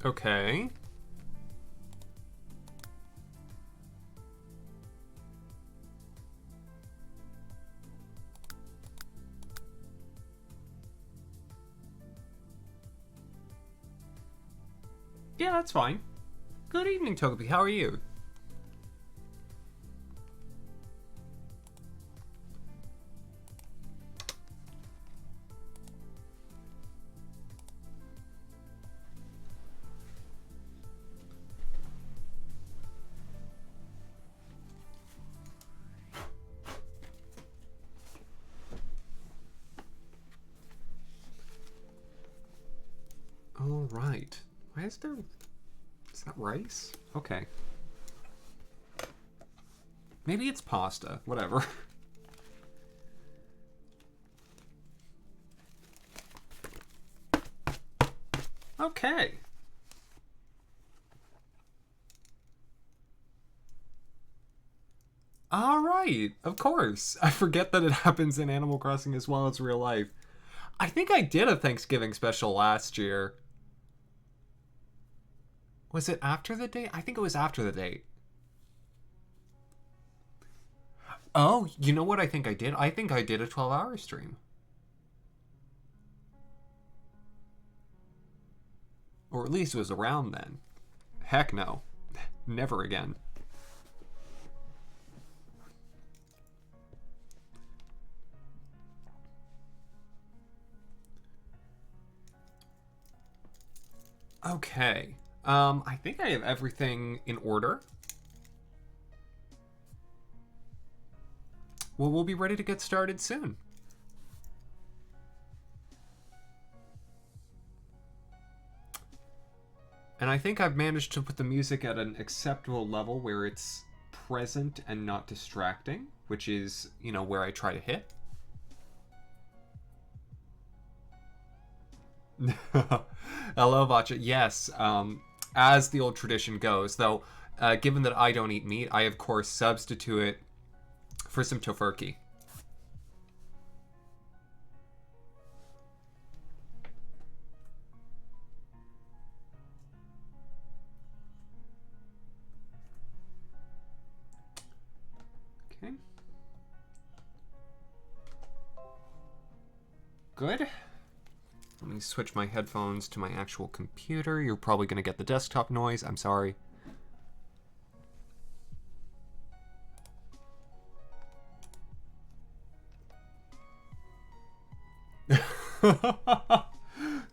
Okay. Yeah, that's fine. Good evening, Togepi. How are you? All right. Why is there... Is that rice? Okay. Maybe it's pasta. Whatever. Okay. All right. Of course. I forget that it happens in Animal Crossing as well as real life. I think I did a Thanksgiving special last year. Was it after the date? I think it was after the date. Oh, you know what I think I did? I think I did a 12-hour stream. Or at least it was around then. Heck no. Never again. Okay. I think I have everything in order. Well, we'll be ready to get started soon. And I think I've managed to put the music at an acceptable level where it's present and not distracting, which is, you know, where I try to hit. Hello, Vacha. Yes, as the old tradition goes, though, given that I don't eat meat, I, of course, substitute it for some tofurkey. Okay. Good. Let me switch my headphones to my actual computer. You're probably going to get the desktop noise. I'm sorry.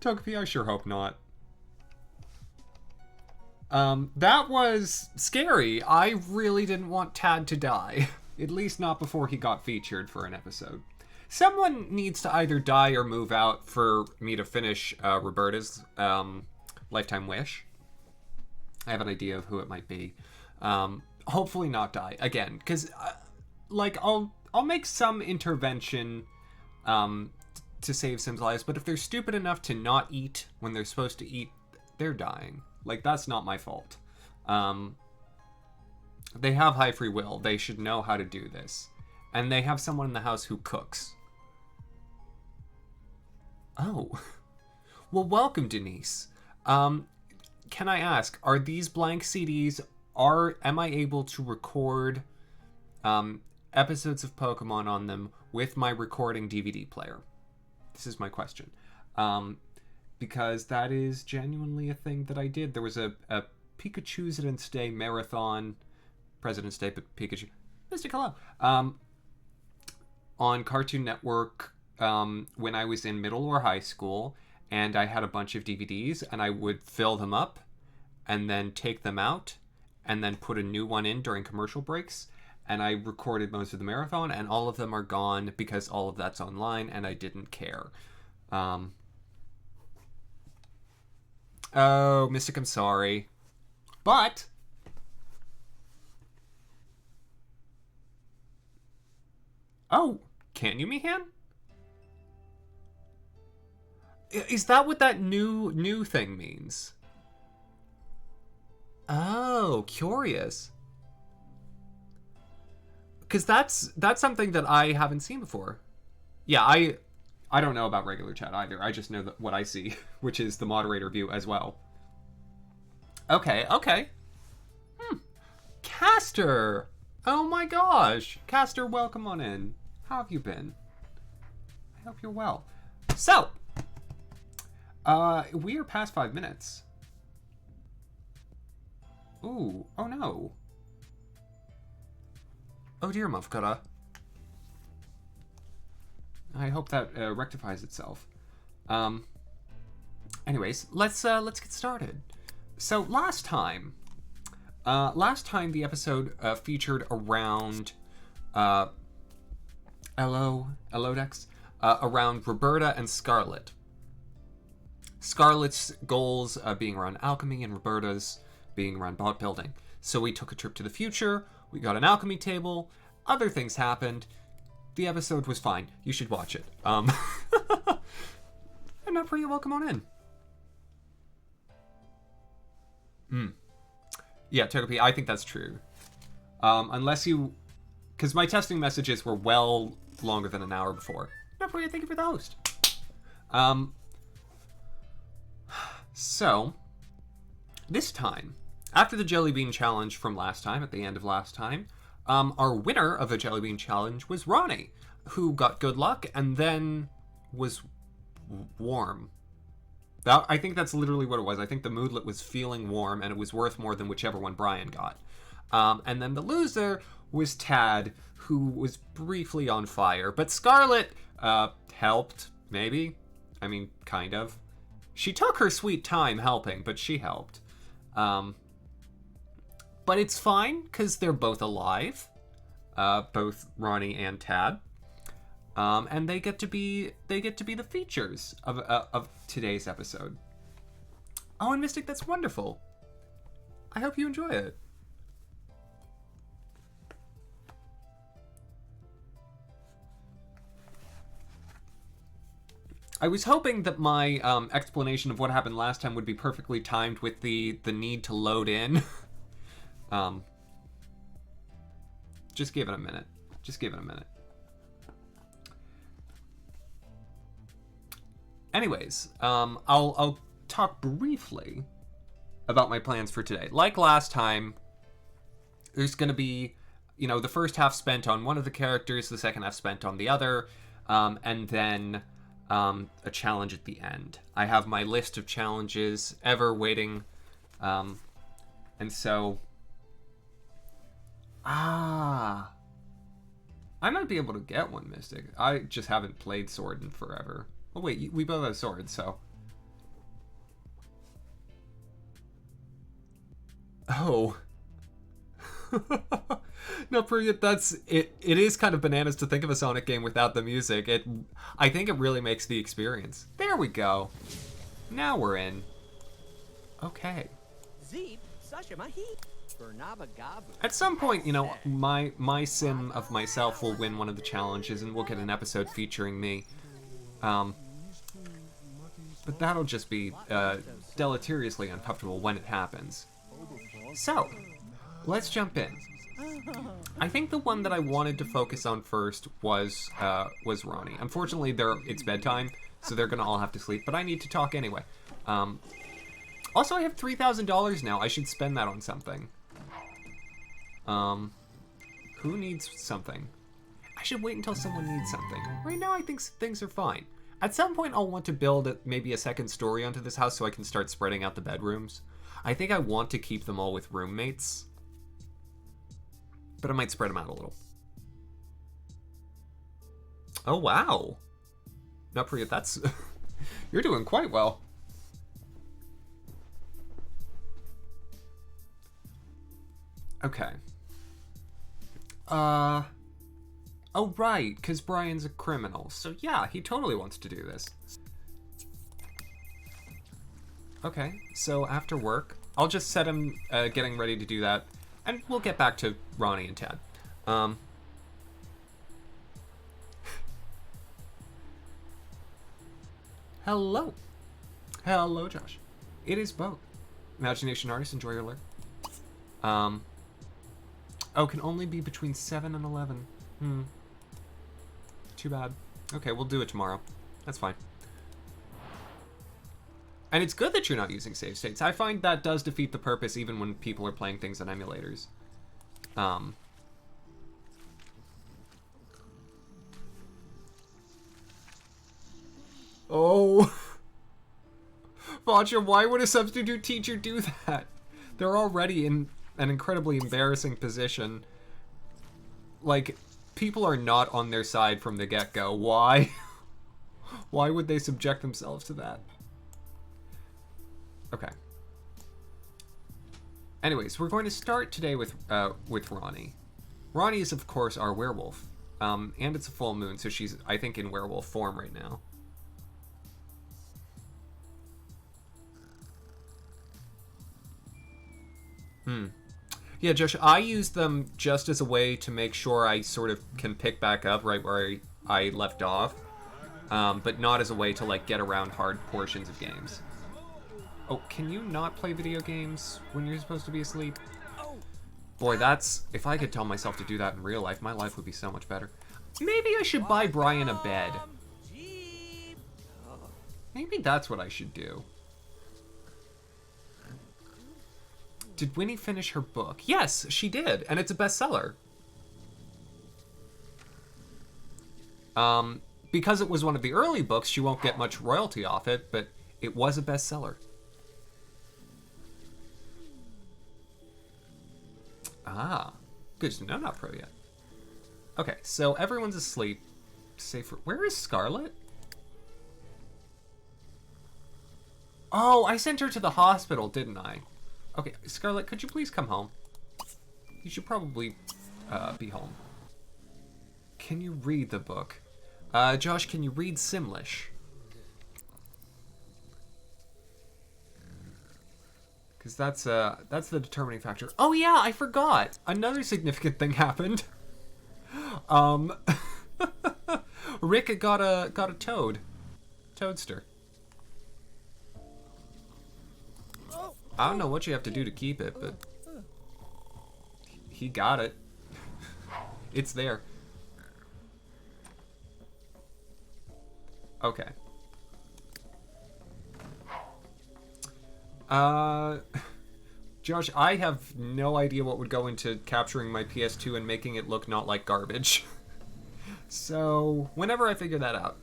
Togepi, I sure hope not. That was scary. I really didn't want Tad to die. At least not before he got featured for an episode. Someone needs to either die or move out for me to finish Roberta's Lifetime Wish. I have an idea of who it might be. Hopefully not die again, because like I'll make some intervention to save Sims lives, but if they're stupid enough to not eat when they're supposed to eat, they're dying. Like, that's not my fault. They have high free will. They should know how to do this. And they have someone in the house who cooks. Oh. Well, welcome, Denise. Can I ask, are these blank CDs, am I able to record episodes of Pokemon on them with my recording DVD player? This is my question. Because that is genuinely a thing that I did. There was a Pikachu's Day marathon, President's Day, but Pikachu, Mystic Hello, on Cartoon Network when I was in middle or high school, and I had a bunch of DVDs, and I would fill them up, and then take them out, and then put a new one in during commercial breaks, and I recorded most of the marathon, and all of them are gone because all of that's online, and I didn't care. Oh, Mystic, I'm sorry. But... Oh, can you, Mihan? Is that what that new thing means? Oh, curious. Because that's something that I haven't seen before. Yeah, I don't know about regular chat either. I just know that what I see, which is the moderator view as well. Okay, okay. Castor! Oh my gosh! Castor, welcome on in. How have you been? I hope you're well. So, we are past 5 minutes. Ooh, oh no. Oh dear, Mufkara. I hope that rectifies itself. Anyways, let's get started. So last time the episode featured around Elodex, around Roberta and Scarlet. Scarlet's goals being around alchemy and Roberta's being around bot building. So we took a trip to the future, we got an alchemy table, other things happened. The episode was fine. You should watch it. I'm not pretty welcome on in. Yeah, Togepi, I think that's true. Unless you... Because my testing messages were well longer than an hour before. Not pretty, thank you for the host. So, this time, after the Jelly Bean Challenge from last time, at the end of last time, our winner of the Jelly Bean Challenge was Ronnie, who got good luck and then was warm. I think that's literally what it was. I think the moodlet was feeling warm and it was worth more than whichever one Brian got. And then the loser was Tad, who was briefly on fire. But Scarlet helped, maybe? I mean, kind of. She took her sweet time helping, but she helped. But it's fine, because they're both alive. Both Ronnie and Tad. And they get to be the features of today's episode. Oh, and Mystic, that's wonderful. I hope you enjoy it. I was hoping that my explanation of what happened last time would be perfectly timed with the need to load in. Just give it a minute. Just give it a minute. Anyways, I'll talk briefly about my plans for today. Like last time, there's going to be, the first half spent on one of the characters, the second half spent on the other, and then a challenge at the end. I have my list of challenges ever waiting, and so... I might be able to get one, Mystic. I just haven't played Sword in forever. Oh wait, we both have swords, so... Oh. No, Priyat, that's... It is kind of bananas to think of a Sonic game without the music. I think it really makes the experience. There we go. Now we're in. Okay. At some point, my sim of myself will win one of the challenges and we'll get an episode featuring me. But that'll just be deleteriously uncomfortable when it happens. So, let's jump in. I think the one that I wanted to focus on first was Ronnie. Unfortunately, it's bedtime, so they're gonna all have to sleep, but I need to talk anyway. Also, I have $3,000 now. I should spend that on something. Who needs something? I should wait until someone needs something. Right now, I think things are fine. At some point, I'll want to build maybe a second story onto this house so I can start spreading out the bedrooms. I think I want to keep them all with roommates. But I might spread them out a little. Oh, wow. No, Priya, that's... You're doing quite well. Okay. Oh, right, because Brian's a criminal. So, yeah, he totally wants to do this. Okay, so after work, I'll just set him getting ready to do that, and we'll get back to Ronnie and Tad. Hello. Hello, Josh. It is both. Imagination artist, enjoy your lurk. Oh, can only be between 7 and 11. Too bad. Okay, we'll do it tomorrow. That's fine. And it's good that you're not using save states. I find that does defeat the purpose even when people are playing things on emulators. Oh. Vacha, why would a substitute teacher do that? They're already in an incredibly embarrassing position. Like, people are not on their side from the get-go. Why? Why would they subject themselves to that? Okay. Anyways, we're going to start today with Ronnie. Ronnie is, of course, our werewolf. And it's a full moon, so she's, I think, in werewolf form right now. Yeah, Josh, I use them just as a way to make sure I sort of can pick back up right where I left off. But not as a way to, like, get around hard portions of games. Oh, can you not play video games when you're supposed to be asleep? Boy, that's... If I could tell myself to do that in real life, my life would be so much better. Maybe I should buy Brian a bed. Maybe that's what I should do. Did Winnie finish her book? Yes, she did, and it's a bestseller. Because it was one of the early books, she won't get much royalty off it, but it was a bestseller. Ah, good to know, not pro yet. Okay, so everyone's asleep. Where is Scarlet? Oh, I sent her to the hospital, didn't I? Okay, Scarlet, could you please come home? You should probably be home. Can you read the book? Josh, can you read Simlish? Because that's the determining factor. Oh yeah, I forgot. Another significant thing happened. Rick got a toadster. I don't know what you have to do to keep it, but he got it. It's there. Okay. Josh, I have no idea what would go into capturing my PS2 and making it look not like garbage. So, whenever I figure that out.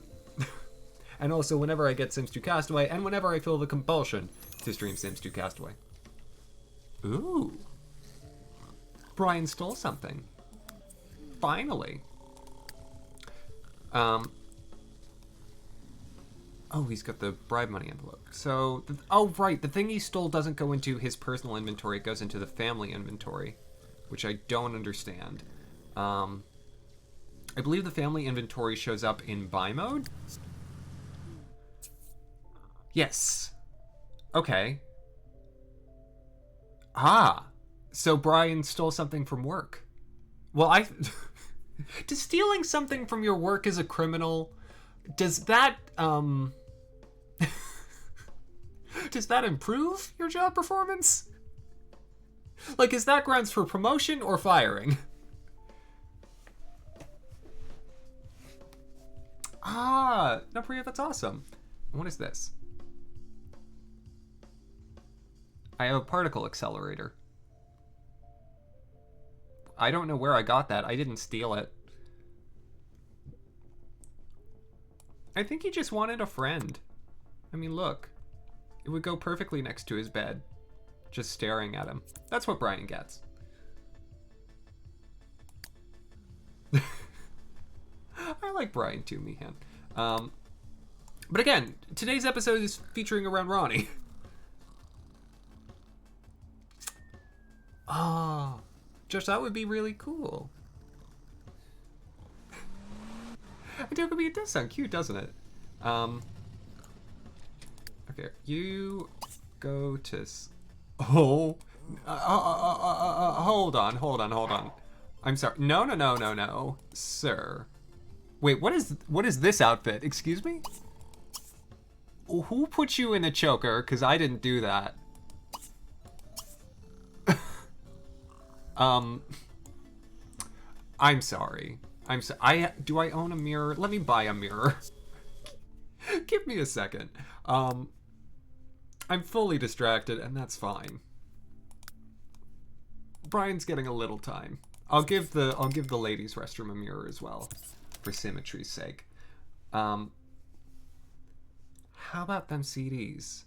And also whenever I get Sims 2 Castaway, and whenever I feel the compulsion to stream Sims 2 Castaway. Ooh. Brian stole something. Finally. Oh, he's got the bribe money envelope. So, oh right, the thing he stole doesn't go into his personal inventory, it goes into the family inventory, which I don't understand. I believe the family inventory shows up in buy mode? Yes. Okay. Ah. So Brian stole something from work. Well, does stealing something from your work as a criminal, does that, does that improve your job performance? Like, is that grounds for promotion or firing? Ah, no, Priya, that's awesome. What is this? I have a particle accelerator. I don't know where I got that. I didn't steal it. I think he just wanted a friend. I mean, look. It would go perfectly next to his bed. Just staring at him. That's what Brian gets. I like Brian too, Meehan. But again, today's episode is featuring around Ronnie. Oh, Josh, that would be really cool. It does sound cute, doesn't it? Okay, you go to... hold on. I'm sorry. No, sir. Wait, what is this outfit? Excuse me? Who put you in a choker? Because I didn't do that. I'm sorry. Do I own a mirror? Let me buy a mirror. Give me a second. I'm fully distracted, and that's fine. Brian's getting a little time. I'll give the ladies' restroom a mirror as well, for symmetry's sake. How about them CDs?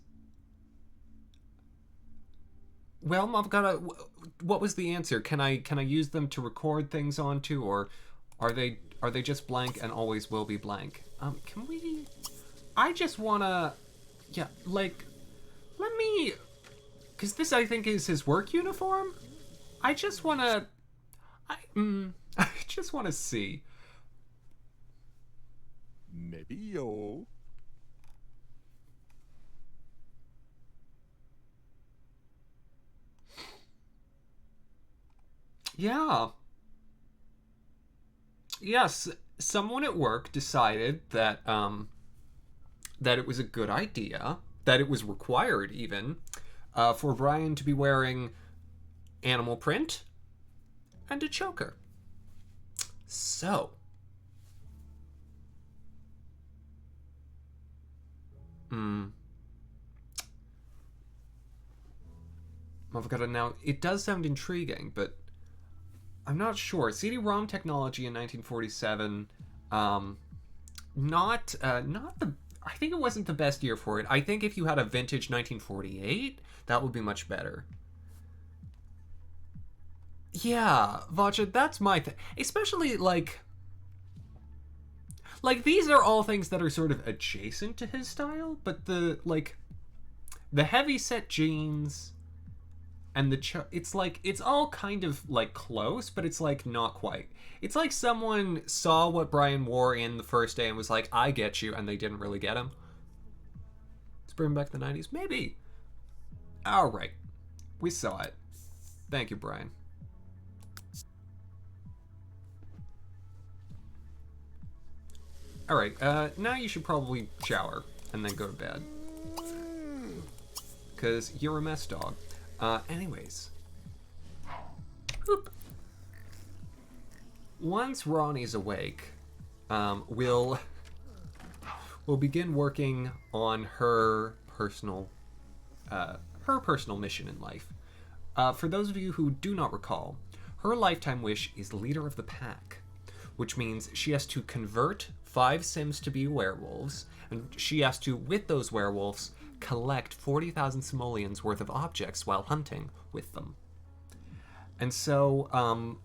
Well, I've got to. What was the answer? Can I use them to record things onto, or are they just blank and always will be blank? Can we? I just wanna. Yeah, like, let me. Because this, I think, is his work uniform. I just wanna. I just wanna see. Maybe yo. Yeah. Yes, someone at work decided that that it was a good idea, that it was required even, for Brian to be wearing animal print and a choker. So, I've got to now. It does sound intriguing, but I'm not sure. CD-ROM technology in 1947, not the. I think it wasn't the best year for it. I think if you had a vintage 1948, that would be much better. Yeah, Vacha, that's my thing. Especially like these are all things that are sort of adjacent to his style, but the heavy set jeans and it's like it's all kind of like close, but it's like not quite. It's like someone saw what Brian wore in the first day and was like, I get you, and they didn't really get him. Let's bring back the 90s, maybe. All right, we saw it. Thank you, Brian. All right, now you should probably shower and then go to bed, because you're a mess dog. Anyways. Oop. Once Ronnie's awake, we'll begin working on her personal mission in life. For those of you who do not recall, her lifetime wish is leader of the pack, which means she has to convert 5 Sims to be werewolves, and she has to, with those werewolves, collect 40,000 simoleons worth of objects while hunting with them. And so,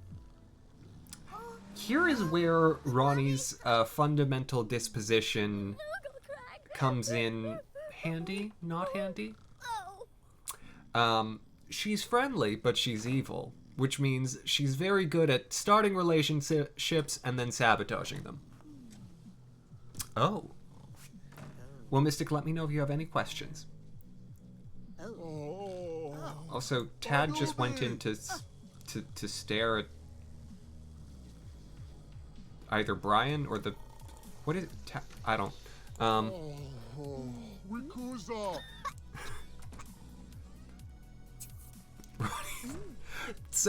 here is where Ronnie's fundamental disposition comes in handy, not handy. She's friendly, but she's evil, which means she's very good at starting relationships and then sabotaging them. Oh. Well, Mystic, let me know if you have any questions. Also, Tad just went in to stare at either Brian or the... What is it? I don't... It's,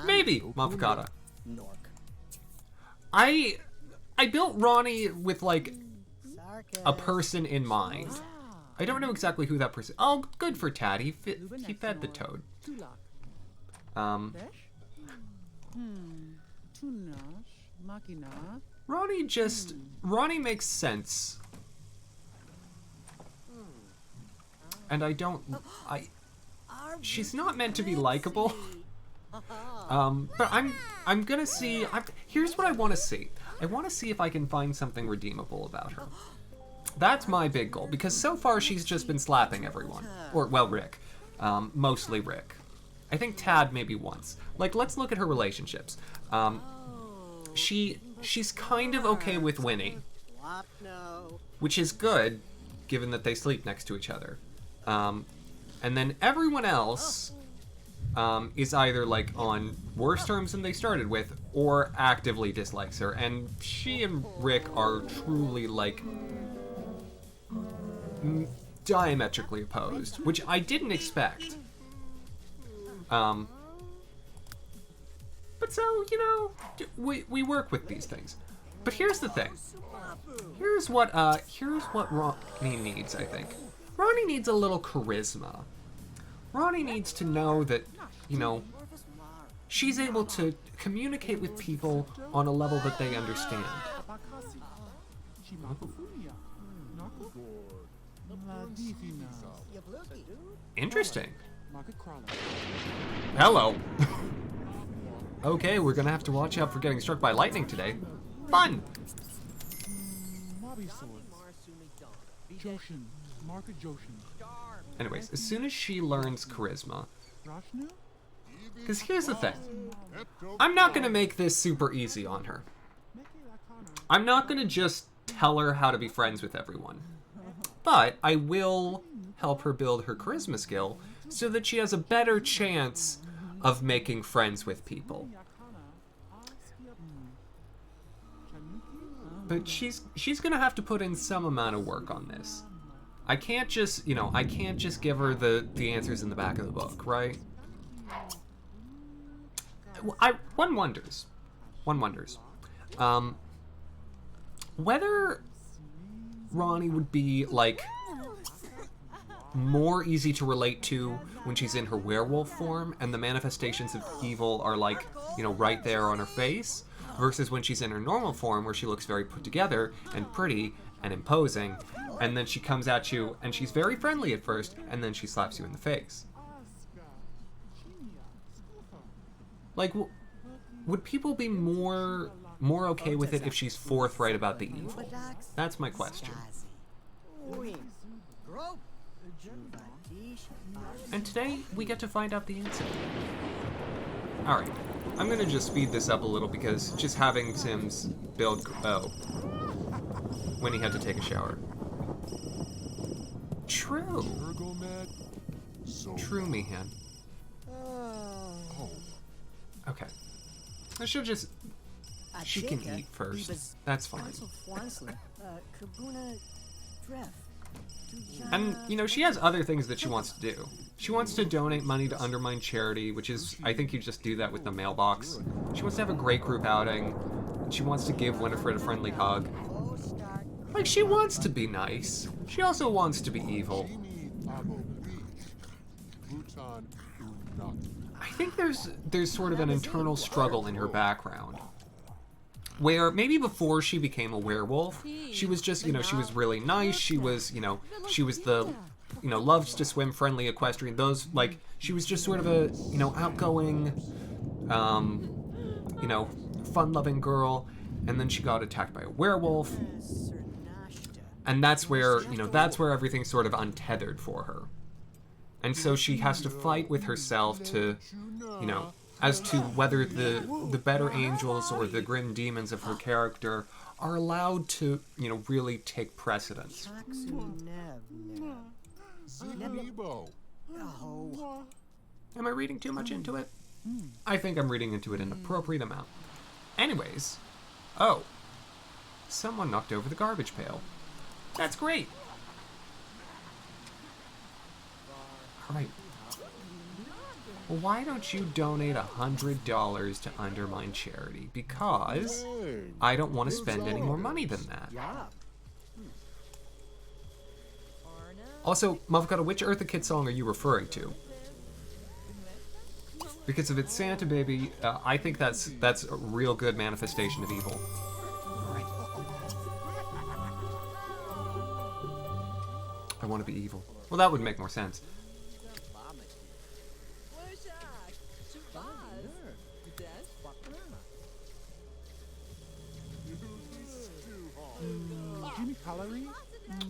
maybe, Mafakata. I built Ronnie with, like, a person in mind. I don't know exactly who that person... Oh, good for Tad. He fed the toad. Ronnie makes sense. And she's not meant to be likable. But I'm gonna see... Here's what I want to see. I want to see if I can find something redeemable about her. That's my big goal, because so far she's just been slapping everyone. Or, well, Rick. Mostly Rick. I think Tad maybe once. Like, let's look at her relationships. She's kind of okay with Winnie. Which is good, given that they sleep next to each other. And then everyone else is either, like, on worse terms than they started with, or actively dislikes her. And she and Rick are truly, like... diametrically opposed, which I didn't expect. But so, you know, we work with these things. But here's the thing. Here's what Ronnie needs, I think. Ronnie needs a little charisma. Ronnie needs to know that, she's able to communicate with people on a level that they understand. Interesting. Hello. Okay, we're gonna have to watch out for getting struck by lightning today. Fun! Anyways, as soon as she learns charisma... Because here's the thing. I'm not gonna make this super easy on her. I'm not gonna just tell her how to be friends with everyone. But I will help her build her charisma skill so that she has a better chance of making friends with people. But she's gonna have to put in some amount of work on this. I can't just, I can't just give her the answers in the back of the book, right? One wonders. Whether Ronnie would be, like, more easy to relate to when she's in her werewolf form and the manifestations of evil are, like, right there on her face, versus when she's in her normal form where she looks very put together and pretty and imposing, and then she comes at you and she's very friendly at first, and then she slaps you in the face. Like, would people be more okay with it if she's forthright about the evil? That's my question. And today, we get to find out the answer. Alright, I'm gonna just speed this up a little because just having Sims build... Oh. When he had to take a shower. True. True, Meehan. Okay. I should just... She can eat first. That's fine. And, she has other things that she wants to do. She wants to donate money to Undermine Charity, which is, I think you just do that with the mailbox. She wants to have a great group outing. She wants to give Winifred a friendly hug. Like, she wants to be nice. She also wants to be evil. I think there's sort of an internal struggle in her background. Where maybe before she became a werewolf, she was just, she was really nice. She was, she was the, loves to swim, friendly equestrian. Those, like, she was just sort of a, outgoing, fun-loving girl. And then she got attacked by a werewolf. And that's where, that's where everything's sort of untethered for her. And so she has to fight with herself to, as to whether the better angels or the grim demons of her character are allowed to, really take precedence. Am I reading too much into it? I think I'm reading into it an appropriate amount. Anyways, oh, someone knocked over the garbage pail. That's great. All right. Well, why don't you donate $100 to Undermine Charity? Because I don't want to spend any more money than that. Also, Mavkata, which Eartha Kitt song are you referring to? Because if it's Santa Baby, I think that's a real good manifestation of evil. All right. I want to be evil. Well, that would make more sense.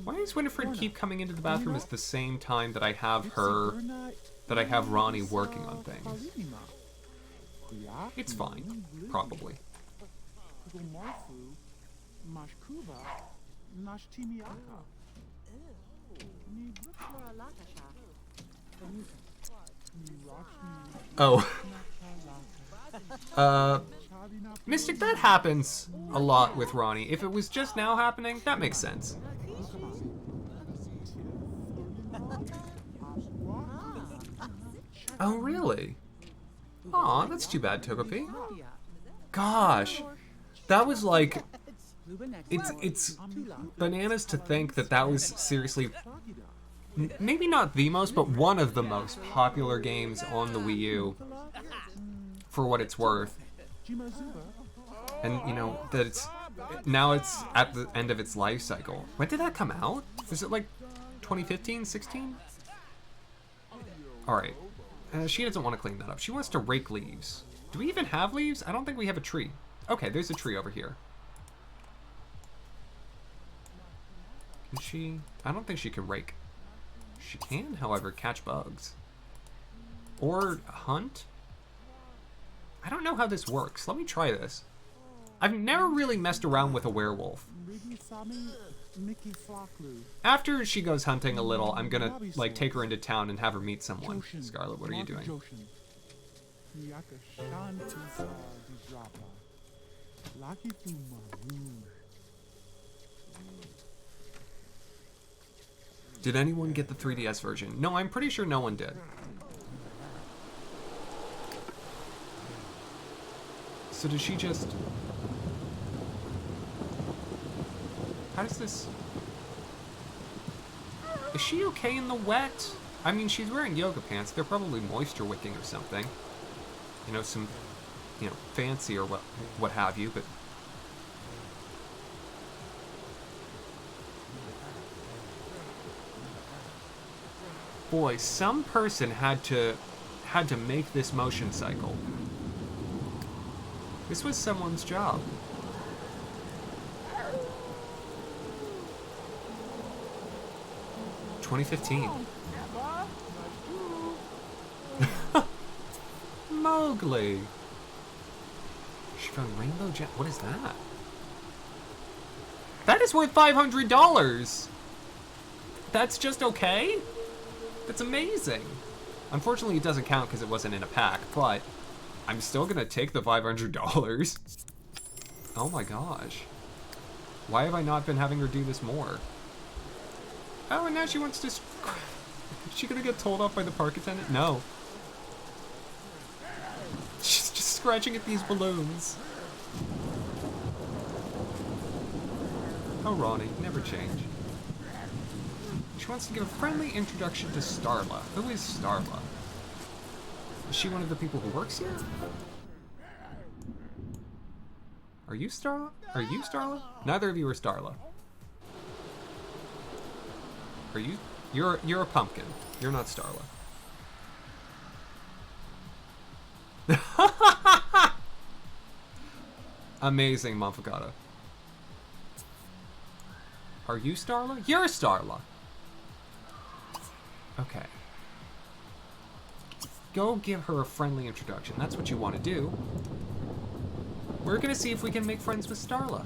Why does Winifred keep coming into the bathroom at the same time that I have Ronnie working on things? It's fine, probably. Oh. Mystic, that happens a lot with Ronnie. If it was just now happening, that makes sense. Oh, really? Aw, that's too bad, Togepi. Gosh, that was like... It's bananas to think that was seriously maybe not the most, but one of the most popular games on the Wii U, for what it's worth. And, you know, that now it's at the end of its life cycle. When did that come out? Was it like 2015, 16? Alright. She doesn't want to clean that up. She wants to rake leaves. Do we even have leaves? I don't think we have a tree. Okay, there's a tree over here. Can she? I don't think she can rake. She can, however, catch bugs. Or hunt? I don't know how this works. Let me try this. I've never really messed around with a werewolf. After she goes hunting a little, I'm gonna, like, take her into town and have her meet someone. Scarlet, what are you doing? Did anyone get the 3DS version? No, I'm pretty sure no one did. So does she just... How does this... Is she okay in the wet? I mean, she's wearing yoga pants. They're probably moisture wicking or something. You know, some, you know, fancy or what have you, but... Boy, some person had to make this motion cycle. This was someone's job. $2015. Mowgli. She found rainbow gem. What is that? That is worth $500. That's just okay? That's amazing. Unfortunately, it doesn't count because it wasn't in a pack, but I'm still gonna take the $500. Oh my gosh. Why have I not been having her do this more? Oh, and now she wants to... Is she gonna get told off by the park attendant? No. She's just scratching at these balloons. Oh, Ronnie, never change. She wants to give a friendly introduction to Starla. Who is Starla? Is she one of the people who works here? Are you Starla? Are you Starla? Neither of you are Starla. Are you? You're a pumpkin. You're not Starla. Amazing, Monfagata. Are you Starla? You're Starla. Okay. Go give her a friendly introduction. That's what you want to do. We're gonna see if we can make friends with Starla.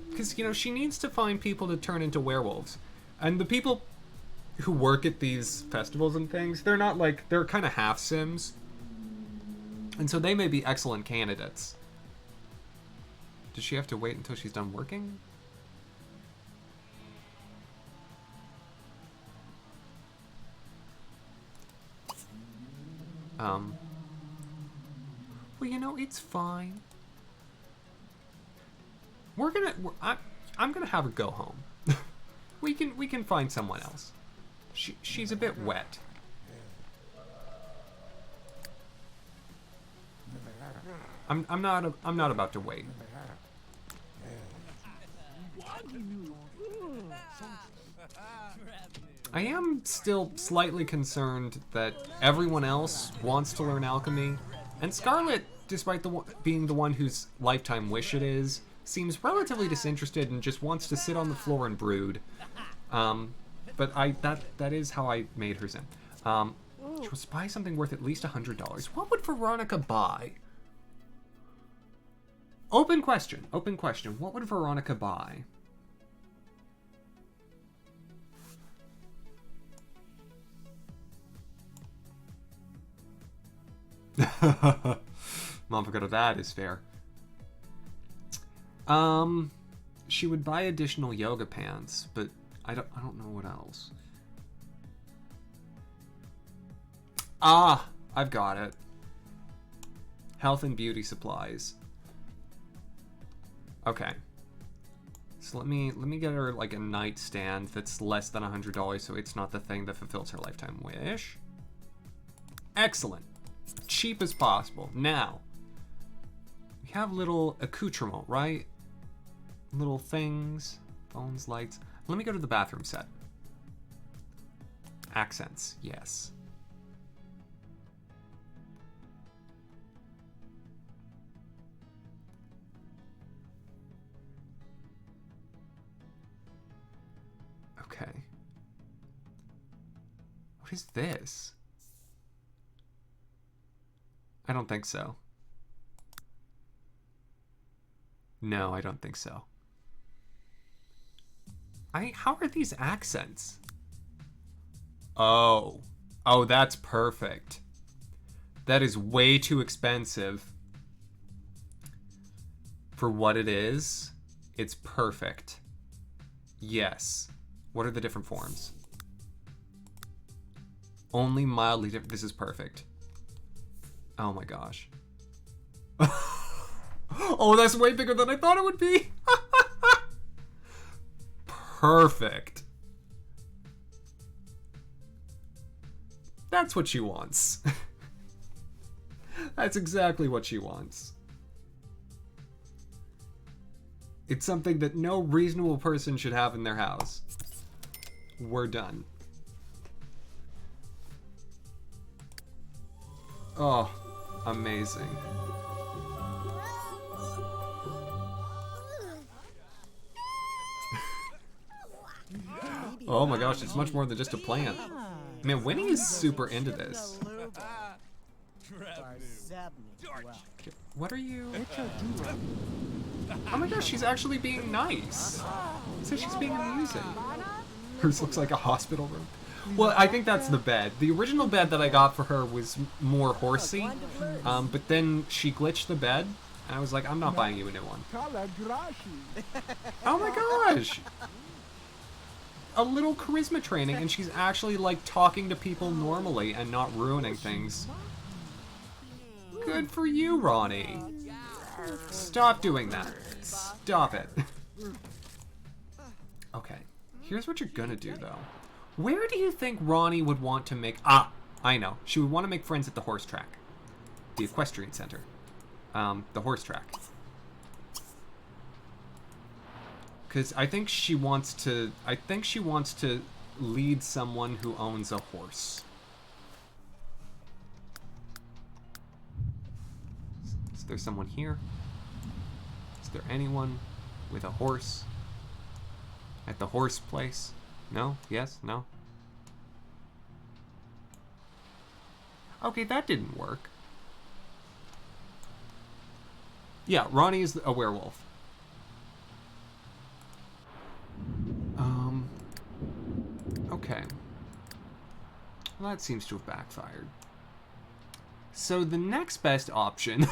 Because, you know, she needs to find people to turn into werewolves. And the people who work at these festivals and things, they're not like, they're kind of half Sims. And so they may be excellent candidates. Does she have to wait until she's done working? Well, you know, it's fine. I'm gonna have her go home. we can find someone else. She's a bit wet. I'm not about to wait. I am still slightly concerned that everyone else wants to learn alchemy, and Scarlet, despite being the one whose lifetime wish it is, seems relatively disinterested and just wants to sit on the floor and brood. But that is how I made her zen. She wants to buy something worth at least $100. What would Veronica buy? Open question. Open question. What would Veronica buy? Mom forgot that is fair. She would buy additional yoga pants, but I don't know what else. Ah, I've got it. Health and beauty supplies. Okay. So let me get her like a nightstand that's less than $100, so it's not the thing that fulfills her lifetime wish. Excellent. Cheap as possible. Now, we have little accoutrement, right? Little things, phones, lights. Let me go to the bathroom set. Accents, yes. Okay. What is this? I don't think so. No, I don't think so. How are these accents? Oh. Oh, that's perfect. That is way too expensive for what it is. It's perfect. Yes. What are the different forms? Only mildly different. This is perfect. Oh my gosh. Oh, that's way bigger than I thought it would be. Perfect. That's what she wants. That's exactly what she wants. It's something that no reasonable person should have in their house. We're done. Oh, amazing. Oh my gosh, it's much more than just a plant. Man, Winnie is super into this. Okay, what are you? Oh my gosh, she's actually being nice. So she's being amusing. Hers looks like a hospital room. Well, I think that's the bed. The original bed that I got for her was more horsey, but then she glitched the bed, and I was like, I'm not buying you a new one. Oh my gosh! A little charisma training, and she's actually like talking to people normally and not ruining things. Good for you, Ronnie. Stop doing that. Stop it. Okay, here's what you're gonna do though. Where do you think Ronnie would want to make... Ah, I know. She would want to make friends at the horse track. The equestrian center. The horse track. Because I think she wants to... I think she wants to lead someone who owns a horse. Is there someone here? Is there anyone with a horse? At the horse place? No? Yes? No? Okay, that didn't work. Yeah, Ronnie is a werewolf. Okay. Well, that seems to have backfired. So the next best option,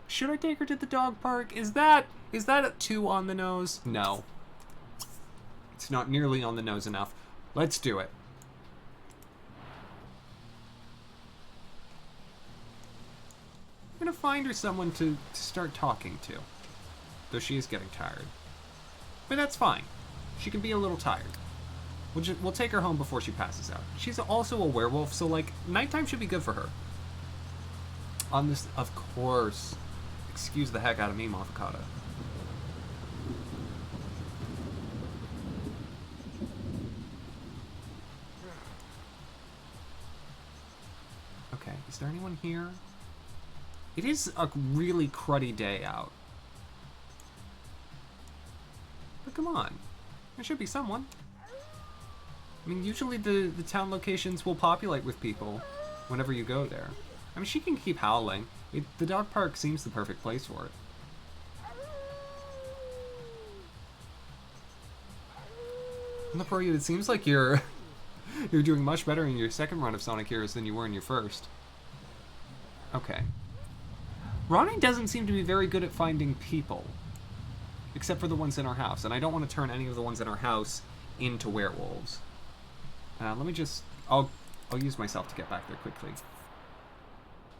should I take her to the dog park? Is that too on the nose? No. It's not nearly on the nose enough. Let's do it. I'm gonna find her someone to start talking to. Though she is getting tired. But that's fine. She can be a little tired. We'll take her home before she passes out. She's also a werewolf, so like, nighttime should be good for her. On this, of course. Excuse the heck out of me, Mafakata. Okay, is there anyone here? It is a really cruddy day out. But come on. There should be someone. I mean, usually the town locations will populate with people whenever you go there. I mean, she can keep howling. The dog park seems the perfect place for it. Look for you. It seems like you're doing much better in your second run of Sonic Heroes than you were in your first. Okay. Ronnie doesn't seem to be very good at finding people. Except for the ones in our house. And I don't want to turn any of the ones in our house into werewolves. Let me just... I'll use myself to get back there quickly.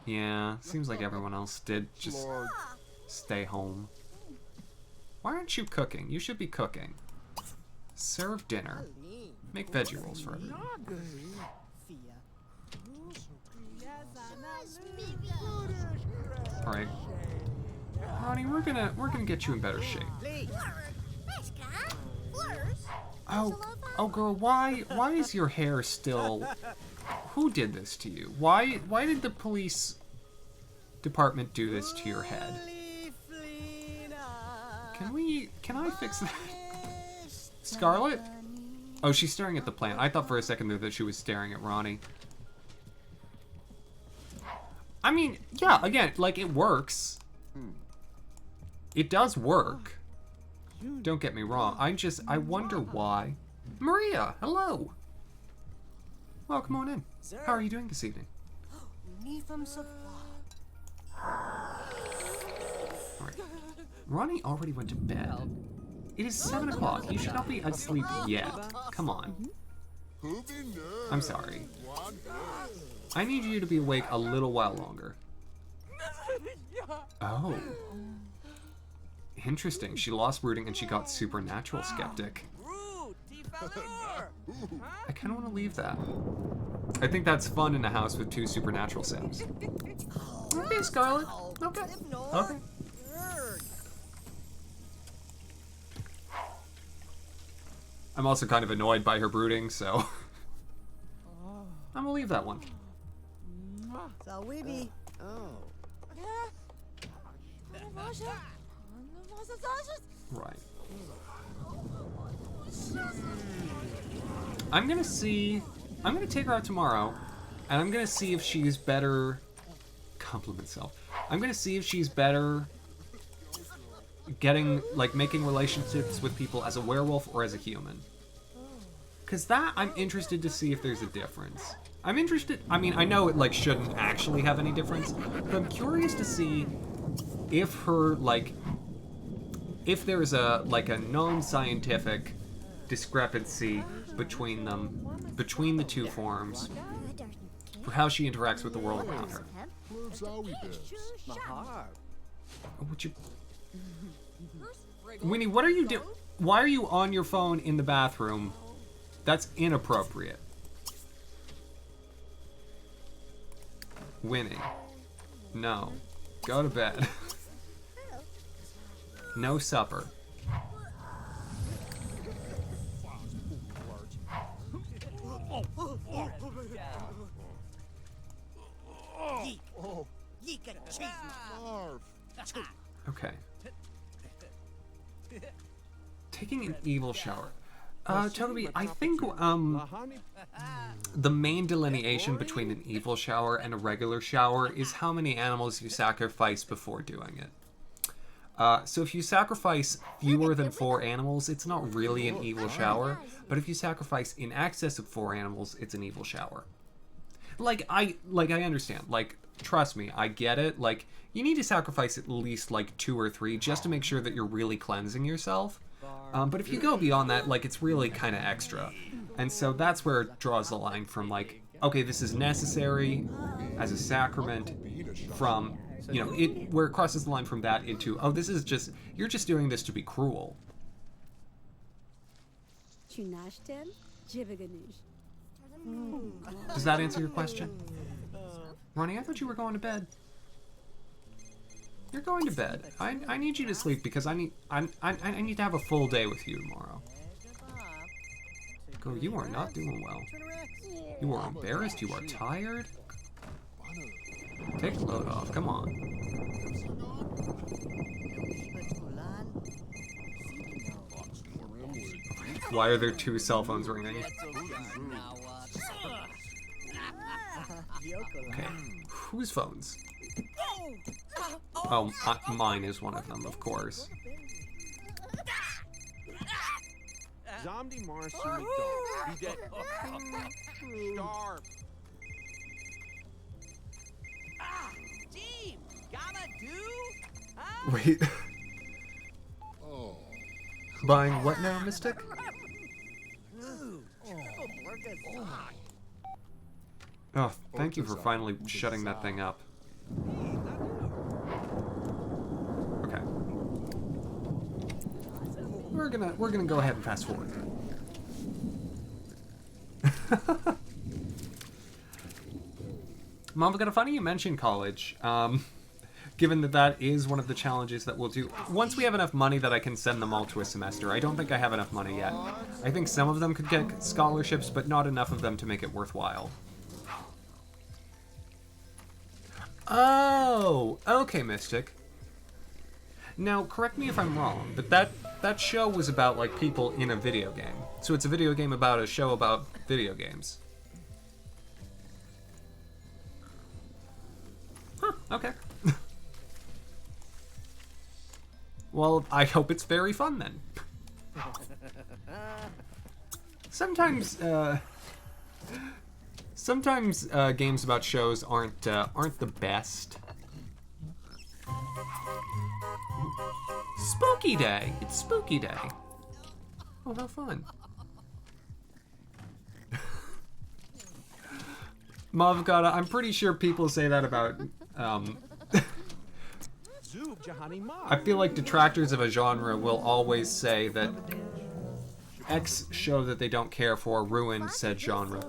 Yeah, seems like everyone else did just stay home. Why aren't you cooking? You should be cooking. Serve dinner. Make veggie rolls for everyone. Alright. Ronnie, we're gonna get you in better shape. Oh girl, why is your hair still... Who did this to you? Why did the police department do this to your head? Can I fix that? Scarlet? Oh, she's staring at the plant. I thought for a second there that she was staring at Ronnie. I mean, yeah, again, like, it works. It does work. Don't get me wrong. I wonder why. Maria, hello. Welcome on in. How are you doing this evening? Alright. Ronnie already went to bed. It is 7 o'clock. You should not be asleep yet. Come on. I'm sorry. I need you to be awake a little while longer. Oh. Interesting. She lost rooting and she got supernatural skeptic. I kind of want to leave that. I think that's fun in a house with 2 supernatural sims. Okay, Scarlet. Okay. Okay. I'm also kind of annoyed by her brooding, so I'm gonna leave that one. Right. I'm gonna take her out tomorrow, and I'm gonna see if she's better. Compliment self. I'm gonna see if she's better making relationships with people as a werewolf or as a human. Cause that, I'm interested to see if there's a difference. I'm interested, I mean, I know it shouldn't actually have any difference, but I'm curious to see if her, if there's a non-scientific discrepancy between them, between the 2 forms, for how she interacts with the world around her. Would you... Winnie, what are you doing? Why are you on your phone in the bathroom? That's inappropriate. Winnie. No. Go to bed. No supper. Okay. Taking an evil shower. Toby, I think, the main delineation between an evil shower and a regular shower is how many animals you sacrifice before doing it. So if you sacrifice fewer than 4 animals, it's not really an evil shower, but if you sacrifice in excess of 4 animals, it's an evil shower. I understand, trust me, I get it, you need to sacrifice at least, 2 or 3 just to make sure that you're really cleansing yourself. But if you go beyond that, it's really kind of extra. And so that's where it draws the line from, okay, this is necessary as a sacrament, from, where it crosses the line from that into, oh, this is just, you're just doing this to be cruel. Does that answer your question? Ronnie, I thought you were going to bed. You're going to bed. I need you to sleep because I need to have a full day with you tomorrow. Girl, you are not doing well. You are embarrassed. You are tired. Take the load off. Come on. Why are there 2 cell phones ringing? Okay. Whose phones? Oh, mine is one of them, of course. Wait. Buying what now, Mystic? Oh, thank you for finally shutting that thing up. Okay. We're gonna go ahead and fast forward. Mom, kind of funny you mentioned college. Given that that is one of the challenges that we'll do. Once we have enough money that I can send them all to a semester. I don't think I have enough money yet. I think some of them could get scholarships, but not enough of them to make it worthwhile. Oh, okay, Mystic. Now, correct me if I'm wrong, but that show was about, like, people in a video game. So it's a video game about a show about video games. Huh, okay. Well, I hope it's very fun then. Sometimes games about shows aren't the best. Spooky day! It's spooky day. Oh, how fun. Mavocata, I'm pretty sure people say that about, I feel like detractors of a genre will always say that X show that they don't care for ruined said genre.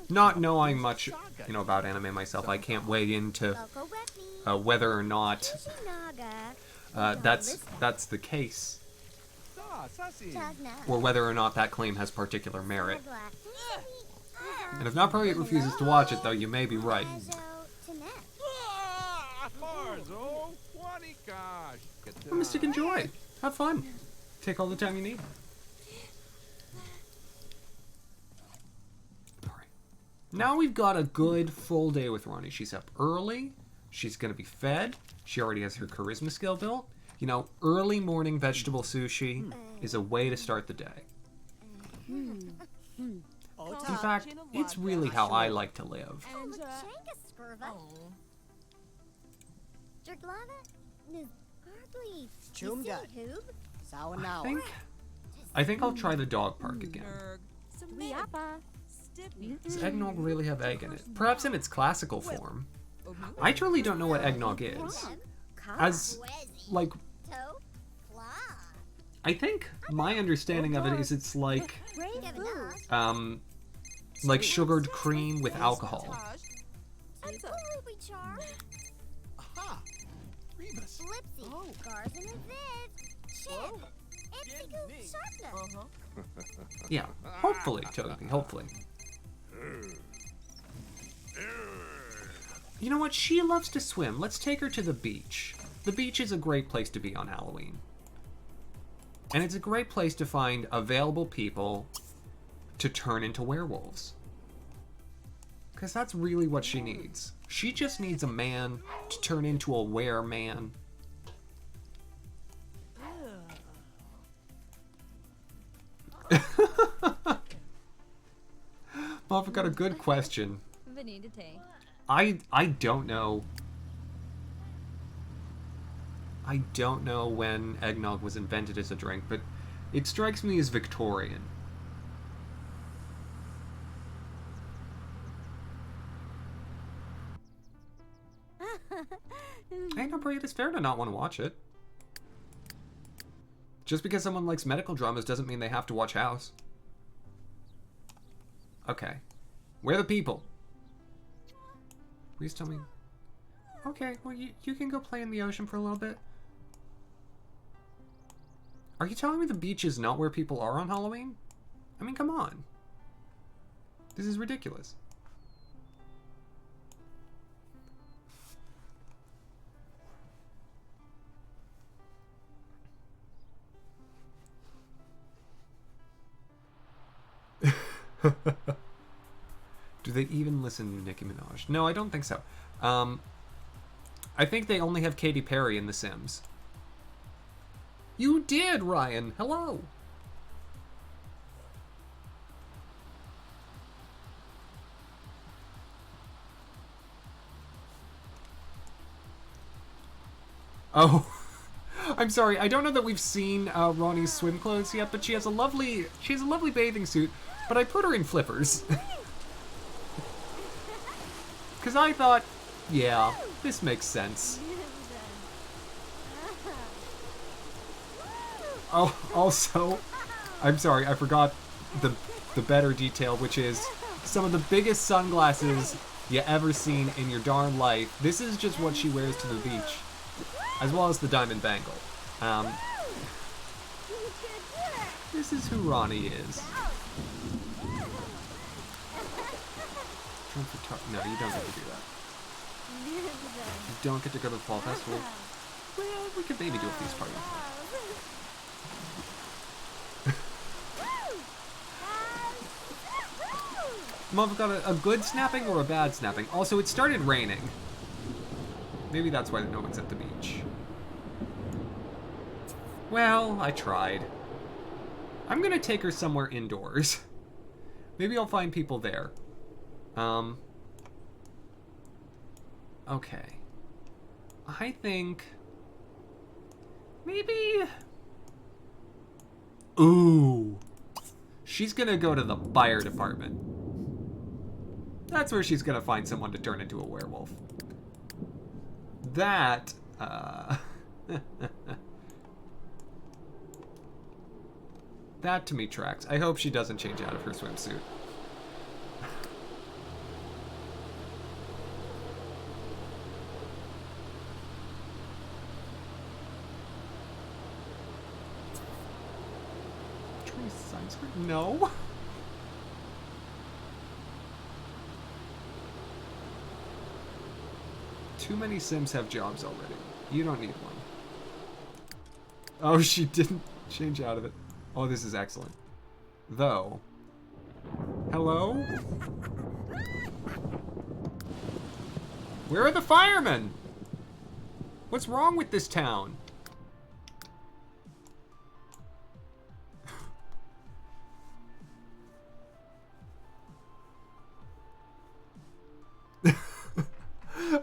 Not knowing much, about anime myself, I can't weigh into whether or not that's the case, or whether or not that claim has particular merit. And if Naproyet refuses to watch it, though, you may be right. Well, Mystic, enjoy. Have fun. Take all the time you need. Alright. Now we've got a good full day with Ronnie. She's up early. She's going to be fed. She already has her charisma skill built. Early morning vegetable sushi is a way to start the day. In fact, it's really how I like to live. I think I'll try the dog park again. Does eggnog really have egg in it? Perhaps in its classical form. I truly don't know what eggnog is. I think my understanding of it is it's like sugared cream with alcohol. Yeah, hopefully, Toby, hopefully. You know what? She loves to swim. Let's take her to the beach. The beach is a great place to be on Halloween. And it's a great place to find available people to turn into werewolves. Because that's really what she needs. She just needs a man to turn into a were-man. Well, I've got a good question. I don't know. I don't know when eggnog was invented as a drink, but it strikes me as Victorian. Hey, no, Bria, it's fair to not want to watch it. Just because someone likes medical dramas doesn't mean they have to watch House. Okay. We're the people. Please tell me. Okay, well, you can go play in the ocean for a little bit. Are you telling me the beach is not where people are on Halloween? I mean, come on. This is ridiculous. Do they even listen to Nicki Minaj? No, I don't think so. I think they only have Katy Perry in The Sims. You did, Ryan. Hello. Oh, I'm sorry. I don't know that we've seen Ronnie's swim clothes yet, but she has a lovely bathing suit. But I put her in flippers. Because I thought, yeah, this makes sense. Oh, also, I'm sorry, I forgot the better detail, which is some of the biggest sunglasses you ever seen in your darn life. This is just what she wears to the beach, as well as the diamond bangle. This is who Ronnie is. No, you don't get to do that. You don't get to go to the fall festival. Well, we could maybe do a feast party. Mom got a good snapping or a bad snapping? Also, it started raining. Maybe that's why no one's at the beach. Well, I tried. I'm gonna take her somewhere indoors. Maybe I'll find people there. Okay. I think... maybe... Ooh. She's gonna go to the fire department. That's where she's gonna find someone to turn into a werewolf. That, that to me tracks. I hope she doesn't change out of her swimsuit. No. Too many Sims have jobs already. You don't need one. Oh, she didn't change out of it. Oh, this is excellent. Though. Hello? Where are the firemen? What's wrong with this town?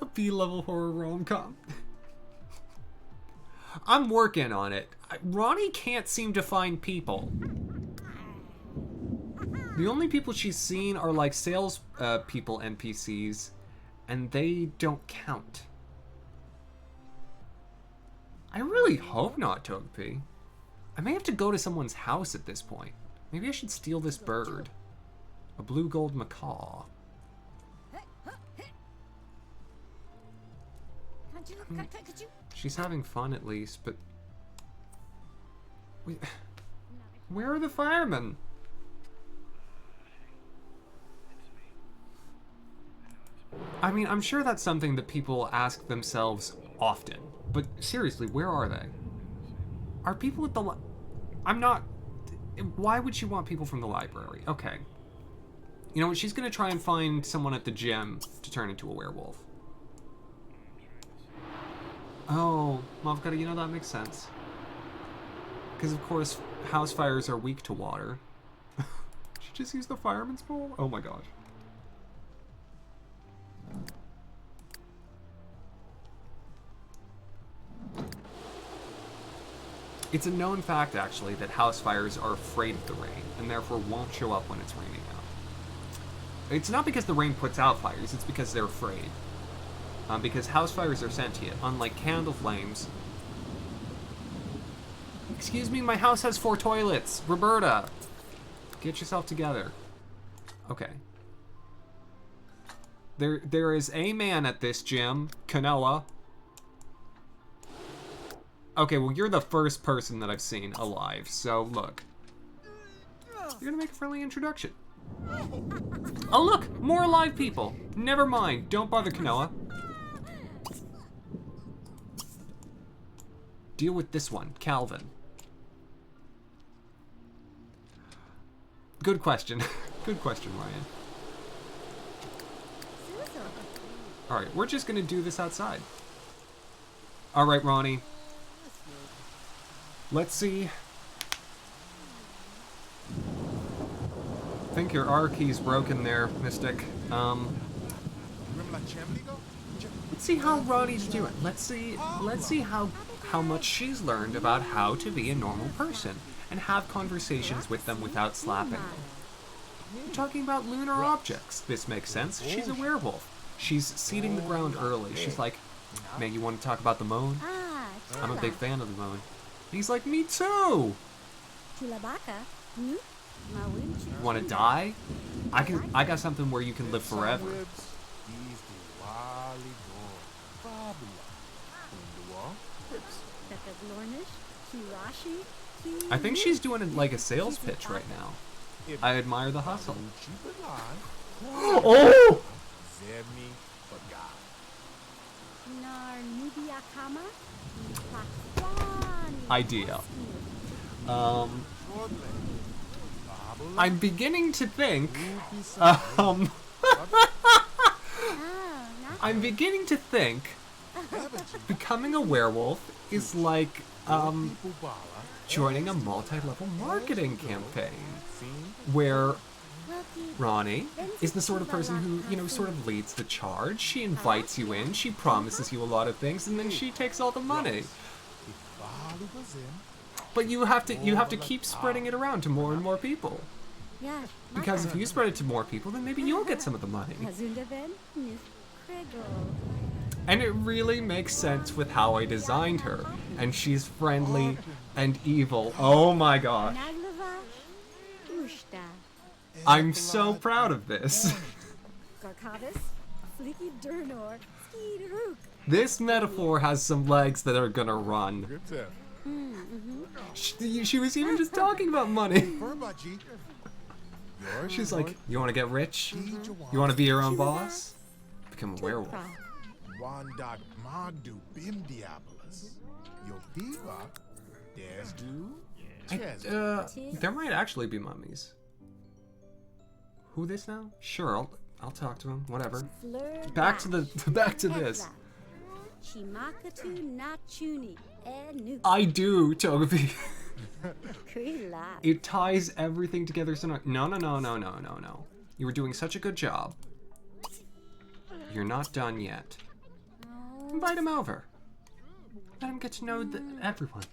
A B-level horror rom-com. I'm working on it. Ronnie can't seem to find people. The only people she's seen are like sales people NPCs, and they don't count. I really hope not, Togepi. I may have to go to someone's house at this point. Maybe I should steal this bird. A blue gold macaw. She's having fun at least, but... Wait, where are the firemen? I mean, I'm sure that's something that people ask themselves often, but seriously, where are they? Are people at the I'm not... Why would she want people from the library? Okay. You know what, she's gonna try and find someone at the gym to turn into a werewolf. Oh, Mavkata, you know that makes sense. Because of course, house fires are weak to water. She just used the fireman's pole? Oh my gosh. It's a known fact, actually, that house fires are afraid of the rain, and therefore won't show up when it's raining out. It's not because the rain puts out fires, it's because they're afraid. Because house fires are sentient, unlike candle flames. Excuse me, my house has 4 toilets. Roberta, get yourself together. Okay. There is a man at this gym, Kanoa. Okay, well, you're the first person that I've seen alive, so look. You're gonna make a friendly introduction. Oh, look, more alive people. Never mind, don't bother, Kanoa. Deal with this one, Calvin. Good question. Good question, Ryan. Alright, we're just gonna do this outside. Alright, Ronnie. Let's see. I think your R key's broken there, Mystic. Let's see how Ronnie's doing. Let's see how much she's learned about how to be a normal person and have conversations with them without slapping them. We're talking about lunar objects. This makes sense. She's a werewolf. She's seeding the ground early. She's like, man, you want to talk about the moon? I'm a big fan of the moon. He's like, me too! Want to die? I got something where you can live forever. I think she's doing like a sales pitch right now. I admire the hustle. Oh! Idea. I'm beginning to think. I'm beginning to think becoming a werewolf is like joining a multi-level marketing campaign where Ronnie is the sort of person who, you know, sort of leads the charge. She invites you in, she promises you a lot of things, and then she takes all the money. But you have to keep spreading it around to more and more people. Because if you spread it to more people, then maybe you'll get some of the money. And it really makes sense with how I designed her. And she's friendly and evil. Oh my gosh. I'm so proud of this. This metaphor has some legs that are gonna run. She was even just talking about money. She's like, you want to get rich? You want to be your own boss? Become a werewolf. There might actually be mummies. Who this now? Sure, I'll talk to him. Whatever. Back to this. I do, Togepi. It ties everything together so no. You were doing such a good job. You're not done yet. Invite him over. Let him get to know everyone.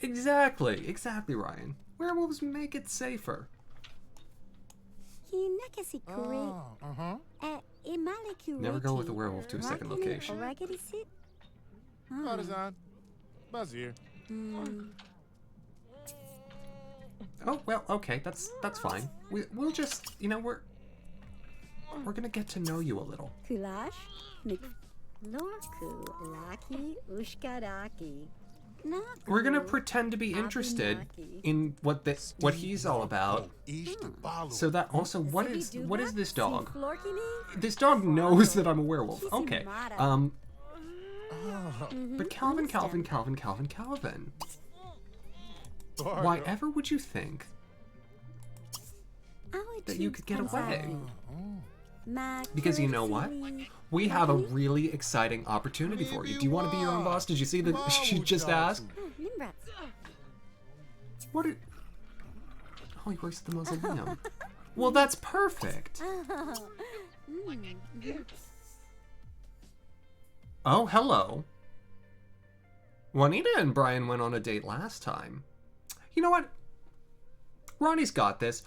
Exactly, Ryan. Werewolves make it safer. Never go with a werewolf to a second location. Oh, well, okay, that's fine. We'll just, you know, we're gonna get to know you a little. We're gonna pretend to be interested in what he's all about. So that also, what is this dog? This dog knows that I'm a werewolf. Okay. But Calvin. Why ever would you think that you could get away? Because you know what? We have a really exciting opportunity for you. Do you want to be your own boss? Did you see that she just asked? What are... Oh, he works at the mausoleum. Well, that's perfect. Oh, hello. Juanita and Brian went on a date last time. You know what? Ronnie's got this.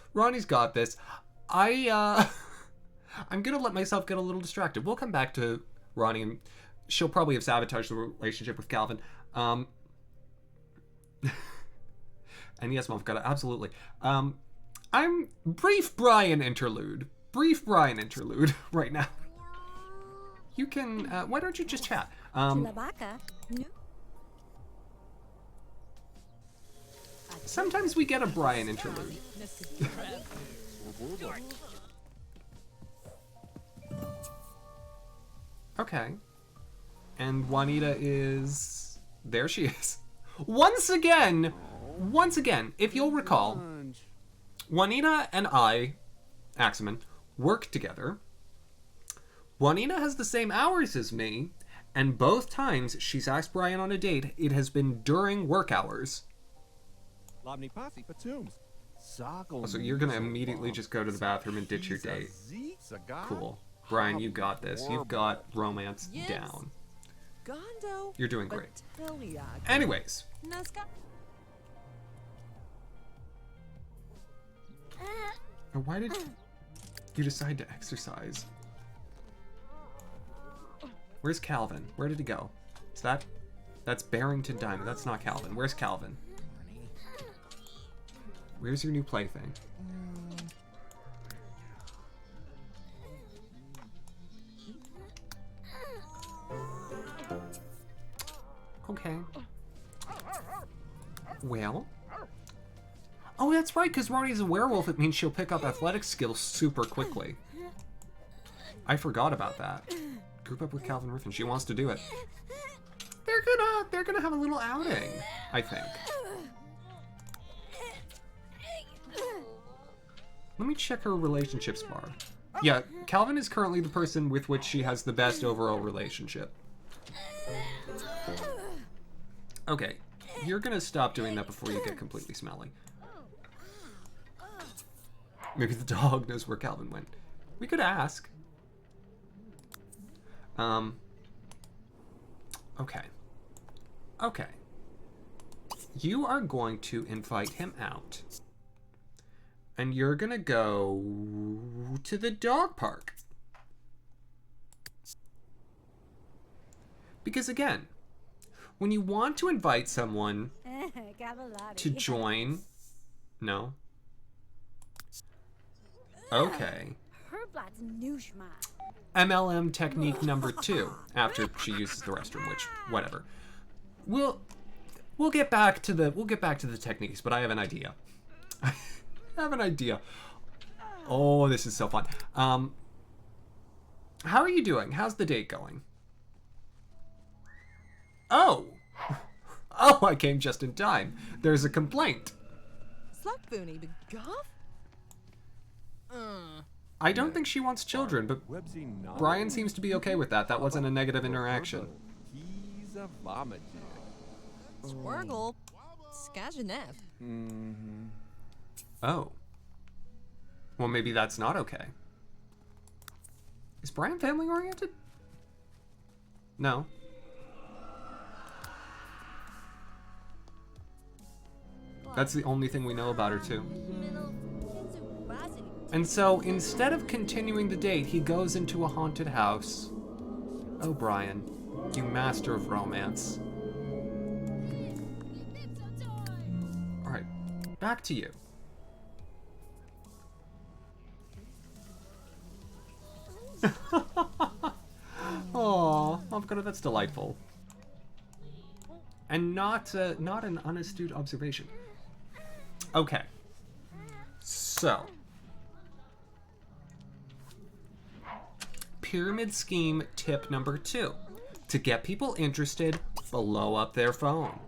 I'm gonna let myself get a little distracted. We'll come back to Ronnie, and she'll probably have sabotaged the relationship with Calvin. And yes, Mom, got it. Absolutely. I'm brief Brian interlude right now. You can, why don't you just chat? Sometimes we get a Brian interlude. Okay. And Juanita is... There she is. Once again, if you'll recall, Juanita and I, Axamin, work together. Juanita has the same hours as me, and both times she's asked Brian on a date, it has been during work hours. So you're gonna immediately just go to the bathroom and ditch your date. Cool. Brian, you got this. You've got romance down. You're doing great. Anyways. Why did... You decide to exercise. Where's Calvin? Where did he go? Is that... That's Barrington Diamond. That's not Calvin. Where's Calvin? Where's your new plaything? Okay. Well. Oh, that's right, because Ronnie's a werewolf. It means she'll pick up athletic skills super quickly. I forgot about that. Group up with Calvin Riffin. She wants to do it. They're gonna have a little outing, I think. Let me check her relationships bar. Yeah, Calvin is currently the person with which she has the best overall relationship. Okay, you're gonna stop doing that before you get completely smelly. Maybe the dog knows where Calvin went. We could ask. Okay. Okay. You are going to invite him out. And you're gonna go to the dog park. Because again, when you want to invite someone to join... No? Okay. MLM technique number 2, after she uses the restroom, which, whatever. We'll get back to the techniques, but I have an idea. I have an idea. Oh, this is so fun. How are you doing? How's the date going? Oh! Oh, I came just in time. There's a complaint. I don't think she wants children, but Brian seems to be okay with that. That wasn't a negative interaction. Squirgle. Skajanef. Oh. Well, maybe that's not okay. Is Brian family-oriented? No. That's the only thing we know about her, too. And so, instead of continuing the date, he goes into a haunted house. Oh, Brian, you master of romance. Alright, back to you. Aw, that's delightful. And not an unastute observation. Okay. So. Pyramid scheme tip number 2. To get people interested, blow up their phone.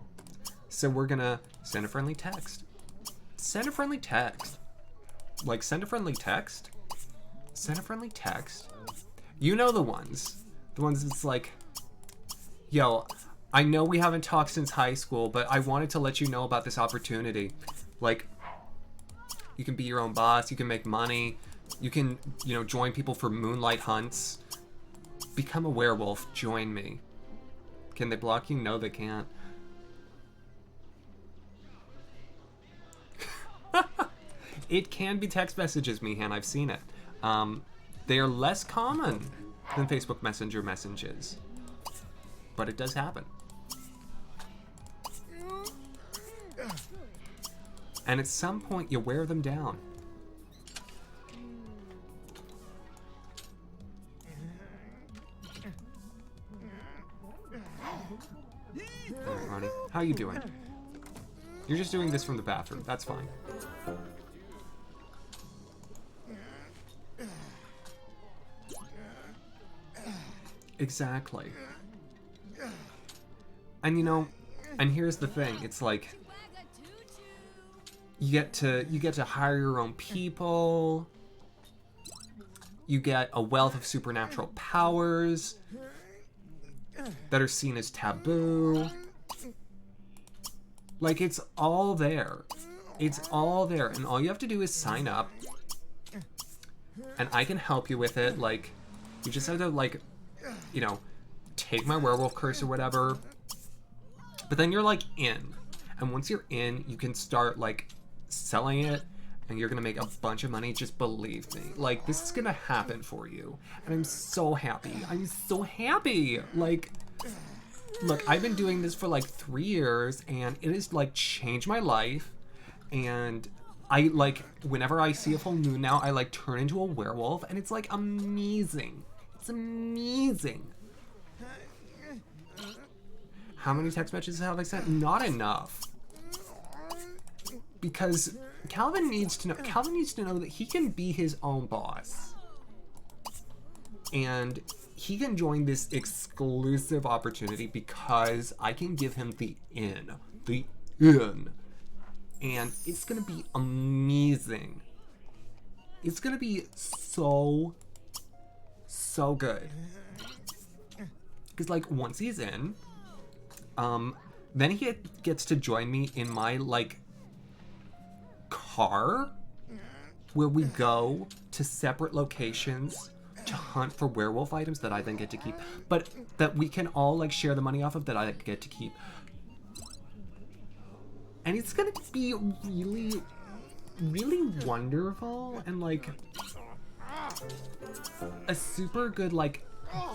So we're gonna send a friendly text. Send a friendly text. Like, send a friendly text? Send a friendly text? You know the ones. The ones that's like, yo, I know we haven't talked since high school, but I wanted to let you know about this opportunity. Like, you can be your own boss, you can make money, you can, join people for moonlight hunts. Become a werewolf, join me. Can they block you? No, they can't. It can be text messages, Meehan, I've seen it. They are less common than Facebook Messenger messages. But it does happen. And at some point, you wear them down. All right, Ronnie, how you doing? You're just doing this from the bathroom. That's fine. Exactly. And and here's the thing. It's like you get to hire your own people. You get a wealth of supernatural powers that are seen as taboo. Like, it's all there. It's all there. And all you have to do is sign up. And I can help you with it. Like, you just have to, take my werewolf curse or whatever. But then you're, in. And once you're in, you can start, selling it and you're gonna make a bunch of money. Just believe me. Like, this is gonna happen for you. And I'm so happy. I'm so happy. Like, look, I've been doing this for like 3 years, and it has like changed my life. And I like, whenever I see a full moon now, I like turn into a werewolf, and it's like amazing. It's amazing. How many text messages have I sent? Not enough. Because Calvin needs to know that he can be his own boss. And he can join this exclusive opportunity because I can give him the in. The in. And it's gonna be amazing. It's gonna be so good. Because like, once he's in, then he gets to join me in my like car, where we go to separate locations to hunt for werewolf items that I then get to keep, but that we can all like share the money off of, that I get to keep. And it's gonna be really, really wonderful, and like a super good like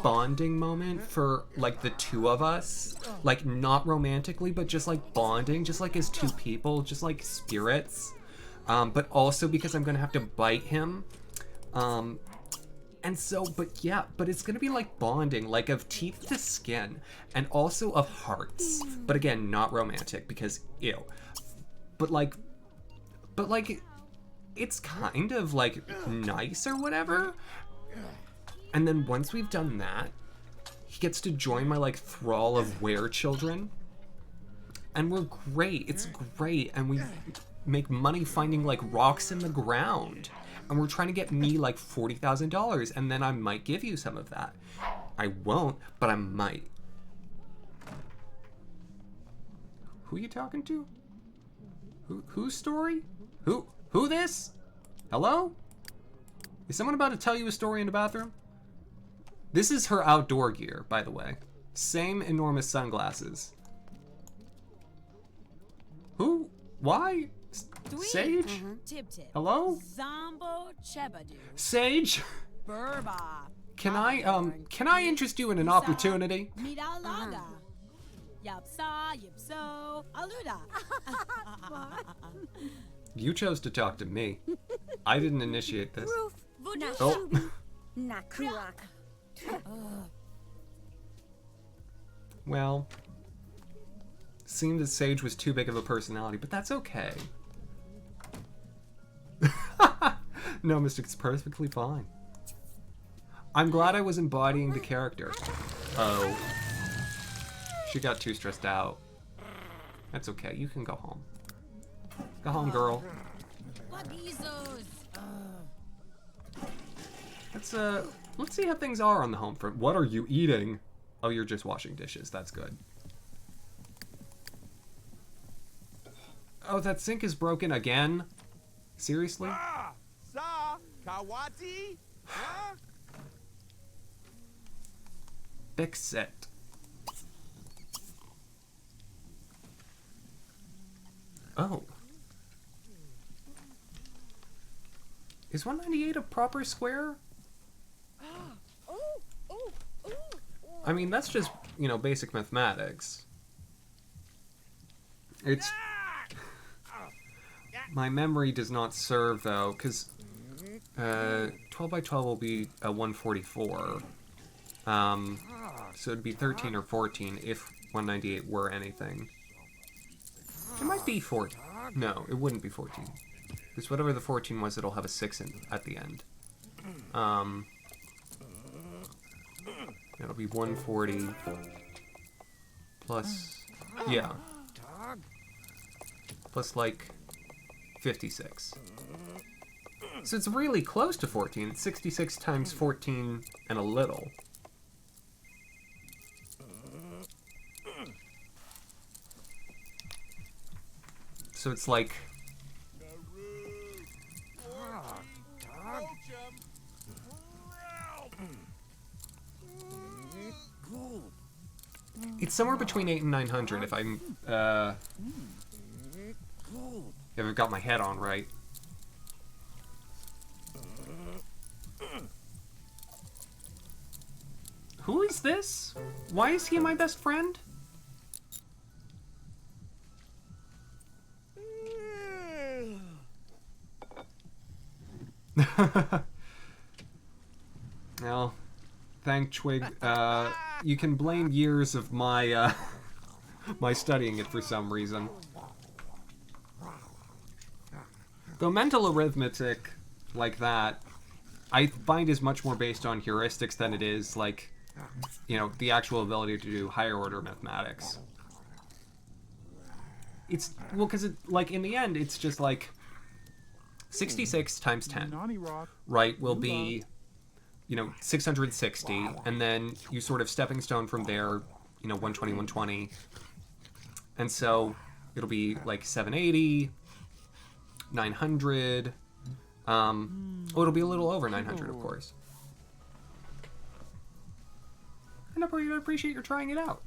bonding moment for like the two of us, like not romantically, but just like bonding, just like as two people, just like spirits, but also because I'm gonna have to bite him, and so, but yeah, but it's gonna be like bonding, like of teeth to skin, and also of hearts, but again, not romantic, because ew, but like it's kind of like nice or whatever. And then once we've done that, he gets to join my like thrall of were-children, and we're great. It's great, and we make money finding like rocks in the ground, and we're trying to get me like $40,000, and then I might give you some of that. I won't, but I might. Who are you talking to? Whose story? Who this? Hello? Is someone about to tell you a story in the bathroom? This is her outdoor gear, by the way. Same enormous sunglasses. Who? Why? Sage? Hello? Zombo Chebadu. Sage? Burba. Can I interest you in an opportunity? Midalaga. Yapsa, Yipso, Aluda. You chose to talk to me. I didn't initiate this. Oh. Nakuak. Well, seemed that Sage was too big of a personality, but that's okay. No, Mystic, it's perfectly fine. I'm glad I was embodying the character. Oh. She got too stressed out. That's okay, you can go home. Go home, girl. Let's see how things are on the home front. What are you eating? Oh, you're just washing dishes. That's good. Oh, that sink is broken again? Seriously? Sa Kawati? Huh? Fix it. Oh. Is 198 a proper square? I mean, that's just, you know, basic mathematics. It's... My memory does not serve, though, because 12 by 12 will be a 144. So it'd be 13 or 14 if 198 were anything. It might be 14. No, it wouldn't be 14. Because whatever the 14 was, it'll have a 6 at the end. That'll be 140 plus, yeah, plus like 56. So it's really close to 14. It's 66 times 14 and a little. So it's like... It's somewhere between 8 and 900 if I'm, if I've got my head on right. Who is this? Why is he my best friend? Well, thank Twig. You can blame years of my my studying it for some reason. Though mental arithmetic like that, I find is much more based on heuristics than it is like, you know, the actual ability to do higher order mathematics. It's, well, because it, like, in the end, it's just like 66 times 10, right, will be, you know, 660, and then you sort of stepping stone from there, you know, 120, 120, and so it'll be like 780, 900, oh, it'll be a little over 900, of course. And I appreciate your trying it out.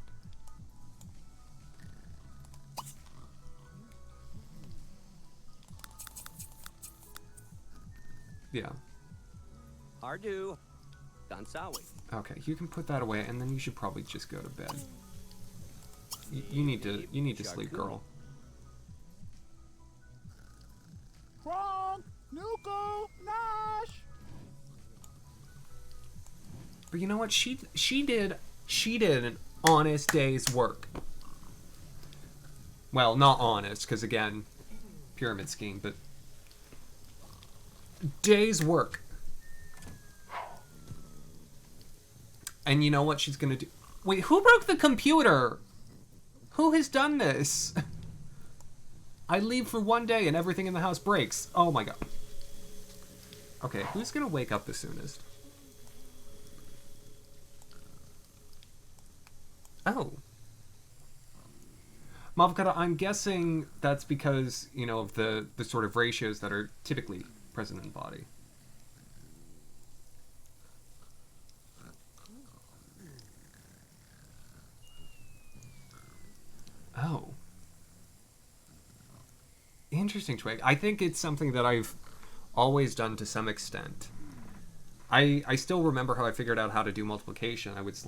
Yeah. Ardu. Dansawi. Okay, you can put that away, and then you should probably just go to bed. You need to sleep, girl. Wrong. Nuko. Nash. But you know what? She did an honest day's work. Well, not honest, because again, pyramid scheme, but day's work. And you know what she's gonna do? Wait, who broke the computer? Who has done this? I leave for one day and everything in the house breaks. Oh my god. Okay, who's gonna wake up the soonest? Oh. Mavkata, I'm guessing that's because, you know, of the sort of ratios that are typically present in the body. Oh. Interesting, Twig. I think it's something that I've always done to some extent. I still remember how I figured out how to do multiplication. I was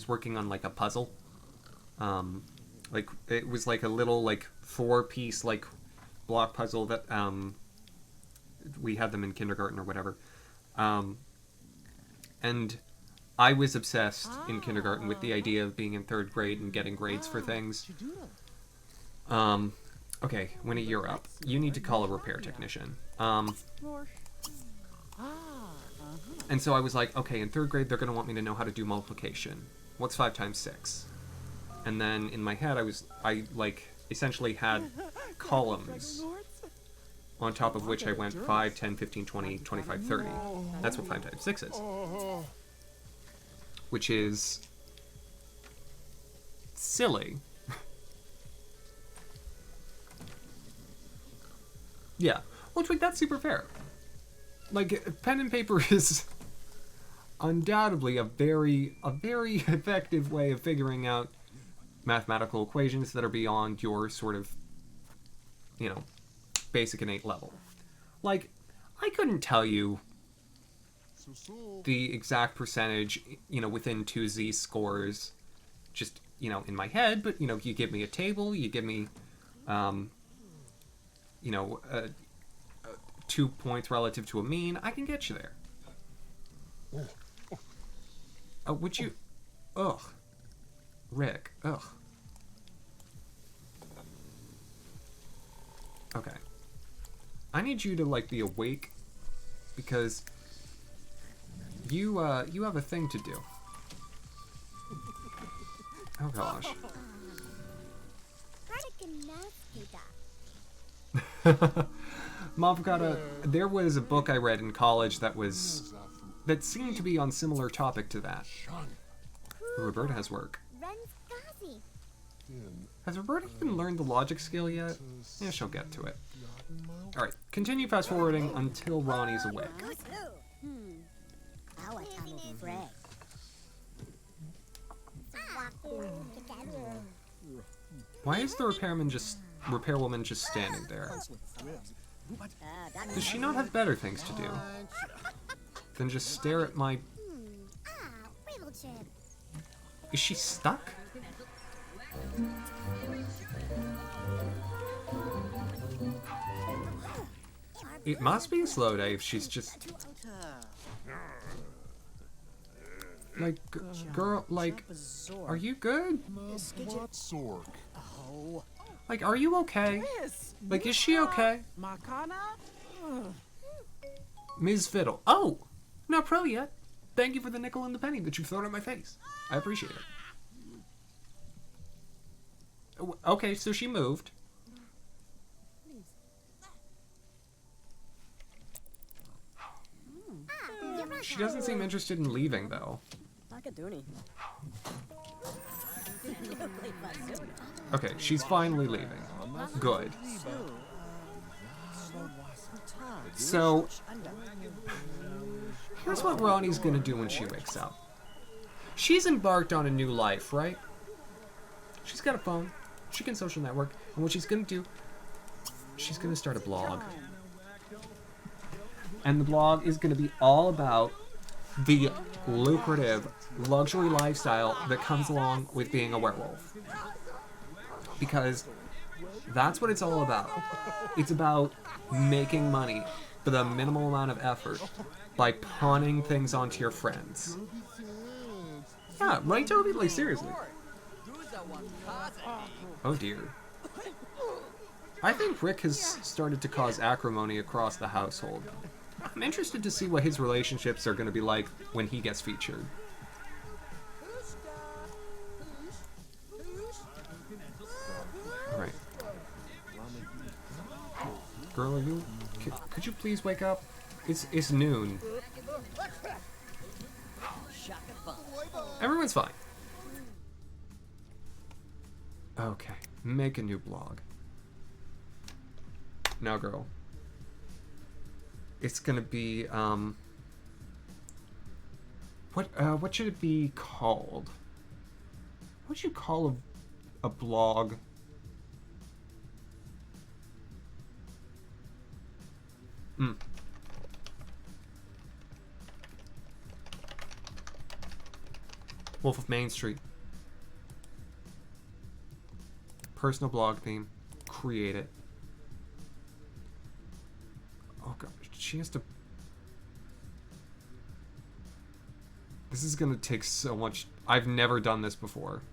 working on like a puzzle. Like it was like a little like 4-piece like block puzzle that we had them in kindergarten or whatever. And I was obsessed in kindergarten with the idea of being in 3rd grade and getting grades for things. Okay, Winnie, you're up. You need to call a repair technician. And so I was like, okay, in 3rd grade, they're going to want me to know how to do multiplication. What's 5 times 6? And then in my head, I like, essentially had columns on top of which I went 5, 10, 15, 20, 25, 30. That's what 5 times 6 is. Which is silly. Yeah. Well, Twig, that's super fair. Like, pen and paper is undoubtedly a very effective way of figuring out mathematical equations that are beyond your sort of, you know, basic innate level. Like, I couldn't tell you the exact percentage, you know, within 2 z-scores, just, you know, in my head, but, you know, you give me a table, you give me, you know, 2 points relative to a mean, I can get you there. Would you... Ugh. Rick. Ugh. Okay. I need you to, like, be awake, because you have a thing to do. Oh, gosh. Mavkata, there was a book I read in college that seemed to be on similar topic to that. Roberta has work. Has Roberta even learned the logic skill yet? Yeah, she'll get to it. Alright, continue fast forwarding until Ronnie's awake. Why is the repairwoman just standing there? Does she not have better things to do than just stare at my Is she stuck? It must be a slow day if she's just... Like, girl, like, are you good? Like, are you okay? Like, is she okay? Ms. Fiddle. Oh! Not pro yet. Thank you for the nickel and the penny that you've thrown at my face. I appreciate it. Okay, so she moved. She doesn't seem interested in leaving, though. Okay, she's finally leaving. Good. So, here's what Ronnie's gonna do when she wakes up. She's embarked on a new life, right? She's got a phone. She can social network. And what she's gonna do, she's gonna start a blog. And the blog is gonna be all about the lucrative luxury lifestyle that comes along with being a werewolf. Because that's what it's all about. It's about making money for the minimal amount of effort by pawning things onto your friends. Yeah, right, Toby? Like, seriously. Oh dear. I think Rick has started to cause acrimony across the household. I'm interested to see what his relationships are going to be like when he gets featured. Alright. Girl, are you... Could you please wake up? It's noon. Everyone's fine. Okay, make a new blog. Now, girl. It's gonna be, what should it be called? What should you call a blog? Wolf of Main Street. Personal blog theme. Create it. Oh god, she has to... This is gonna take so much... I've never done this before.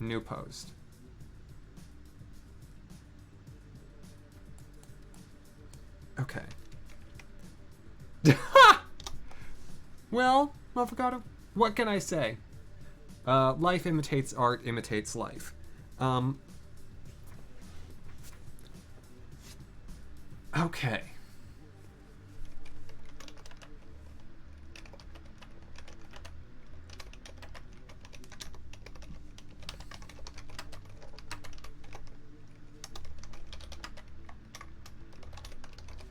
New post. Okay. Well, motherfucker, what can I say? Life imitates art, imitates life. Okay.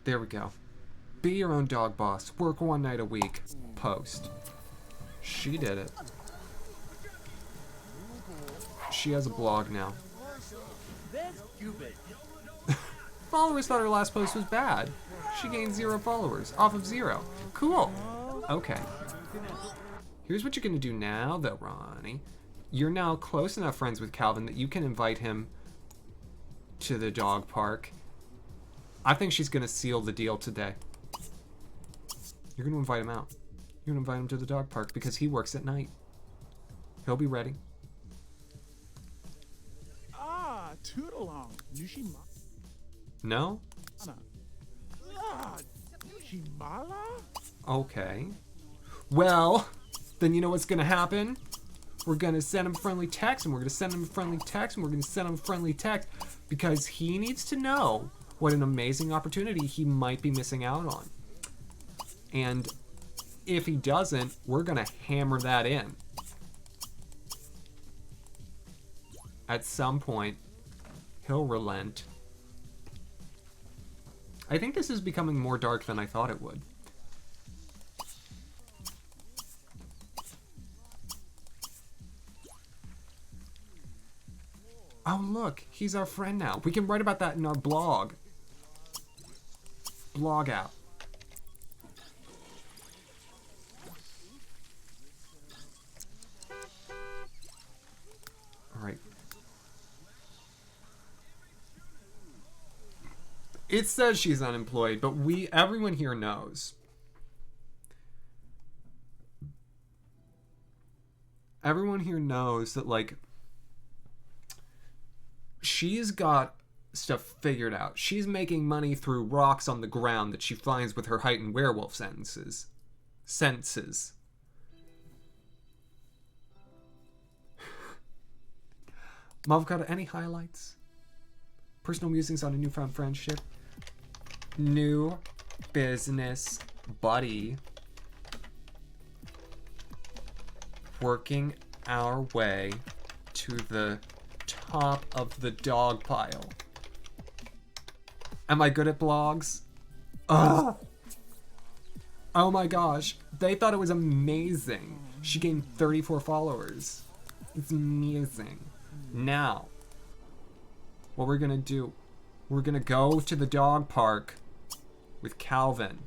There we go. Be your own dog boss. Work one night a week. Post. She did it. She has a blog now. Followers thought her last post was bad. She gained 0 followers off of 0. Cool. Okay. Here's what you're gonna do now, though, Ronnie. You're now close enough friends with Calvin that you can invite him to the dog park. I think she's gonna seal the deal today. You're gonna invite him out. You're gonna invite him to the dog park because he works at night. He'll be ready. Toodalong. Nushima. No? Nushimala? Okay. Well, then you know what's gonna happen? We're gonna send him friendly text, and we're gonna send him a friendly text, and we're gonna send him a friendly text because he needs to know what an amazing opportunity he might be missing out on. And if he doesn't, we're gonna hammer that in. At some point, he'll relent. I think this is becoming more dark than I thought it would. Oh look, he's our friend now. We can write about that in our blog. Blog out. It says she's unemployed, but everyone here knows. Everyone here knows that, like, she's got stuff figured out. She's making money through rocks on the ground that she finds with her heightened werewolf senses. Mom, got any highlights? Personal musings on a newfound friendship. New business buddy. Working our way to the top of the dog pile. Am I good at blogs? Ugh. Oh my gosh. They thought it was amazing. She gained 34 followers. It's amazing. Now, what we're gonna do, we're gonna go to the dog park with Calvin.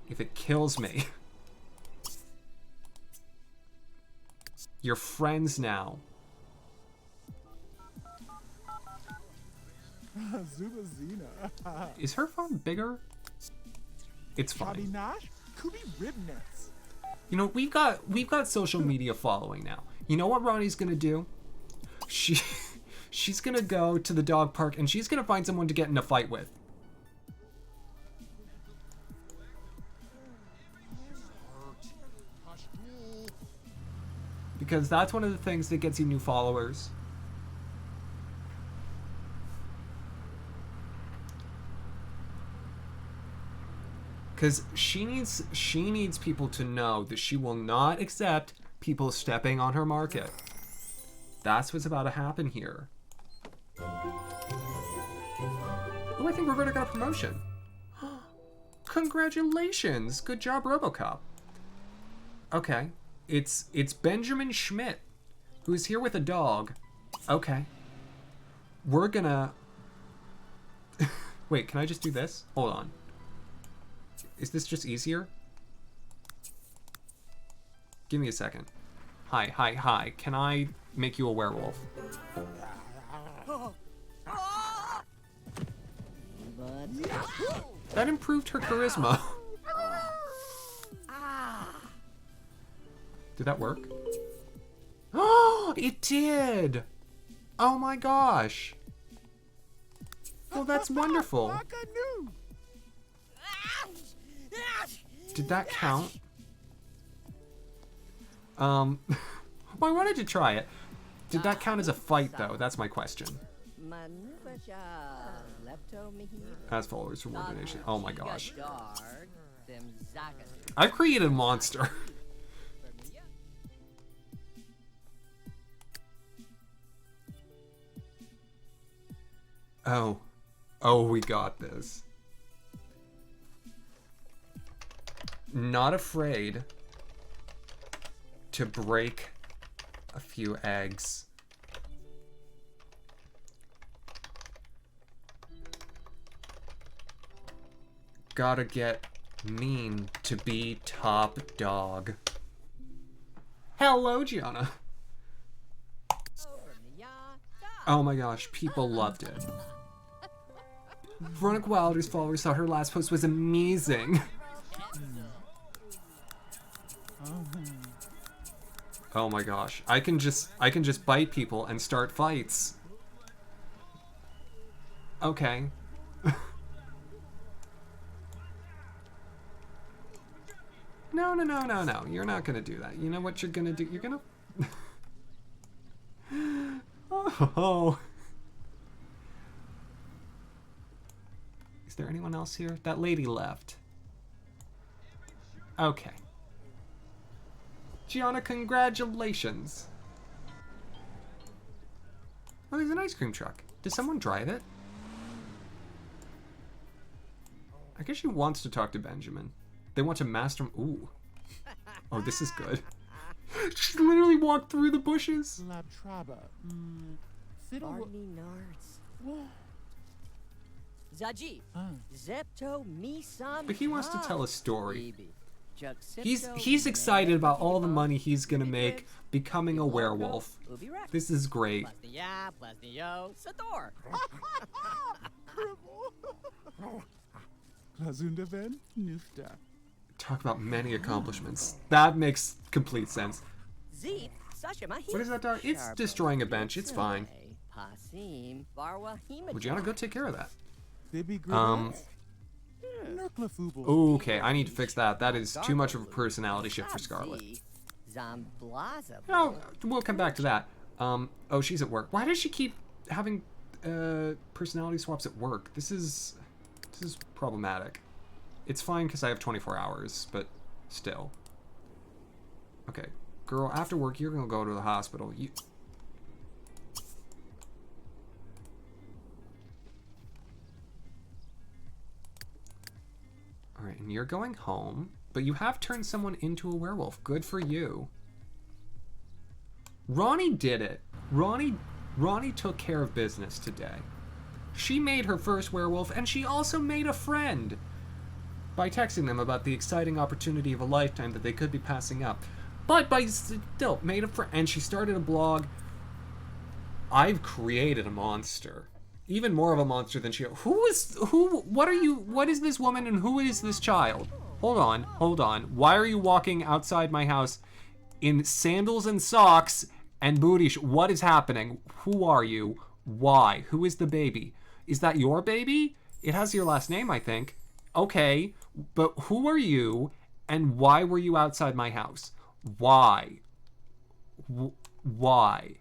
If it kills me, you're friends now. Zubazina. Is her phone bigger? It's fine. Nash? Kubi Ribnets. You know, we've got social media following now. You know what Ronnie's gonna do? She's gonna go to the dog park and she's gonna find someone to get in a fight with. Because that's one of the things that gets you new followers. Because she needs people to know that she will not accept people stepping on her market. That's what's about to happen here. Oh, I think Roberta got a promotion. Congratulations! Good job, RoboCop. Okay. It's Benjamin Schmidt, who's here with a dog. Okay. We're gonna... Wait, can I just do this? Hold on. Is this just easier? Give me a second. Hi. Can I make you a werewolf? That improved her charisma. Did that work? Oh, it did! Oh my gosh. Well, that's wonderful. Did that count? Well, I wanted to try it. Did that count as a fight, though? That's my question. As followers for more donation. Oh my gosh. I've created a monster. Oh. Oh, we got this. Not afraid to break a few eggs. Gotta get mean to be top dog. Hello, Gianna. Oh my gosh, people loved it. Veronica Wilder's followers thought her last post was amazing. Oh my gosh, I can just bite people and start fights. Okay. No. You're not gonna do that. You know what you're gonna do? You're gonna... Oh. Is there anyone else here? That lady left. Okay. Gianna, congratulations. Oh, there's an ice cream truck. Does someone drive it? I guess she wants to talk to Benjamin. They want to master him. Ooh. Oh, this is good. She literally walked through the bushes. Zaji, Zepto Misam. But he wants to tell a story. He's excited about all the money he's gonna make becoming a werewolf. This is great. Razundaven Nufta. Talk about many accomplishments. That makes complete sense. What is that dog? It's destroying a bench. It's fine. Would you want to go take care of that? Bibi Gribbons. Nurklafooble. Okay, I need to fix that. That is too much of a personality shift for Scarlet. No, we'll come back to that. Oh, she's at work. Why does she keep having personality swaps at work? This is problematic. It's fine because I have 24 hours, but still. Okay, girl, after work, you're gonna go to the hospital. Alright, and you're going home, but you have turned someone into a werewolf. Good for you. Ronnie did it. Ronnie took care of business today. She made her first werewolf, and she also made a friend by texting them about the exciting opportunity of a lifetime that they could be passing up. But by still made a friend, and she started a blog. I've created a monster. Even more of a monster than she. What is this woman and who is this child? Hold on. Why are you walking outside my house in sandals and socks and booty? What is happening? Who are you? Why? Who is the baby? Is that your baby? It has your last name, I think. Okay, but who are you and why were you outside my house? Why? Why?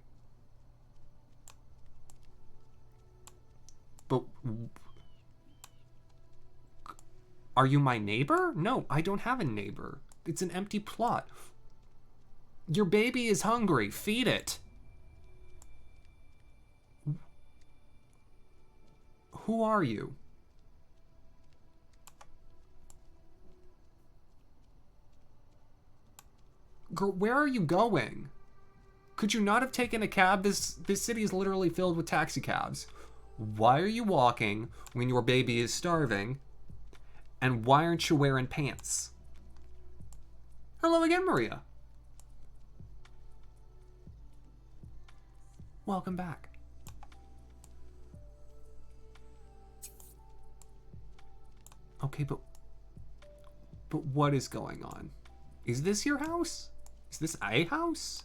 But are you my neighbor? No, I don't have a neighbor. It's an empty plot. Your baby is hungry. Feed it. Who are you? Girl, where are you going? Could you not have taken a cab? This city is literally filled with taxi cabs. Why are you walking when your baby is starving? And why aren't you wearing pants? Hello again, Maria. Welcome back. Okay, but what is going on? Is this your house? Is this a house?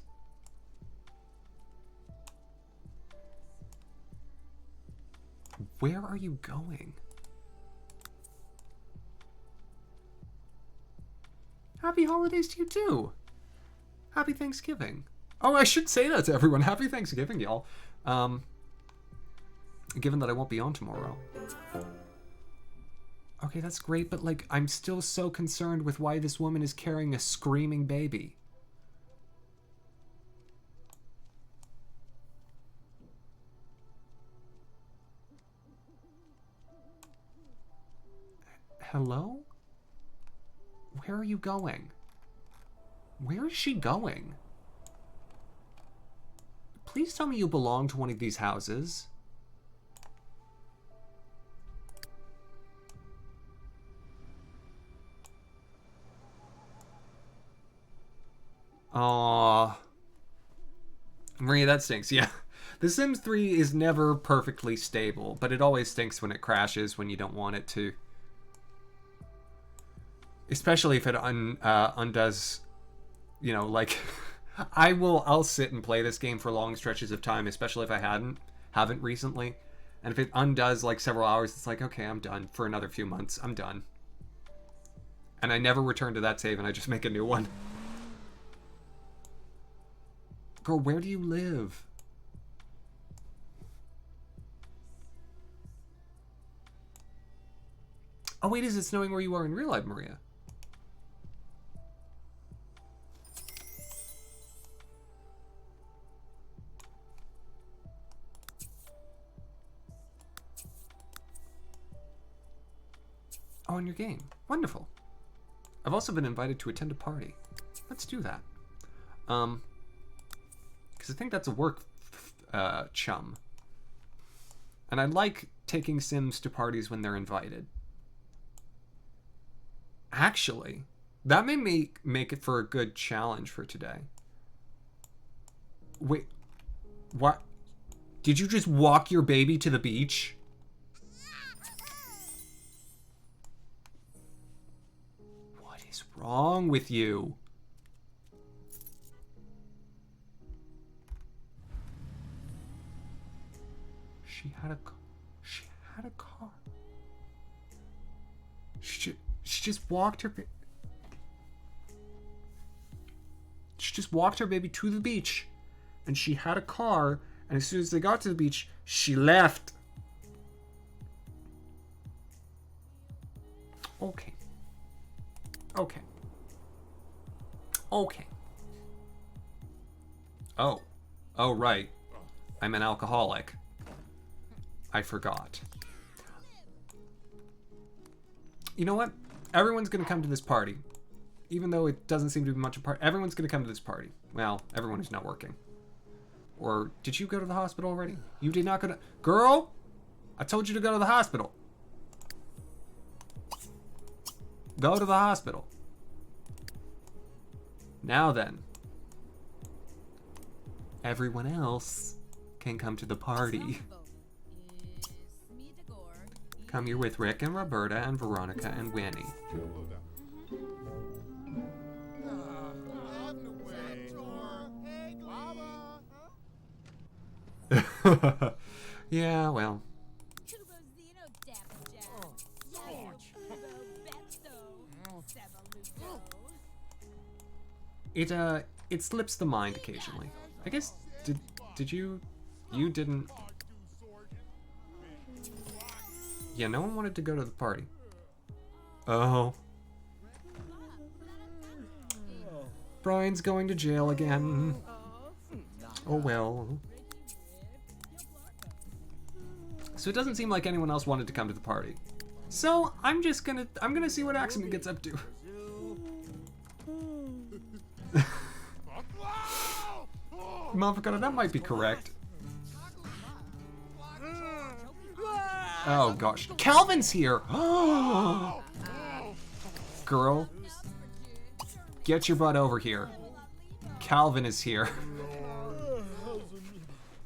Where are you going? Happy holidays to you too. Happy Thanksgiving. Oh, I should say that to everyone. Happy Thanksgiving, y'all. Given that I won't be on tomorrow. Okay, that's great, but like, I'm still so concerned with why this woman is carrying a screaming baby. Hello? Where are you going? Where is she going? Please tell me you belong to one of these houses. Aww. Maria, that stinks. Yeah. The Sims 3 is never perfectly stable, but it always stinks when it crashes when you don't want it to. Especially if it undoes, you know, like, I'll sit and play this game for long stretches of time, especially if I haven't recently. And if it undoes like several hours, it's like, okay, I'm done for another few months. I'm done. And I never return to that save and I just make a new one. Girl, where do you live? Oh wait, is it snowing where you are in real life, Maria? Oh, in your game. Wonderful. I've also been invited to attend a party. Let's do that. Because I think that's a work chum. And I like taking Sims to parties when they're invited. Actually, That may make it for a good challenge for today. Wait, what? Did you just walk your baby to the beach? What is wrong with you? She had a car. She just walked her. She just walked her baby to the beach, and she had a car. And as soon as they got to the beach, she left. Okay. Okay. Okay. Oh. Oh, right. I'm an alcoholic. I forgot. You know what? Everyone's gonna come to this party. Even though it doesn't seem to be much of a party, everyone's gonna come to this party. Well, everyone who's not working. Or, did you go to the hospital already? You did not go to... Girl! I told you to go to the hospital. Go to the hospital. Now then. Everyone else can come to the party. Come here with Rick and Roberta and Veronica and Winnie. Yeah, well. It slips the mind occasionally. I guess did you didn't. Yeah, no one wanted to go to the party. Oh. Brian's going to jail again. Oh well. So it doesn't seem like anyone else wanted to come to the party. So I'm gonna see what Axamin gets up to. Motherfucker, that might be correct. Oh gosh, Calvin's here. Girl, get your butt over here. Calvin is here.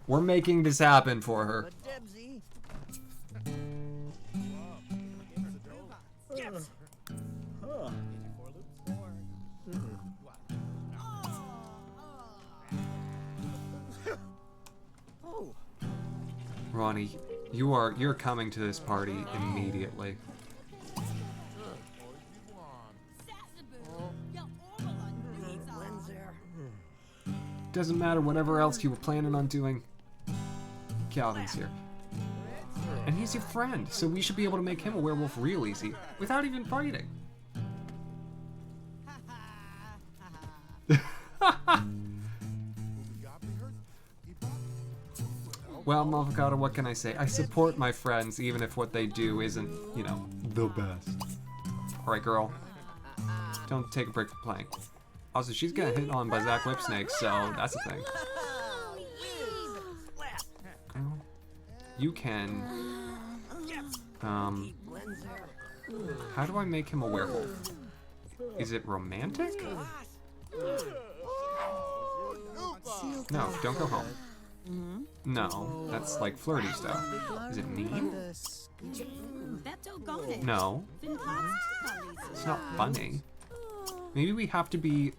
We're making this happen for her. Ronnie, you're coming to this party immediately. Doesn't matter whatever else you were planning on doing. Calvin's here. And he's your friend, so we should be able to make him a werewolf real easy, without even fighting. Well, Motherfucker, what can I say? I support my friends, even if what they do isn't, you know, the best. Alright, girl. Don't take a break from playing. Also, she's getting hit on by Zach Lipsnake, so that's a thing. Girl, you can... How do I make him a werewolf? Is it romantic? No, don't go home. No, that's like flirty stuff. Is it mean? No. It's not funny. Maybe we have to be... You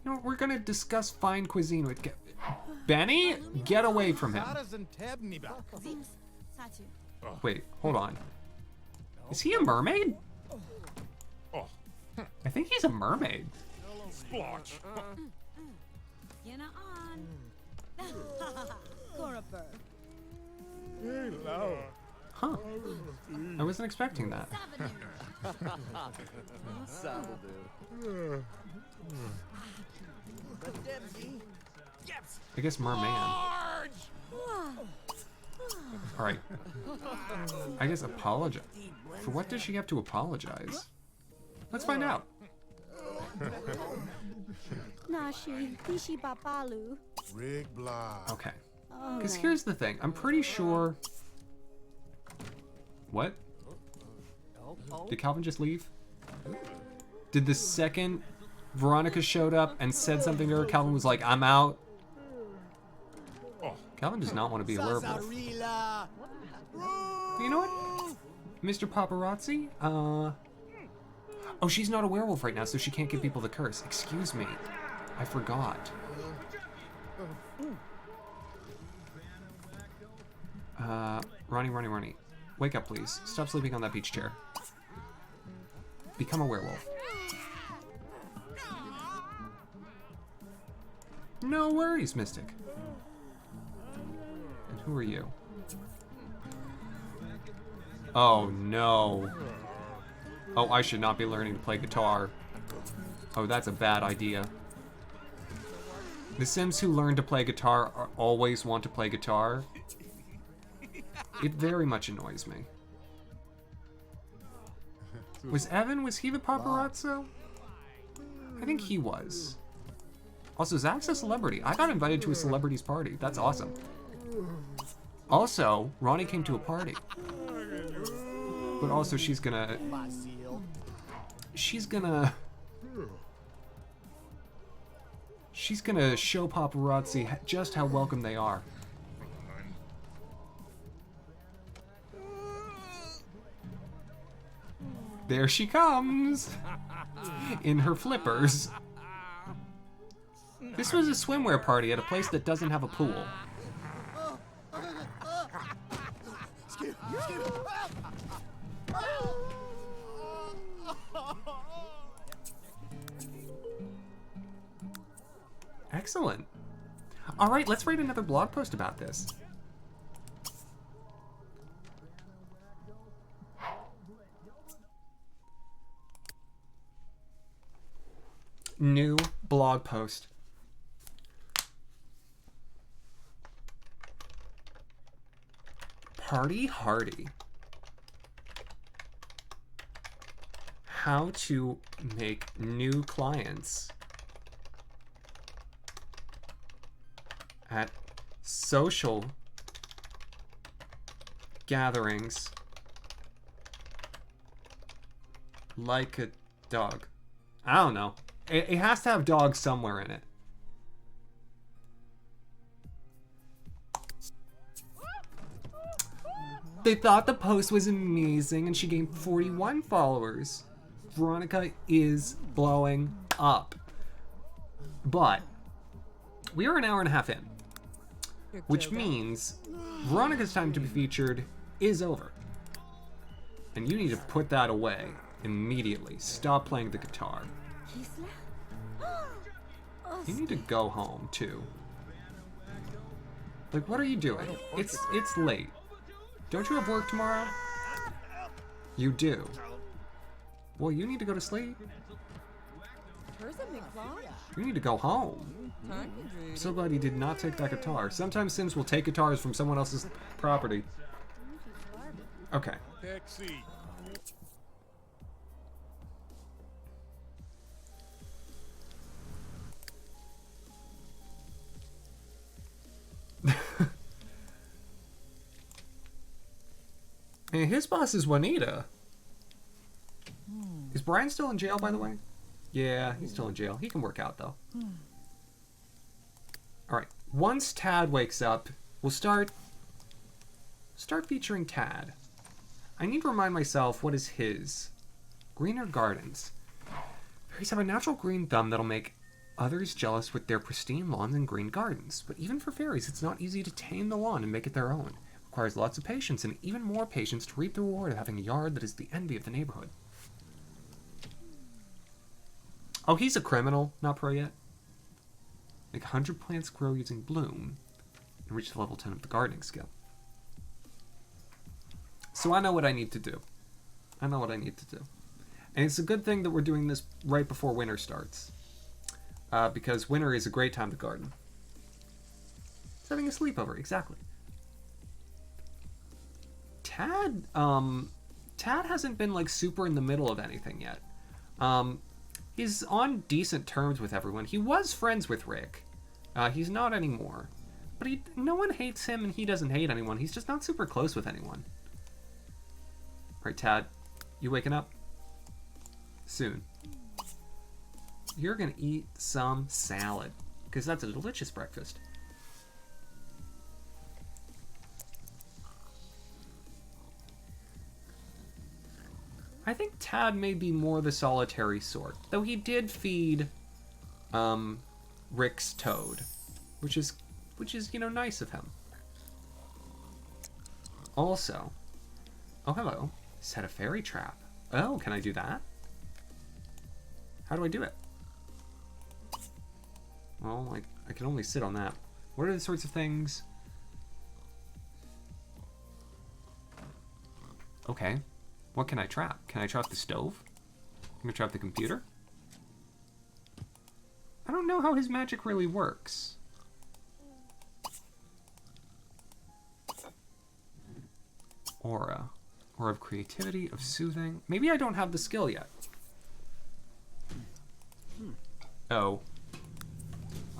know, we're gonna discuss fine cuisine with... Benny? Get away from him. Wait, hold on. Is he a mermaid? I think he's a mermaid. Huh. I wasn't expecting that. I guess merman. Alright. I guess apologize. For what does she have to apologize? Let's find out. Okay. Because here's the thing. I'm pretty sure... What? Did Calvin just leave? Did the second Veronica showed up and said something to her, Calvin was like, I'm out? Calvin does not want to be a werewolf. You know what? Mr. Paparazzi? Oh, she's not a werewolf right now, so she can't give people the curse. Excuse me. I forgot. Ronnie. Wake up, please. Stop sleeping on that beach chair. Become a werewolf. No worries, Mystic. And who are you? Oh, no. Oh, I should not be learning to play guitar. Oh, that's a bad idea. The Sims who learn to play guitar always want to play guitar. It very much annoys me. Was he the paparazzo? I think he was. Also, Zach's a celebrity. I got invited to a celebrity's party. That's awesome. Also, Ronnie came to a party. But also, she's gonna show paparazzi just how welcome they are. There she comes! In her flippers. This was a swimwear party at a place that doesn't have a pool. Excellent. All right, let's write another blog post about this. New blog post. Party Hardy. How to make new clients at social gatherings like a dog. I don't know. It has to have dogs somewhere in it. They thought the post was amazing and she gained 41 followers. Veronica is blowing up. But we are an hour and a half in, which means Veronica's time to be featured is over. And you need to put that away immediately. Stop playing the guitar. You need to go home too. Like, what are you doing? It's late. Don't you have work tomorrow? You do. Well, you need to go to sleep. You need to go home. I'm so glad he did not take that guitar. Sometimes Sims will take guitars from someone else's property. Okay. And his boss is Juanita. Is Brian still in jail, by the way? Yeah, he's still in jail. He can work out, though. Alright, once Tad wakes up, we'll start featuring Tad. I need to remind myself what is his. Greener Gardens. Fairies have a natural green thumb that'll make others jealous with their pristine lawns and green gardens. But even for fairies, it's not easy to tame the lawn and make it their own. It requires lots of patience and even more patience to reap the reward of having a yard that is the envy of the neighborhood. Oh, he's a criminal, not pro yet. Make 100 plants grow using bloom and reach the level 10 of the gardening skill. So I know what I need to do. And it's a good thing that we're doing this right before winter starts. Because winter is a great time to garden. It's having a sleepover, exactly. Tad hasn't been like super in the middle of anything yet. He's on decent terms with everyone. He was friends with Rick. He's not anymore. But no one hates him and he doesn't hate anyone. He's just not super close with anyone. Alright, Tad. You waking up? Soon. you're gonna eat some salad, because that's a delicious breakfast. I think Tad may be more the solitary sort, though he did feed Rick's toad, which is nice of him. Also, oh hello, set a fairy trap. Oh, can I do that? How do I do it? Well, I can only sit on that. What are the sorts of things? Okay. What can I trap? Can I trap the stove? Can I trap the computer? I don't know how his magic really works. Aura. Aura of creativity, of soothing. Maybe I don't have the skill yet. Oh.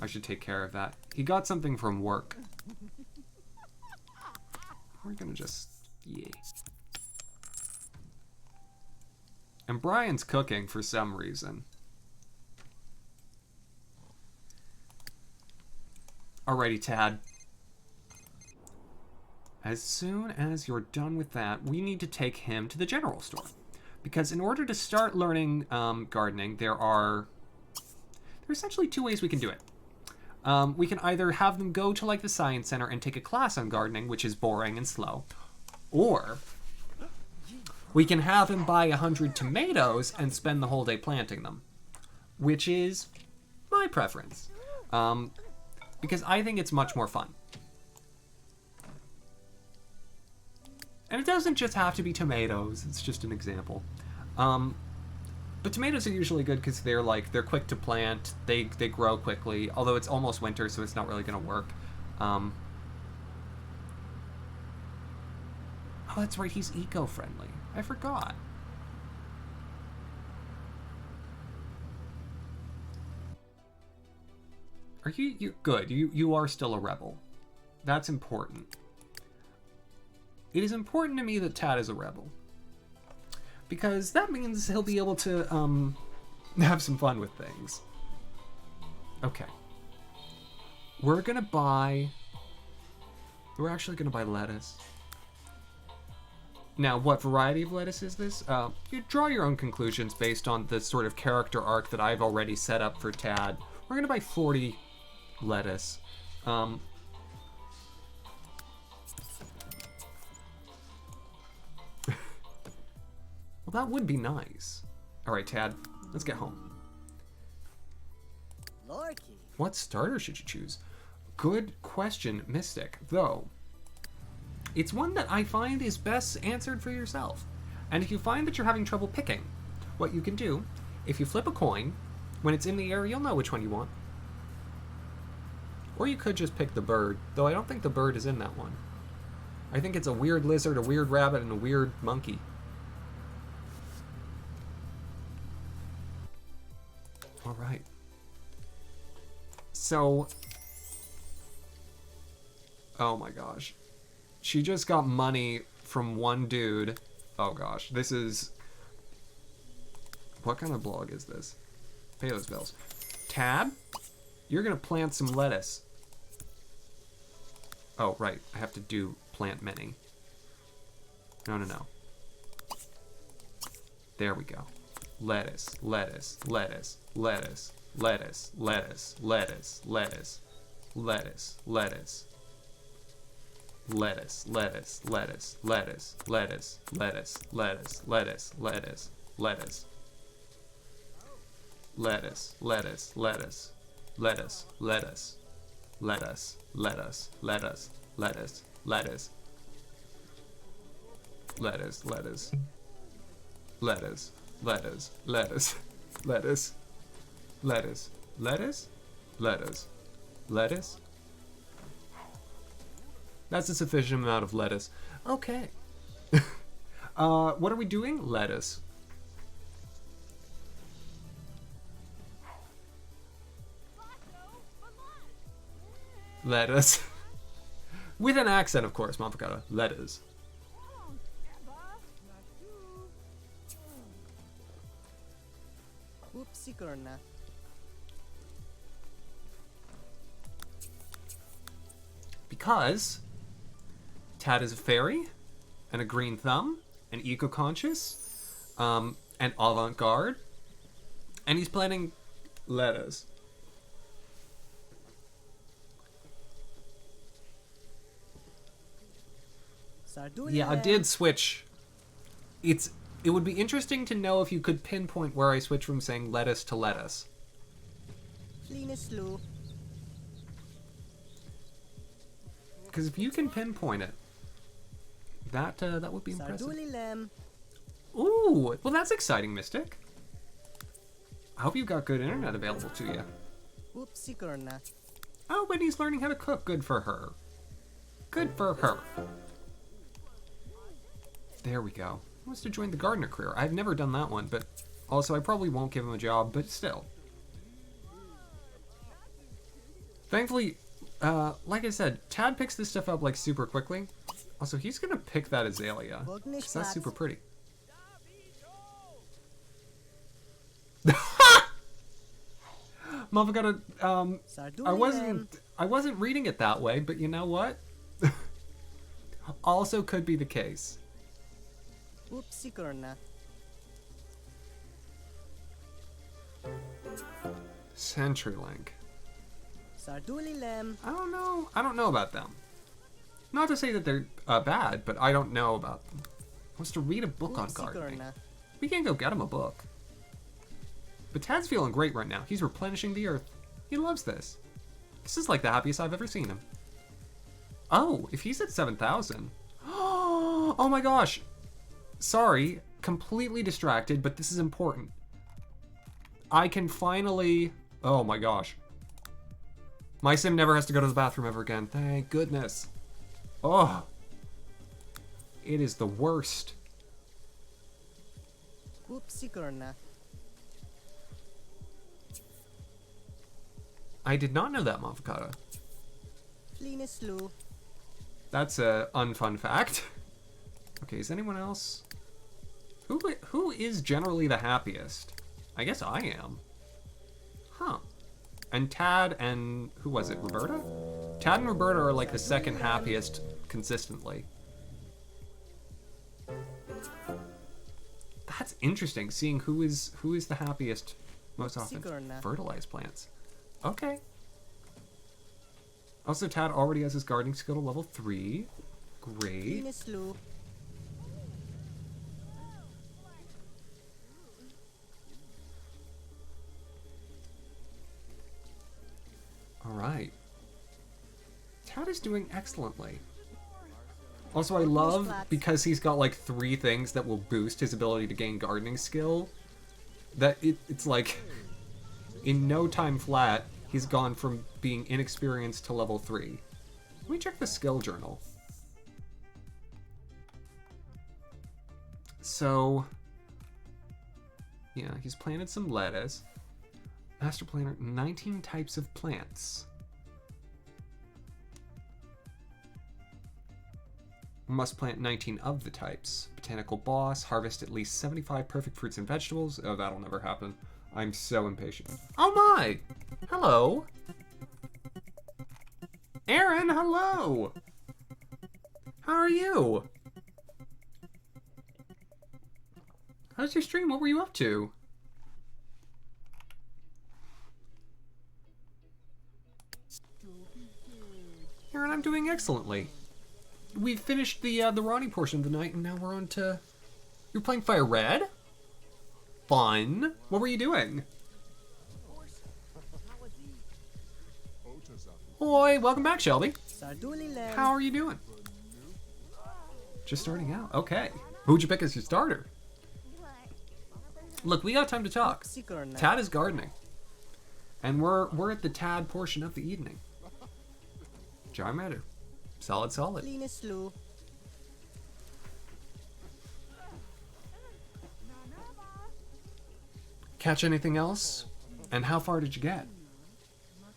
I should take care of that. He got something from work. We're gonna just... yay. And Brian's cooking for some reason. Alrighty, Tad. As soon as you're done with that, we need to take him to the general store. Because in order to start learning gardening, there are essentially two ways we can do it. We can either have them go to like the science center and take a class on gardening, which is boring and slow, or we can have him buy 100 tomatoes and spend the whole day planting them, which is my preference, because I think it's much more fun. And it doesn't just have to be tomatoes, it's just an example. But tomatoes are usually good because they're quick to plant, they grow quickly, although it's almost winter, so it's not really going to work. Oh, that's right, he's eco-friendly. I forgot. Are you good? You are still a rebel. That's important. It is important to me that Tad is a rebel, because that means he'll be able to have some fun with things. Okay. We're actually gonna buy lettuce. Now, what variety of lettuce is this? You draw your own conclusions based on the sort of character arc that I've already set up for Tad. We're gonna buy 40 lettuce. Well, that would be nice. All right, Tad, let's get home. Lorky. What starter should you choose? Good question, Mystic, though. It's one that I find is best answered for yourself. And if you find that you're having trouble picking, what you can do, if you flip a coin, when it's in the air, you'll know which one you want. Or you could just pick the bird, though I don't think the bird is in that one. I think it's a weird lizard, a weird rabbit, and a weird monkey. All right. So, oh my gosh. She just got money from one dude. Oh gosh, this is... What kind of blog is this? Pay those bills. Tad, you're gonna plant some lettuce. Oh, right, I have to do plant many. No. There we go. Lettuce, lettuce, lettuce, lettuce, lettuce, lettuce, lettuce, lettuce, lettuce, lettuce. Lettuce, lettuce, lettuce, lettuce, lettuce, lettuce, lettuce, lettuce, lettuce, lettuce. Lettuce, lettuce, lettuce, lettuce, lettuce, lettuce, lettuce, lettuce, lettuce, lettuce. Lettuce, lettuce. Lettuce, lettuce, lettuce, lettuce, lettuce, lettuce, lettuce, lettuce. That's a sufficient amount of lettuce. Okay. What are we doing? Lettuce. Lettuce. With an accent, of course, Mafakata. Lettuce. Oopsie corner. Because Tad is a fairy, and a green thumb, and eco-conscious, and avant-garde, and he's planning lettuce. Yeah, I did switch. It would be interesting to know if you could pinpoint where I switched from saying lettuce to lettuce. Because if you can pinpoint it, that would be impressive. Ooh, well that's exciting, Mystic. I hope you've got good internet available to you. Oh, Whitney's learning how to cook. Good for her. Good for her. There we go. He wants to join the gardener career. I've never done that one, but also I probably won't give him a job, but still. Thankfully, like I said, Tad picks this stuff up like super quickly. Also, he's gonna pick that azalea. 'Cause that's super pretty. Mother got a, I wasn't reading it that way, but you know what? Also could be the case. CenturyLink. I don't know about them. Not to say that they're bad, but I don't know about them. Wants to read a book on gardening. We can go get him a book. But Tad's feeling great right now. He's replenishing the earth. He loves this. This is like the happiest I've ever seen him. Oh, if he's at 7,000. Oh my gosh. Sorry, completely distracted, but this is important. I can finally... Oh my gosh. My sim never has to go to the bathroom ever again. Thank goodness. Oh. It is the worst. I did not know that, Mavocata. That's a unfun fact. Okay, is anyone else? Who is generally the happiest? I guess I am. Huh. And Tad and... who was it? Roberta? Tad and Roberta are like the second happiest consistently. That's interesting, seeing who is the happiest most often. Fertilized plants. Okay. Also, Tad already has his gardening skill to level 3. Great. Alright. Tad is doing excellently. Also, I love, because he's got like 3 things that will boost his ability to gain gardening skill, that it's like, in no time flat, he's gone from being inexperienced to level 3. Let me check the skill journal. So, yeah, he's planted some lettuce. Master planner, 19 types of plants. Must plant 19 of the types. Botanical boss, harvest at least 75 perfect fruits and vegetables. Oh, that'll never happen. I'm so impatient. Oh my! Hello! Aaron, hello! How are you? How's your stream? What were you up to? Aaron, I'm doing excellently. We've finished the Ronnie portion of the night, and now we're on to... You're playing Fire Red? Fun. What were you doing? Oi, welcome back, Shelby. How are you doing? Just starting out. Okay. Who'd you pick as your starter? Look, we got time to talk. Tad is gardening. And we're at the Tad portion of the evening. Jar matter. Solid, solid. Catch anything else? And how far did you get?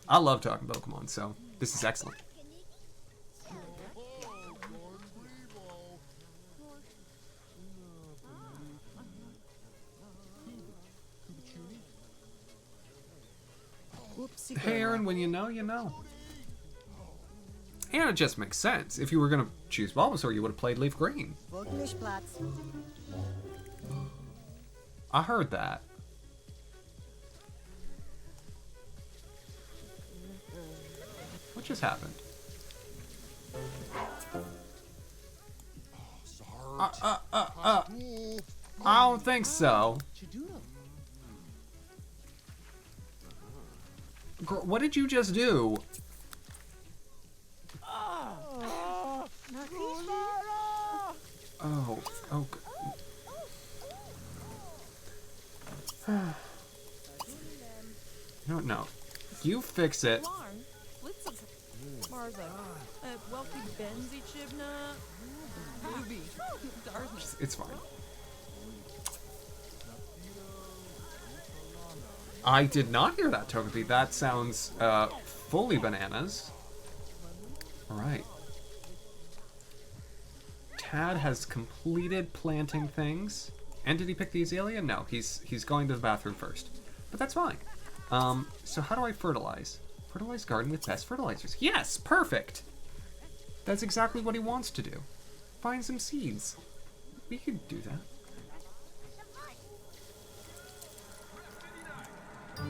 I love talking Pokemon, so this is excellent. Hey Aaron, when you know, you know. And it just makes sense. If you were going to choose Bulbasaur, you would have played Leaf Green. I heard that. What just happened? I don't think so. What did you just do? Oh, oh. No, no. You fix it. It's fine. I did not hear that, Togepi. That sounds fully bananas. Alright. Tad has completed planting things. And did he pick the azalea? No, he's going to the bathroom first. But that's fine. So how do I fertilize? Fertilize garden with best fertilizers. Yes, perfect! That's exactly what he wants to do. Find some seeds. We could do that.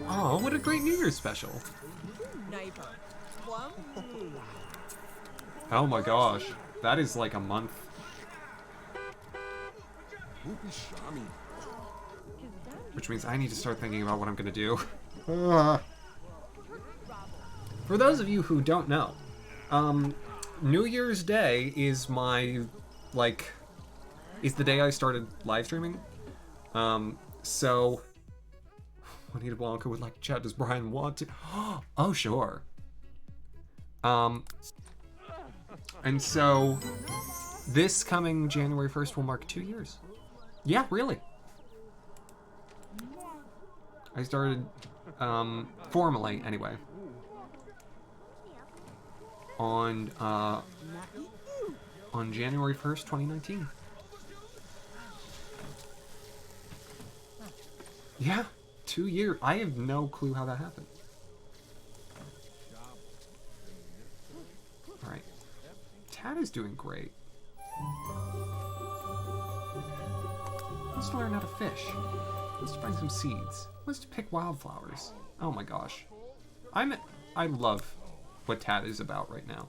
Oh, what a great New Year's special. Oh my gosh. That is like a month. Which means I need to start thinking about what I'm gonna do. For those of you who don't know, New Year's Day is my, is the day I started live streaming. So, Juanita Blanca would like to chat. Does Brian want to? Oh, sure. And so, this coming January 1st will mark 2 years. Yeah, really. I started, formally, anyway, on January 1st, 2019. Yeah, 2 years. I have no clue how that happened. Alright. Tad is doing great. Let's learn how to fish. Let's find some seeds. Let's pick wildflowers. Oh my gosh. I love what Tad is about right now.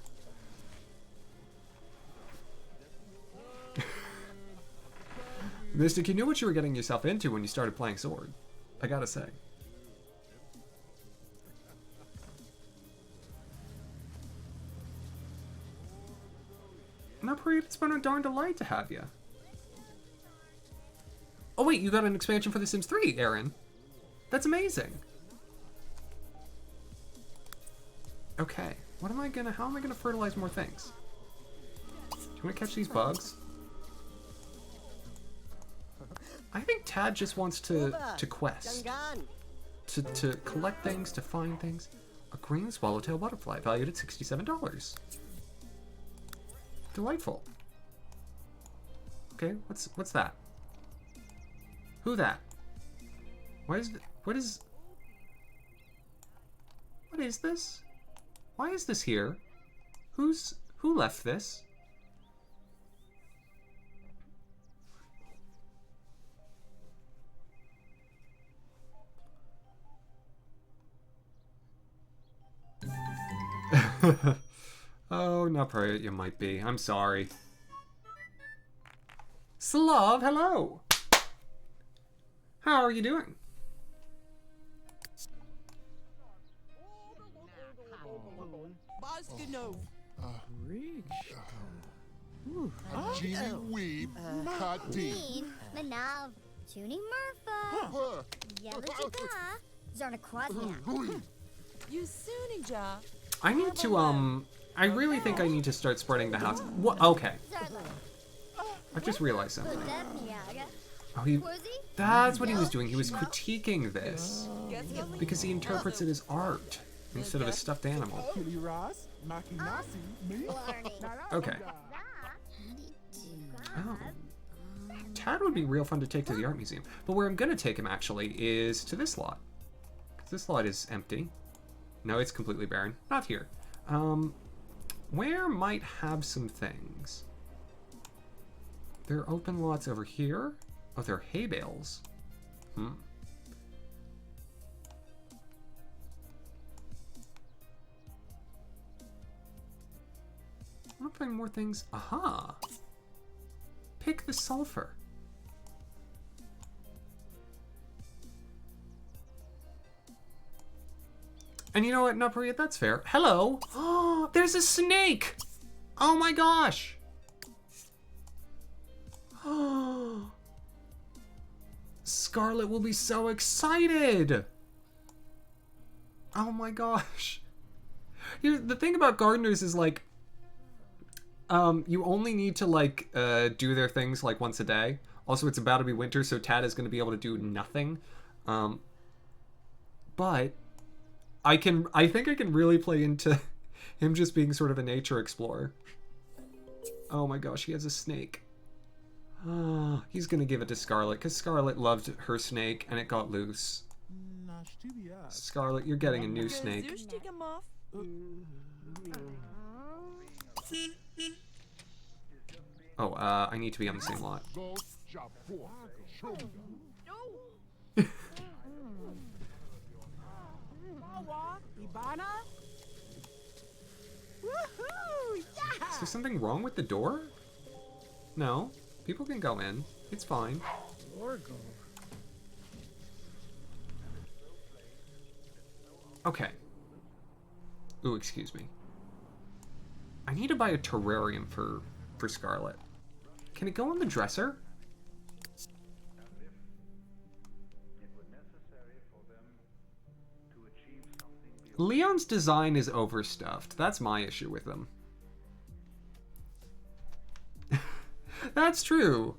Mystic, you knew what you were getting yourself into when you started playing Sword. I gotta say. Now, Priya, it's been a darn delight to have you. Oh wait, you got an expansion for The Sims 3, Aaron. That's amazing. Okay, how am I gonna fertilize more things? Do you wanna catch these bugs? I think Tad just wants to quest. To collect things, to find things. A green swallowtail butterfly valued at $67. Delightful. Okay, what's that? Who that? What is this? Why is this here? Who left this? Oh, not probably you might be. I'm sorry. Slav, hello! How are you doing? Genie Weeb, Kati. Manav, Tuning Murpha, Yelajika, Zarnaquazia. I need to, I really think I need to start spreading the house. What? Okay. I just realized something. Oh, that's what he was doing. He was critiquing this. Because he interprets it as art instead of a stuffed animal. Okay. Oh. Tad would be real fun to take to the art museum. But where I'm going to take him, actually, is to this lot. Because this lot is empty. No, it's completely barren. Not here. Where might have some things? There are open lots over here. Oh, there are hay bales. Hmm. I want to find more things. Aha! Pick the sulfur. And you know what, Nupri, that's fair. Hello! Oh, there's a snake! Oh my gosh! Oh, Scarlet will be so excited! Oh my gosh. The thing about gardeners is like, you only need to like do their things like once a day. Also, it's about to be winter, so Tad is going to be able to do nothing. But I think I can really play into him just being sort of a nature explorer. Oh my gosh, he has a snake. He's gonna give it to Scarlet because Scarlet loved her snake and it got loose. Scarlet, you're getting a new snake. Oh, I need to be on the same lot. Ibana? Woohoo! Is Yeah! there something wrong with the door? No. People can go in. It's fine. Okay. Ooh, excuse me. I need to buy a terrarium for Scarlet. Can it go on the dresser? Leon's design is overstuffed. That's my issue with him. That's true.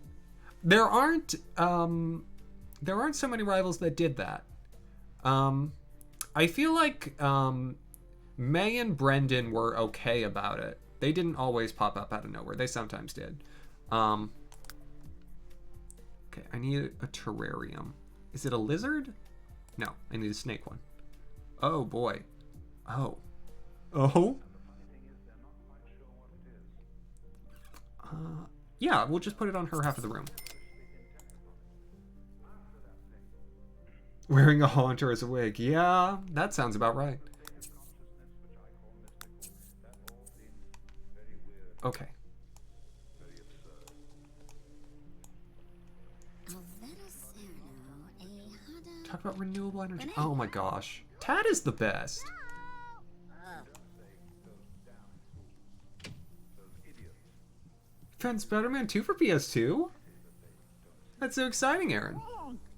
There aren't so many rivals that did that. I feel like May and Brendan were okay about it. They didn't always pop up out of nowhere. They sometimes did. Okay, I need a terrarium. Is it a lizard? No, I need a snake one. Oh boy. Oh. Oh? Yeah, we'll just put it on her half of the room. Wearing a haunter as a wig. Yeah, that sounds about right. Okay. Talk about renewable energy. Oh my gosh. Tad is the best. Found Spider-Man 2 for PS2? That's so exciting, Aaron.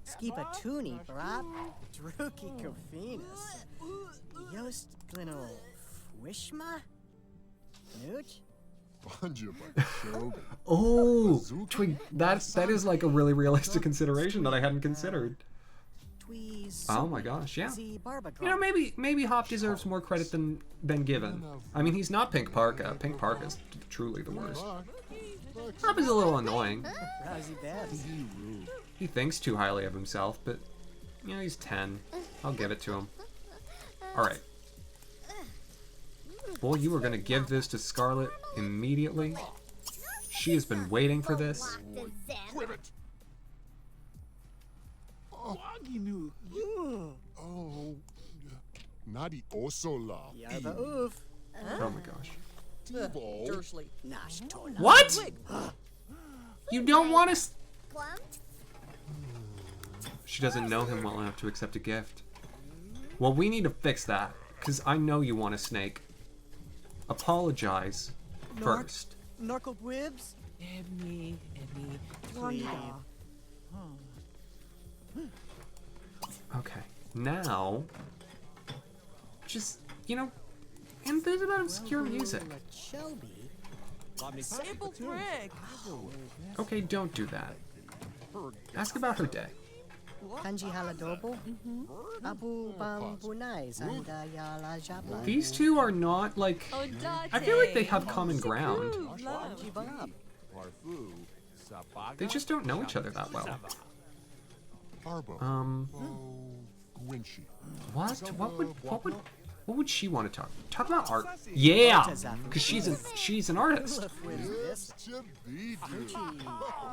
Skipa Tooney, brap. Druki Kofinas. Yost Glino Wishma? Nooch? Oh, Twig, that is like a really realistic consideration that I hadn't considered. Oh my gosh, yeah. You know, maybe Hop deserves more credit than given. I mean, he's not Pink Parka. Pink Parka's truly the worst. Hop is a little annoying. He thinks too highly of himself, but you know, he's 10. I'll give it to him. Alright. Boy, you were gonna give this to Scarlet immediately. She has been waiting for this. Oh, Nadi Osola. Oh my gosh. Dursley. What? You don't want to... She doesn't know him well enough to accept a gift. Well, we need to fix that, because I know you want a snake. Apologize first. Knuckle Wibs? Ebony. Okay, now... Just, you know, and there's about obscure music. Simple prick. Okay, don't do that. Ask about her day. Kanji Haladobo? Abu Bambunais and Yala Jabla. These two are not, like... I feel like they have common ground. They just don't know each other that well. What? What would What would she want to talk about? Art? Yeah, because she's an artist. Yes, Chabidi. Ruchi,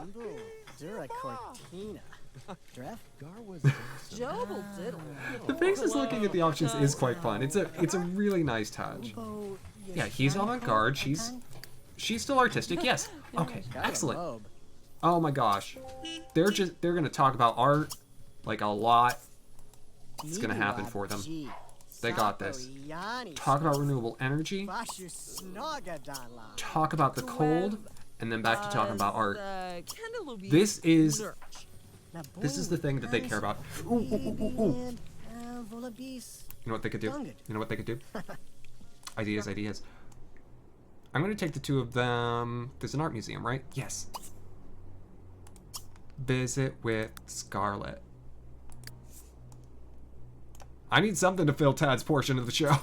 Umbu, Dura Cortina. Dref? Jobble diddle. The faces looking at the options is quite fun. It's a really nice touch. Umbo, Yeah, he's avant-garde. She's still artistic. Yes. Okay. Excellent. Lobe. Oh my gosh. They're gonna talk about art like a lot. It's gonna happen for them. G. They got this. Yani. Talk about renewable energy. Bashu Snoga Danla. Talk about the cold, and then back to talking about art. Kendall This is Na this is the thing that they care about. Ooh, ooh, ooh, ooh, ooh. Volabis. You know what they could do? You know what they could do? Ideas. I'm gonna take the two of them. There's an art museum, right? Yes. Visit with Scarlet. I need something to fill Tad's portion of the show.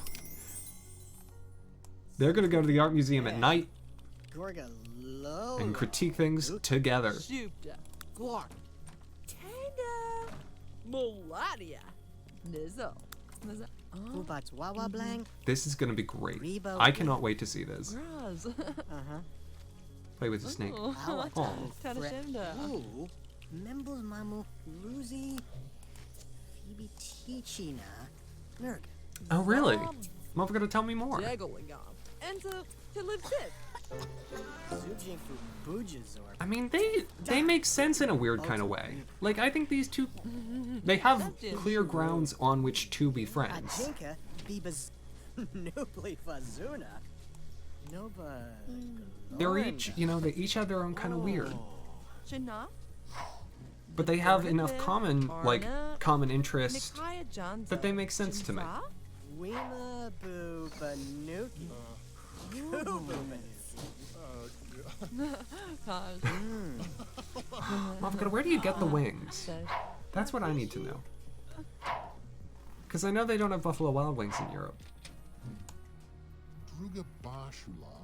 They're gonna go to the art museum at night Gorga Low. and critique things together. Shupta. Glark. Tanda. Moladia. Nizzo. Ubats Wawa Blang. This is gonna be great. Rebo I cannot wait to see this. Graz. Play with the snake. Awata. Oh. Tanashimda. Ooh. Membus Mamu. Luzi. Phoebe Tichina. Nurg. Oh really? Mother gonna tell me more. Jegglingom. And to live sit. Subjing for Bujazor. I mean, they make sense in a weird kind of way. Like, I think these two, they have clear grounds on which to be friends. Ajinka. Bibas. Nubli Fazuna. Nova. They're each, you know, they each have their own kind of weird. China. But they have enough common, like, common interest Nikaya Johnson. that they make sense to me. Wima Booba Nuki. Mother, where do you get the wings? That's what I need to know. Because I know they don't have Buffalo Wild Wings in Europe. Druga Bashula.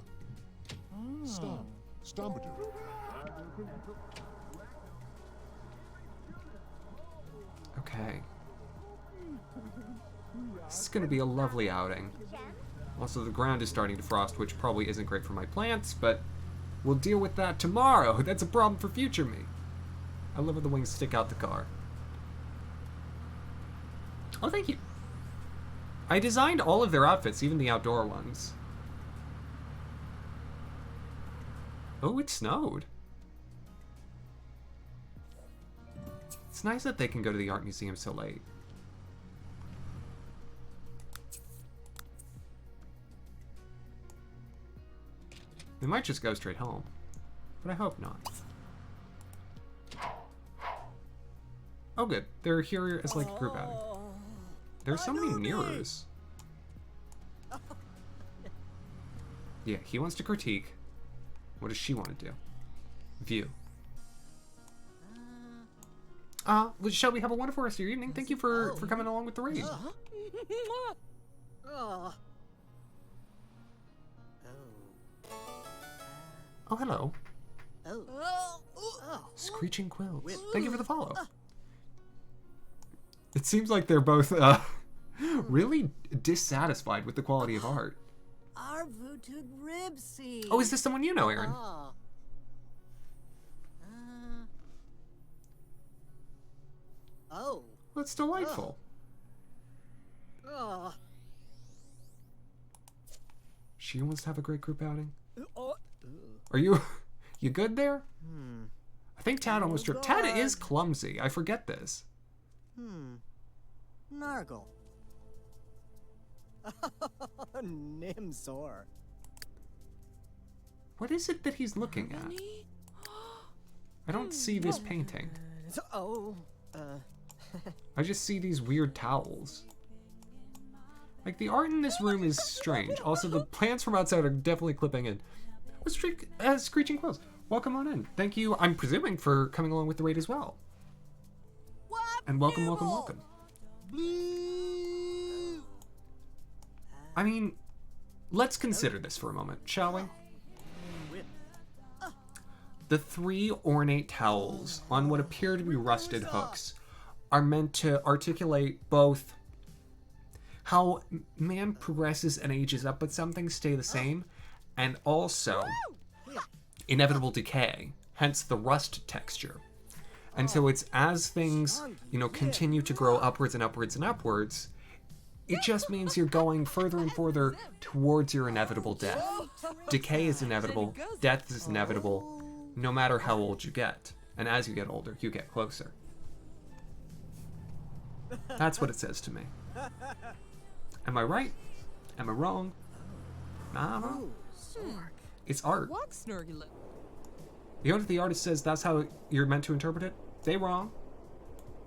Stambadu. Okay. This is going to be a lovely outing. Also, the ground is starting to frost, which probably isn't great for my plants, but we'll deal with that tomorrow. That's a problem for future me. I love when the wings stick out the car. Oh, thank you. I designed all of their outfits, even the outdoor ones. Oh, it snowed. It's nice that they can go to the art museum so late. They might just go straight home, but I hope not. Oh good, they're here as like a group outing. There's so many mirrors. Yeah, he wants to critique. What does she want to do? View. Well, shall we have a wonderful rest of your evening? Thank you for coming along with the raid. Oh. Oh, hello. Oh. Screeching Quills. Thank you for the follow. It seems like they're both really dissatisfied with the quality of art. Arvutug Ribsy. Oh, is this someone you know, Aaron? Oh. That's delightful. Oh. She wants to have a great group outing. Are you good there? I think Tad almost tripped. Tad is clumsy. I forget this. Nargle. Nimzor. What is it that he's looking at? I don't see this painting. I just see these weird towels. Like, the art in this room is strange. Also, the plants from outside are definitely clipping in. Screeching Quills, welcome on in. Thank you, I'm presuming, for coming along with the raid as well. And welcome. I mean, let's consider this for a moment, shall we? The 3 ornate towels on what appear to be rusted hooks are meant to articulate both how man progresses and ages up, but some things stay the same, and also inevitable decay, hence the rust texture. And so it's as things, you know, continue to grow upwards and upwards and upwards, it just means you're going further and further towards your inevitable death. Decay is inevitable, death is inevitable, no matter how old you get. And as you get older, you get closer. That's what it says to me. Am I right? Am I wrong? Nah, wrong. It's art. Walk snurgly. You know what the artist says that's how you're meant to interpret it? They wrong.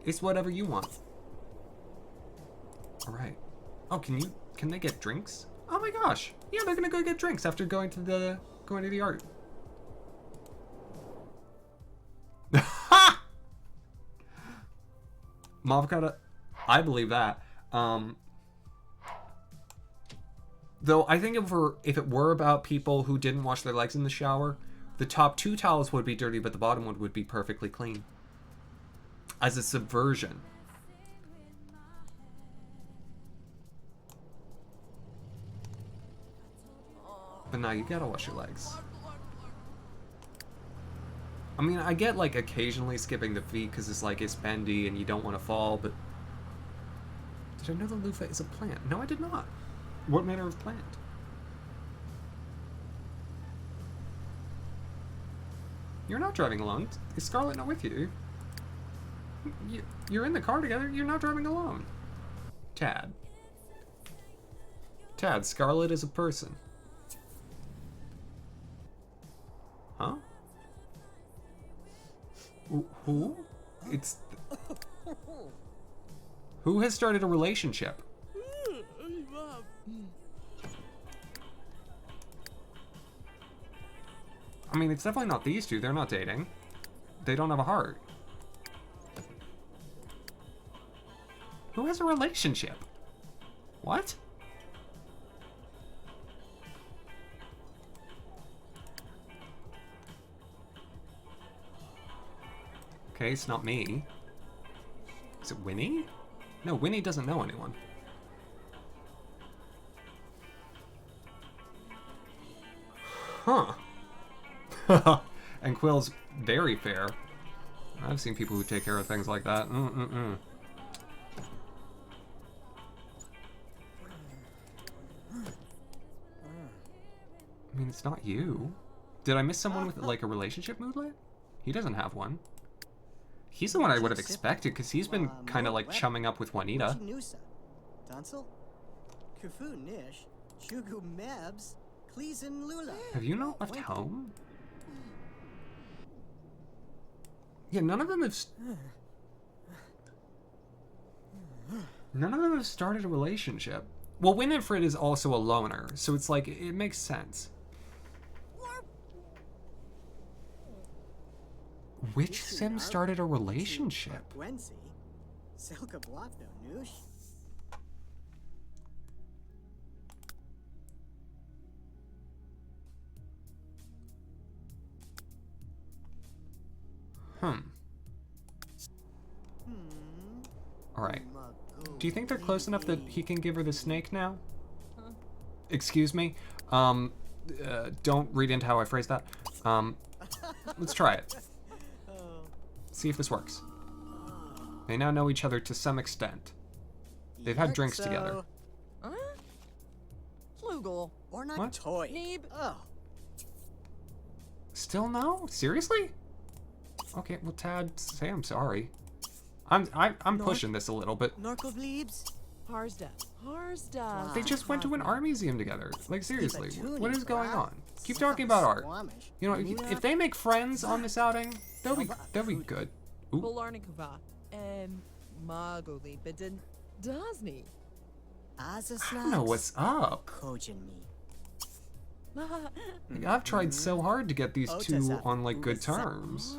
It's whatever you want. Alright. Oh, can they get drinks? Oh my gosh. Yeah, they're gonna go get drinks after going to the art. Ha! Mavocata, I believe that. Though I think if it were about people who didn't wash their legs in the shower, the top 2 towels would be dirty, but the bottom one would be perfectly clean. As a subversion. But now you gotta wash your legs. I mean, I get like occasionally skipping the feet because it's like it's bendy and you don't want to fall, but did I know the loofah is a plant? No, I did not. What manner of plant? You're not driving alone. Is Scarlet not with you? You're in the car together. You're not driving alone. Tad. Tad, Scarlet is a person. Huh? Who? It's... Who has started a relationship? I mean, it's definitely not these two. They're not dating. They don't have a heart. Who has a relationship? What? Okay, it's not me. Is it Winnie? No, Winnie doesn't know anyone. Huh. And Quill's very fair. I've seen people who take care of things like that. I mean, it's not you. Did I miss someone with like a relationship moodlet? He doesn't have one. He's the one I would have expected because he's been kind of like chumming up with Juanita. Have you not left home? Yeah, none of them have started a relationship. Well, Winifred is also a loner, so it's like it makes sense. Which sim started a relationship? Alright. Do you think they're close enough that he can give her the snake now? Excuse me? Don't read into how I phrased that. Let's try it. See if this works. They now know each other to some extent. They've had drinks together. Flugel. Or not What? toy. Neeb. Oh. Still no? Seriously? Okay, well, Tad, say I'm sorry. I'm pushing this a little, but Norkovleebs? Harsda. Harsda. they just went to an art museum together. Like, seriously, what is going on? Keep talking about art. You know, if they make friends on this outing, they'll be good. Ooh. Polarnikova. Magoli Bidin. Dazni. I don't know what's up. Like, I've tried so hard to get these two on like good terms.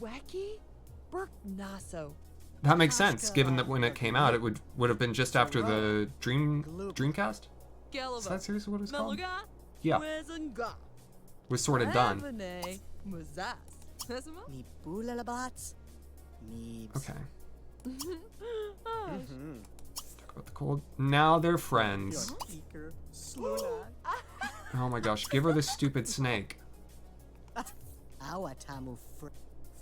Wacky? Burk Naso. That makes sense, given that when it came out, it would have been just after the Dreamcast. Is that seriously what it's called? Yeah, was sort of done. Okay. Cold. Now they're friends. Beaker, Sluna. Oh my gosh, give her the stupid snake. Awatamu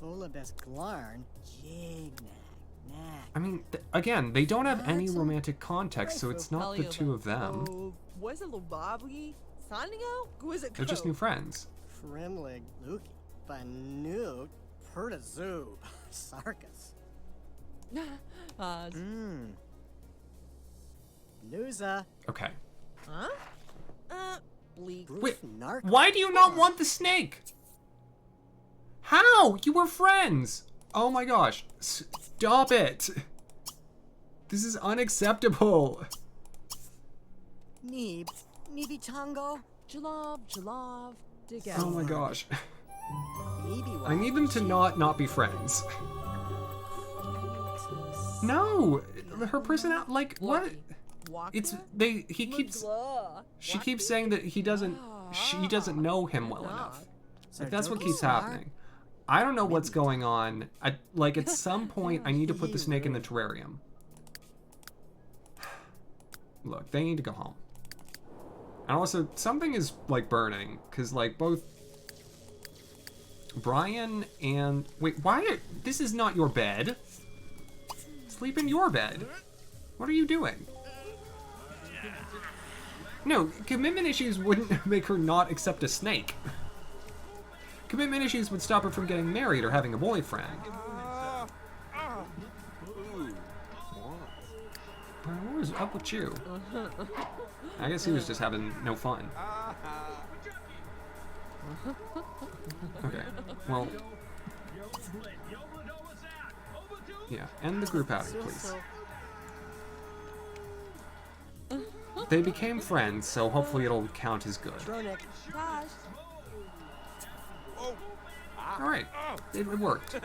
Fulabes Glarn. Jignac. Knack. I mean, again, they don't have any romantic context, so it's not the two of them. Oh, was it Lobabli? Sanio? Was it They're just new friends. Frimlig Luki. Banuk. Pertazoob. Sarkis. Nuza. Okay. Huh? Bleak. Wait, Narc. why do you not want the snake? How? You were friends! Oh my gosh. Stop it! This is unacceptable. Neeb. Neeby Tongo. Jalov. Dig Oh my gosh. Neeby I need them to not be friends. No! Her personality, like, what? It's, she keeps saying that she doesn't know him well enough. Like, that's what keeps happening. I don't know what's going on. Like, at some point, I need to put the snake in the terrarium. Look, they need to go home. And also, something is, like, burning. Because, like, both Brian and... Wait, why? This is not your bed. Sleep in your bed. What are you doing? No, commitment issues wouldn't make her not accept a snake. Commitment issues would stop her from getting married or having a boyfriend. What was up with you? I guess he was just having no fun. Okay, well... Yeah, end the group outing, please. They became friends, so hopefully it'll count as good. Alright, it worked.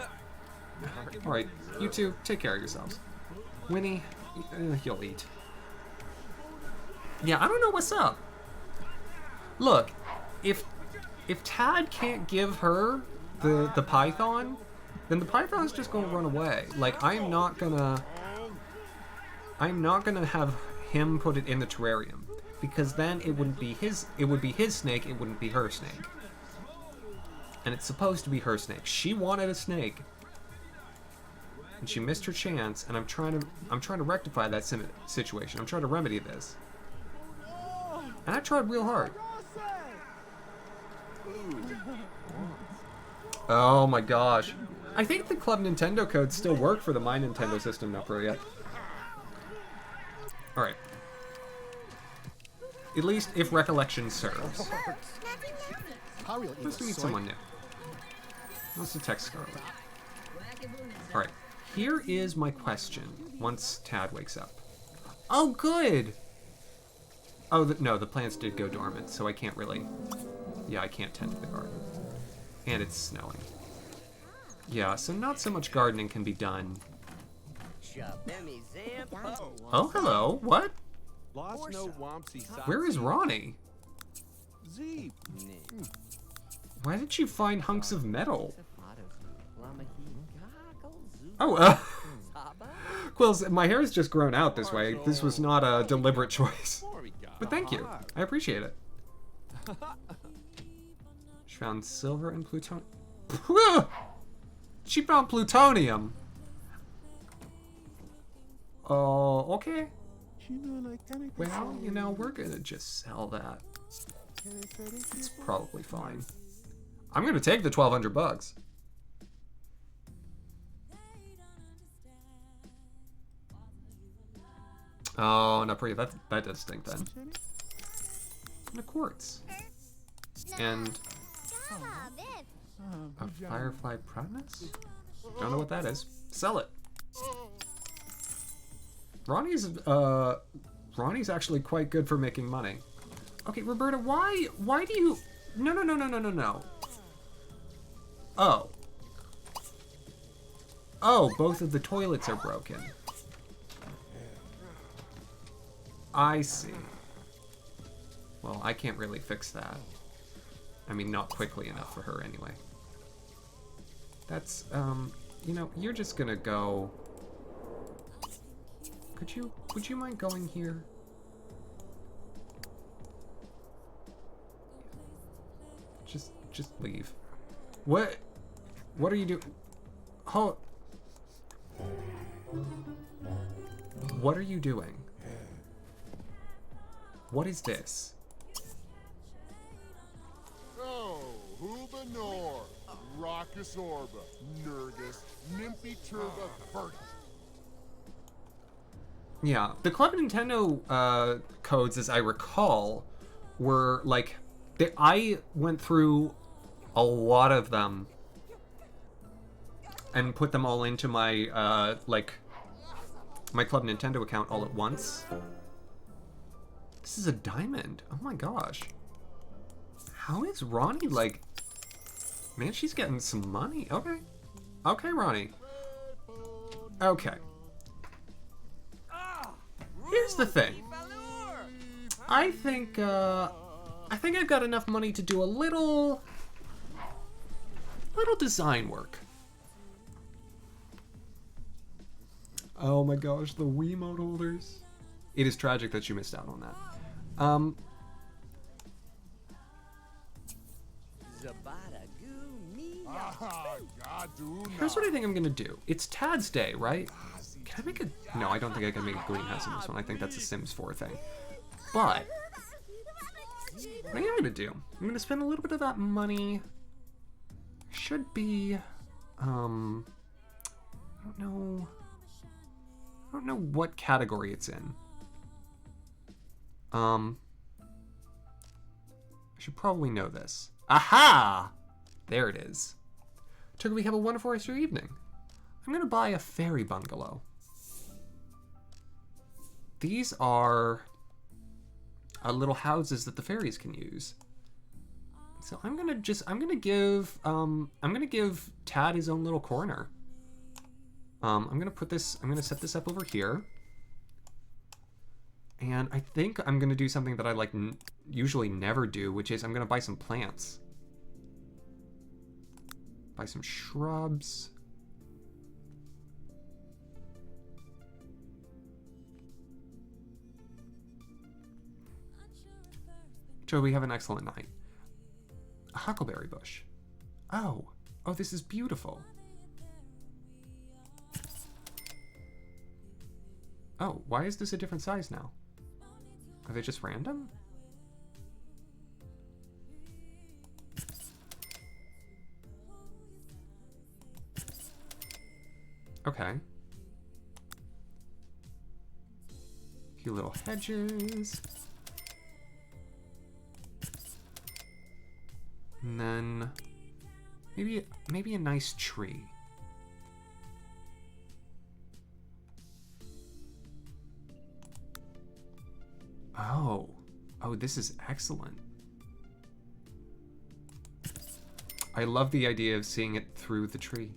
Alright, you two, take care of yourselves. Winnie, you'll eat. Yeah, I don't know what's up. Look, if Tad can't give her the python, then the python's just gonna run away. Like, I'm not gonna have him put it in the terrarium, because then it would be his snake, it wouldn't be her snake. And it's supposed to be her snake. She wanted a snake, and she missed her chance, and I'm trying to rectify that situation. I'm trying to remedy this. And I tried real hard. Oh my gosh. I think the Club Nintendo codes still work for the My Nintendo system, not for yet. Alright. At least if recollection serves. Let's meet someone new. Let's detect Scarlet. Alright. Here is my question once Tad wakes up. Oh, good! Oh, no, the plants did go dormant, so I can't really... Yeah, I can't tend to the garden. And it's snowing. Yeah, so not so much gardening can be done. Oh, hello. What? Where is Ronnie? Why did she find hunks of metal? Oh, Quills, my hair has just grown out this way. This was not a deliberate choice. But thank you. I appreciate it. She found silver and plutonium. She found plutonium. Oh, okay. Well, you know, we're gonna just sell that. It's probably fine. I'm gonna take the 1,200 bucks. Oh, not pretty. That does stink then. And a quartz. And a firefly promise? Don't know what that is. Sell it. Ronnie's actually quite good for making money. Okay, Roberta, why do you... No. Oh. Oh, both of the toilets are broken. I see. Well, I can't really fix that. I mean, not quickly enough for her anyway. That's, you know, you're just gonna go would you mind going here? Just leave. What are you doing? Oh. What are you doing? What is this? Oh, Hubanor, Raucous Orba, Nurgus, Nimpy Turba, Vert. Yeah, the Club Nintendo codes, as I recall, were like I went through a lot of them and put them all into my my Club Nintendo account all at once. This is a diamond. Oh my gosh. How is Ronnie like? Man, she's getting some money. Okay. Okay, Ronnie. Okay. Here's the thing. I think I've got enough money to do a little design work. Oh my gosh, the Wiimote holders. It is tragic that you missed out on that. Here's what I think I'm gonna do. It's Tad's Day, right? Can I make a... No, I don't think I can make a greenhouse in this one. I think that's a Sims 4 thing. But what I am gonna do, I'm gonna spend a little bit of that money. Should be, I don't know what category it's in. I should probably know this. Aha! There it is. Took, we have a wonderful rest of your evening. I'm gonna buy a fairy bungalow. These are little houses that the fairies can use. So I'm gonna give Tad his own little corner. I'm gonna set this up over here. And I think I'm gonna do something that I like usually never do, which is I'm gonna buy some plants. Buy some shrubs. Joe, we have an excellent night. A huckleberry bush. Oh, this is beautiful. Oh, why is this a different size now? Are they just random? Okay. A few little hedges. And then maybe a nice tree. Oh, this is excellent. I love the idea of seeing it through the tree.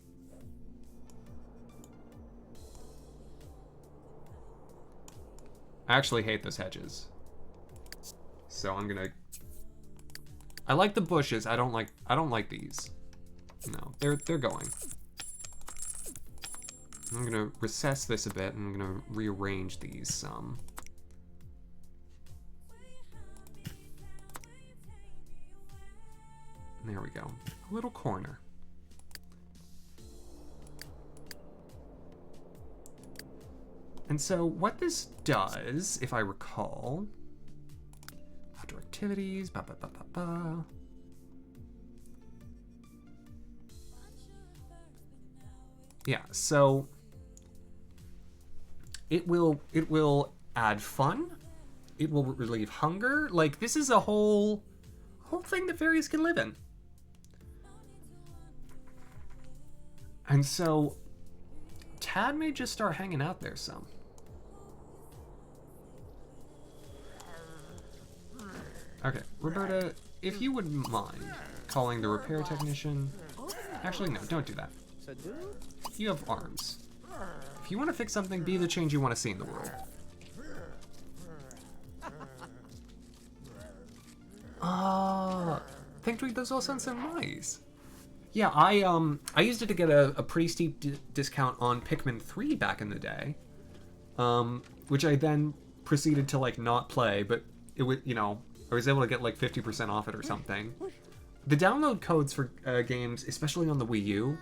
I actually hate those hedges. So I'm gonna... I like the bushes. I don't like these. No, they're going. I'm gonna recess this a bit and I'm gonna rearrange these some. There we go. A little corner. And so what this does, if I recall, outdoor activities, Yeah, so it will add fun. It will relieve hunger. Like, this is a whole thing that fairies can live in. And so Tad may just start hanging out there some. Okay, Roberta, if you wouldn't mind calling the repair technician. Actually, no, don't do that. You have arms. If you want to fix something, be the change you want to see in the world. Pink Tweet, those all sound so nice. Yeah, I used it to get a pretty steep discount on Pikmin 3 back in the day. which I then proceeded to like not play, but it would, I was able to get like 50% off it or something. The download codes for games, especially on the Wii U,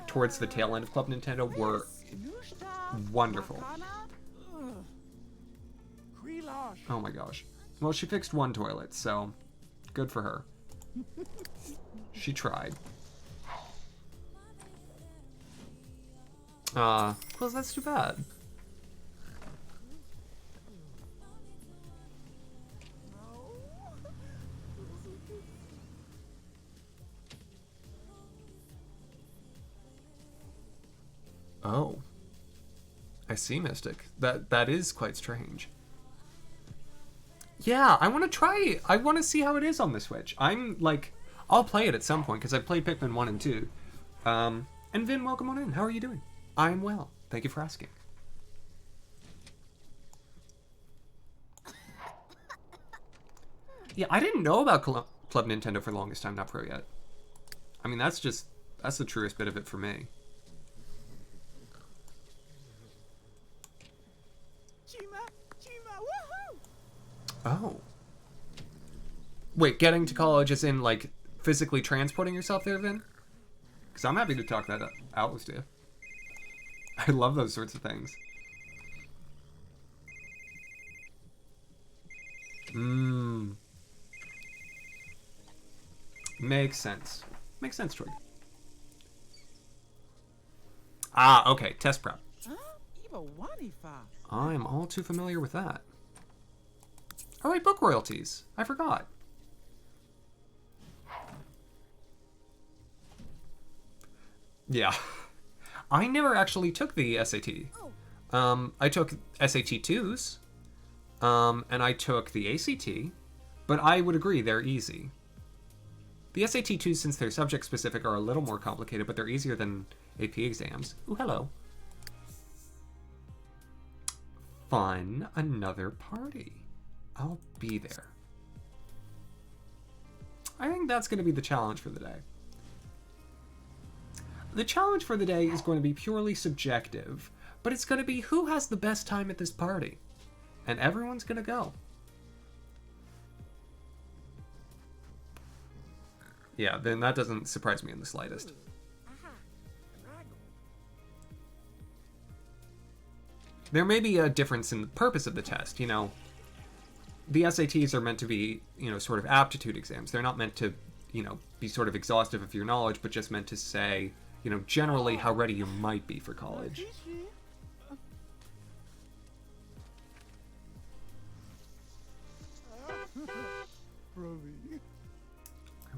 towards the tail end of Club Nintendo, were wonderful. Oh my gosh. Well, she fixed one toilet, so good for her. She tried. Well, that's too bad. Oh. I see, Mystic. That is quite strange. Yeah, I want to try. I want to see how it is on the Switch. I'll play it at some point because I played Pikmin 1 and 2. And Vin, welcome on in. How are you doing? I'm well. Thank you for asking. Yeah, I didn't know about Club Nintendo for the longest time, not Pro yet. I mean, that's the truest bit of it for me. Oh. Wait, getting to college is in, like, physically transporting yourself there, Vin? Because I'm happy to talk that out with you. I love those sorts of things. Makes sense. Makes sense, Troy. Ah, okay, test prep. I'm all too familiar with that. Oh, wait, book royalties. I forgot. Yeah. I never actually took the SAT. I took SAT 2s, and I took the ACT, but I would agree they're easy. The SAT 2s, since they're subject-specific, are a little more complicated, but they're easier than AP exams. Ooh, hello. Fun, another party. I'll be there. I think that's going to be the challenge for the day. The challenge for the day is going to be purely subjective, but it's going to be who has the best time at this party. And everyone's going to go. Yeah, then that doesn't surprise me in the slightest. There may be a difference in the purpose of the test, The SATs are meant to be, sort of aptitude exams. They're not meant to, be sort of exhaustive of your knowledge, but just meant to say, generally how ready you might be for college.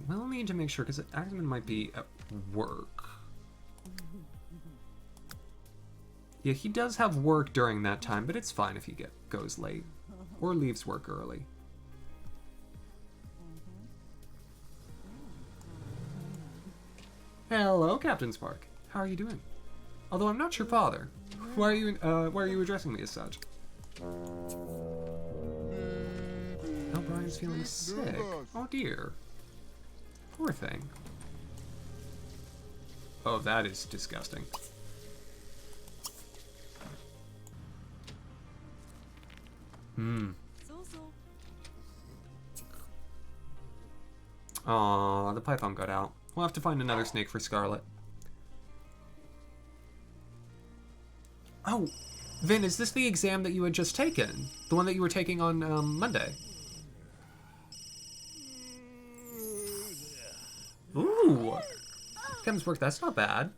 I will need to make sure, because Axamin might be at work. Yeah, he does have work during that time, but it's fine if he goes late. Or leaves work early. Hello, Captain Spark. How are you doing? Although I'm not your father. Why are you addressing me as such? Oh, Brian's feeling sick. Oh dear. Poor thing. Oh, that is disgusting. Aw, the python got out. We'll have to find another snake for Scarlet. Oh, Vin, is this the exam that you had just taken? The one that you were taking on Monday? Ooh! Chem's work, that's not bad.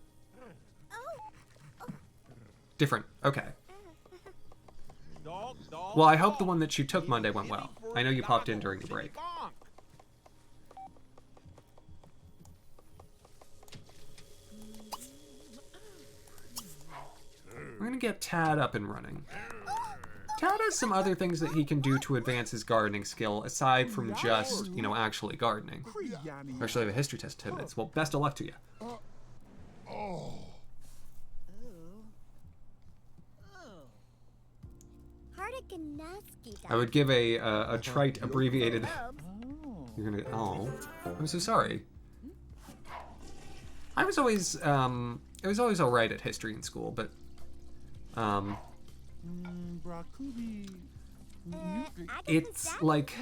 Different, okay. Well, I hope the one that you took Monday went well. I know you popped in during the break. We're gonna get Tad up and running. Tad has some other things that he can do to advance his gardening skill, aside from just, actually gardening. I actually have a history test in 10 minutes. Well, best of luck to you. I would give a trite abbreviated... You're gonna... Oh. I'm so sorry. I was always alright at history in school, but... It's like...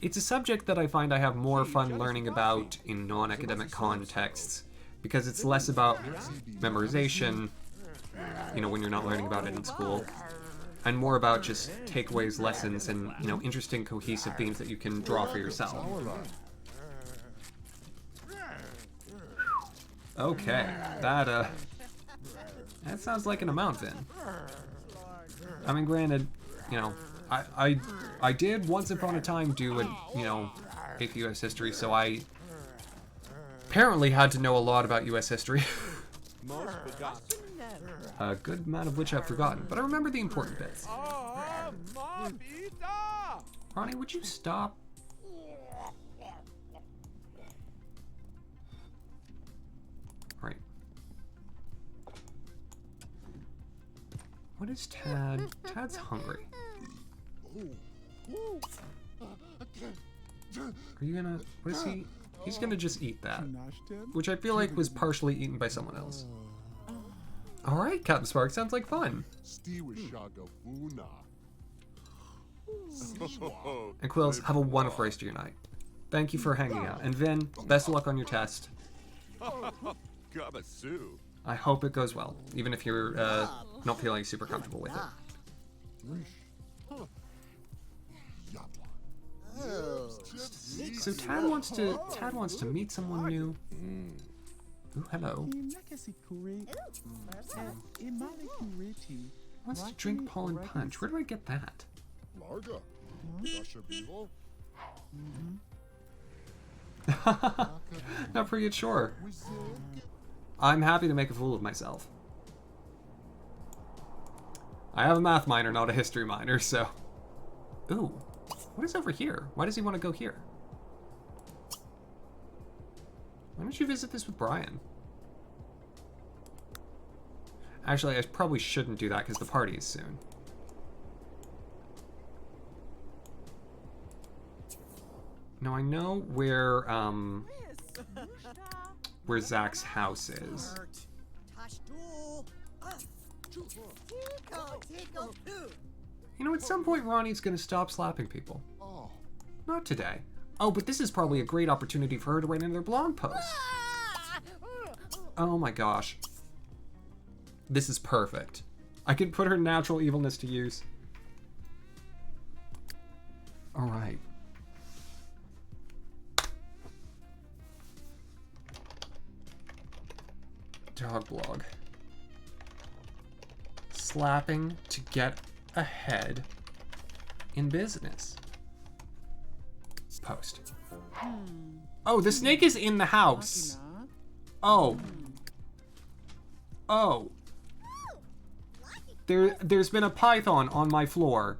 It's a subject that I find I have more fun learning about in non-academic contexts, because it's less about memorization, you know, when you're not learning about it in school, and more about just takeaways, lessons, and, you know, interesting cohesive themes that you can draw for yourself. Okay, that sounds like an amount then. I mean, granted, you know, I did once upon a time do a, you know, AP US history, so I apparently had to know a lot about US history. A good amount of which I've forgotten, but I remember the important bits. Ronnie, would you stop? Right. What is Tad? Tad's hungry. Are you gonna... What is he... He's gonna just eat that. Which I feel like was partially eaten by someone else. Alright, Captain Spark, sounds like fun. And Quills, have a wonderful rest of your night. Thank you for hanging out. And Vin, best of luck on your test. I hope it goes well, even if you're not feeling super comfortable with it. So Tad wants to meet someone new. Ooh, hello. Wants to drink pollen punch. Where do I get that? Not pretty sure. I'm happy to make a fool of myself. I have a math minor, not a history minor, so... Ooh. What is over here? Why does he want to go here? Why don't you visit this with Brian? Actually, I probably shouldn't do that because the party is soon. Now I know where Zach's house is. You know, at some point Ronnie's gonna stop slapping people. Not today. Oh, but this is probably a great opportunity for her to write another blog post. Oh my gosh. This is perfect. I can put her natural evilness to use. Alright. Dog blog. Slapping to get ahead in business. Post. Oh, the snake is in the house. Oh. Oh. There's been a python on my floor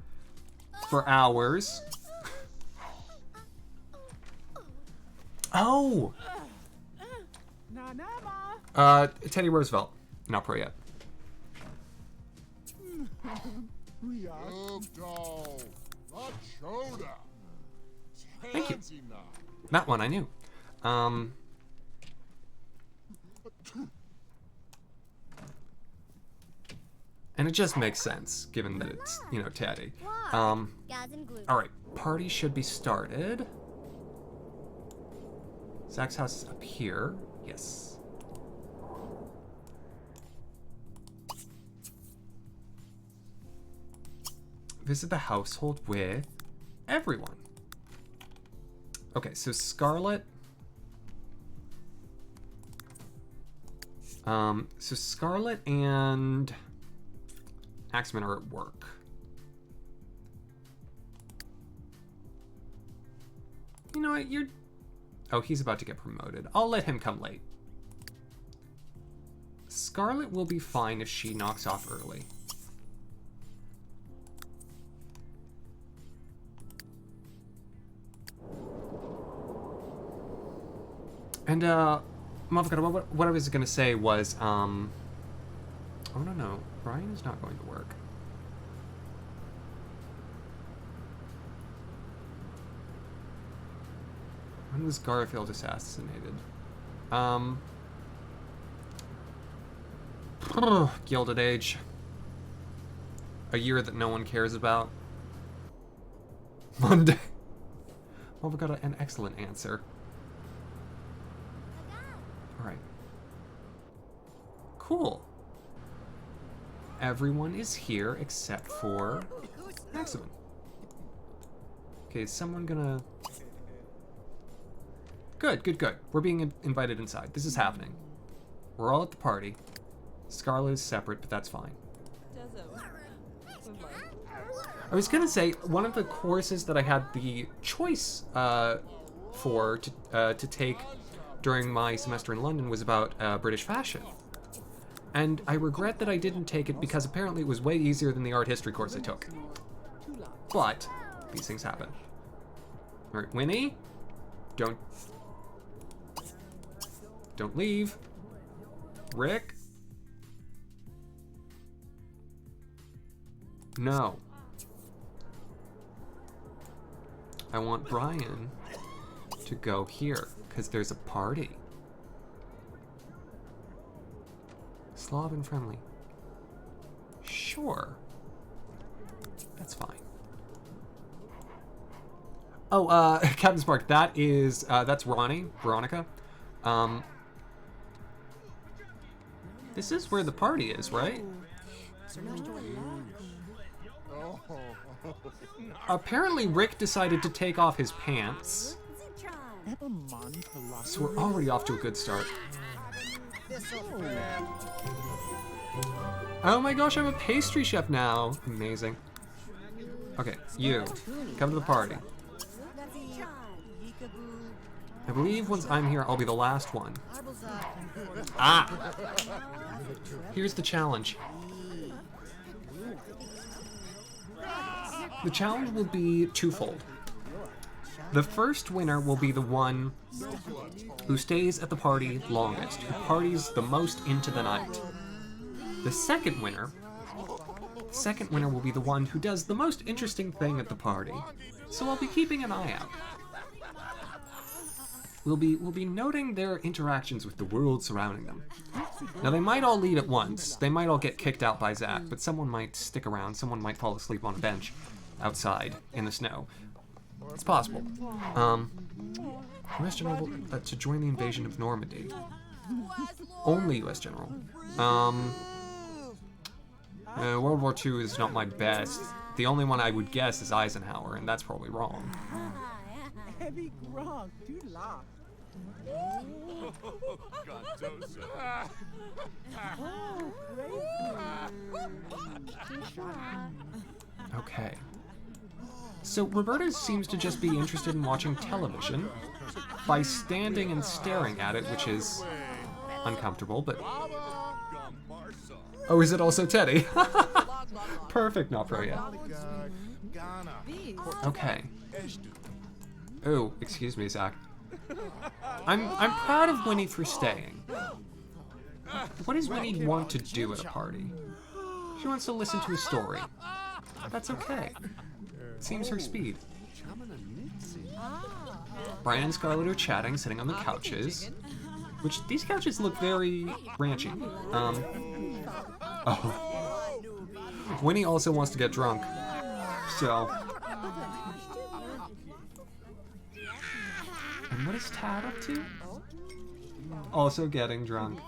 for hours. Oh. Teddy Roosevelt. Not pro yet. Thank you. That one I knew. And it just makes sense, given that it's, you know, Teddy. Alright, party should be started. Zach's house is up here. Yes. Visit the household with everyone. Okay, so Scarlet. So Scarlet and Axamin are at work. You know what, you're... Oh, he's about to get promoted. I'll let him come late. Scarlet will be fine if she knocks off early. And, motherfucker, what I was gonna say was, oh, no, Brian is not going to work. When was Garfield assassinated? Gilded Age. A year that no one cares about. Monday. Well, we got an excellent answer. Alright. Cool. Everyone is here except for Axamin. Okay, is someone gonna... Good, good, good. We're being invited inside. This is happening. We're all at the party. Scarlet is separate, but that's fine. I was gonna say, one of the courses that I had the choice for to take during my semester in London was about British fashion. And I regret that I didn't take it because apparently it was way easier than the art history course I took. But these things happen. Alright, Winnie, don't leave. Rick? No. I want Brian to go here, because there's a party. Slav and friendly. Sure. That's fine. Oh, Captain Spark, that is, that's Ronnie, Veronica. This is where the party is, right? Apparently Rick decided to take off his pants. So we're already off to a good start. Oh my gosh, I'm a pastry chef now. Amazing. Okay, you, come to the party. I believe once I'm here, I'll be the last one. Ah! Here's the challenge. The challenge will be twofold. The first winner will be the one who stays at the party longest, who parties the most into the night. The second winner will be the one who does the most interesting thing at the party. So I'll be keeping an eye out. We'll be noting their interactions with the world surrounding them. Now they might all leave at once. They might all get kicked out by Zach, but someone might stick around. Someone might fall asleep on a bench outside in the snow. It's possible. U.S. General to join the invasion of Normandy. Only U.S. General. World War II is not my best. The only one I would guess is Eisenhower, and that's probably wrong. Heavy grog, too long. Okay. So Roberta seems to just be interested in watching television by standing and staring at it, which is uncomfortable, but... Oh, is it also Teddy? Perfect, not pro yet. Okay. Oh, excuse me, Zach. I'm proud of Winnie for staying. What does Winnie want to do at a party? She wants to listen to a story. That's okay. Seems her speed. Brian and Scarlet are chatting, sitting on the couches. Which, these couches look very ranchy. Oh. Winnie also wants to get drunk. So... And what is Tad up to? Also getting drunk.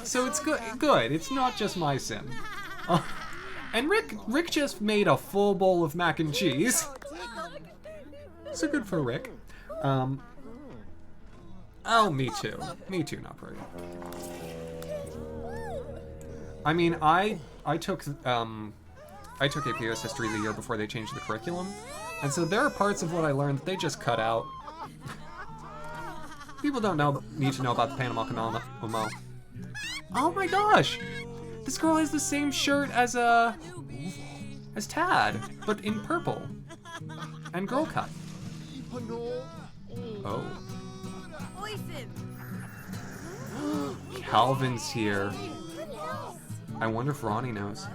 So it's good. Good. It's not just my sim. And Rick just made a full bowl of mac and cheese. So good for Rick. Oh, me too. Me too, not pretty. I mean, I took AP US History the year before they changed the curriculum, and so there are parts of what I learned that they just cut out. People don't need to know about the Panama Canal. Oh my gosh! This girl has the same shirt as Tad, but in purple. And girl cut. Oh. Calvin's here. I wonder if Ronnie knows.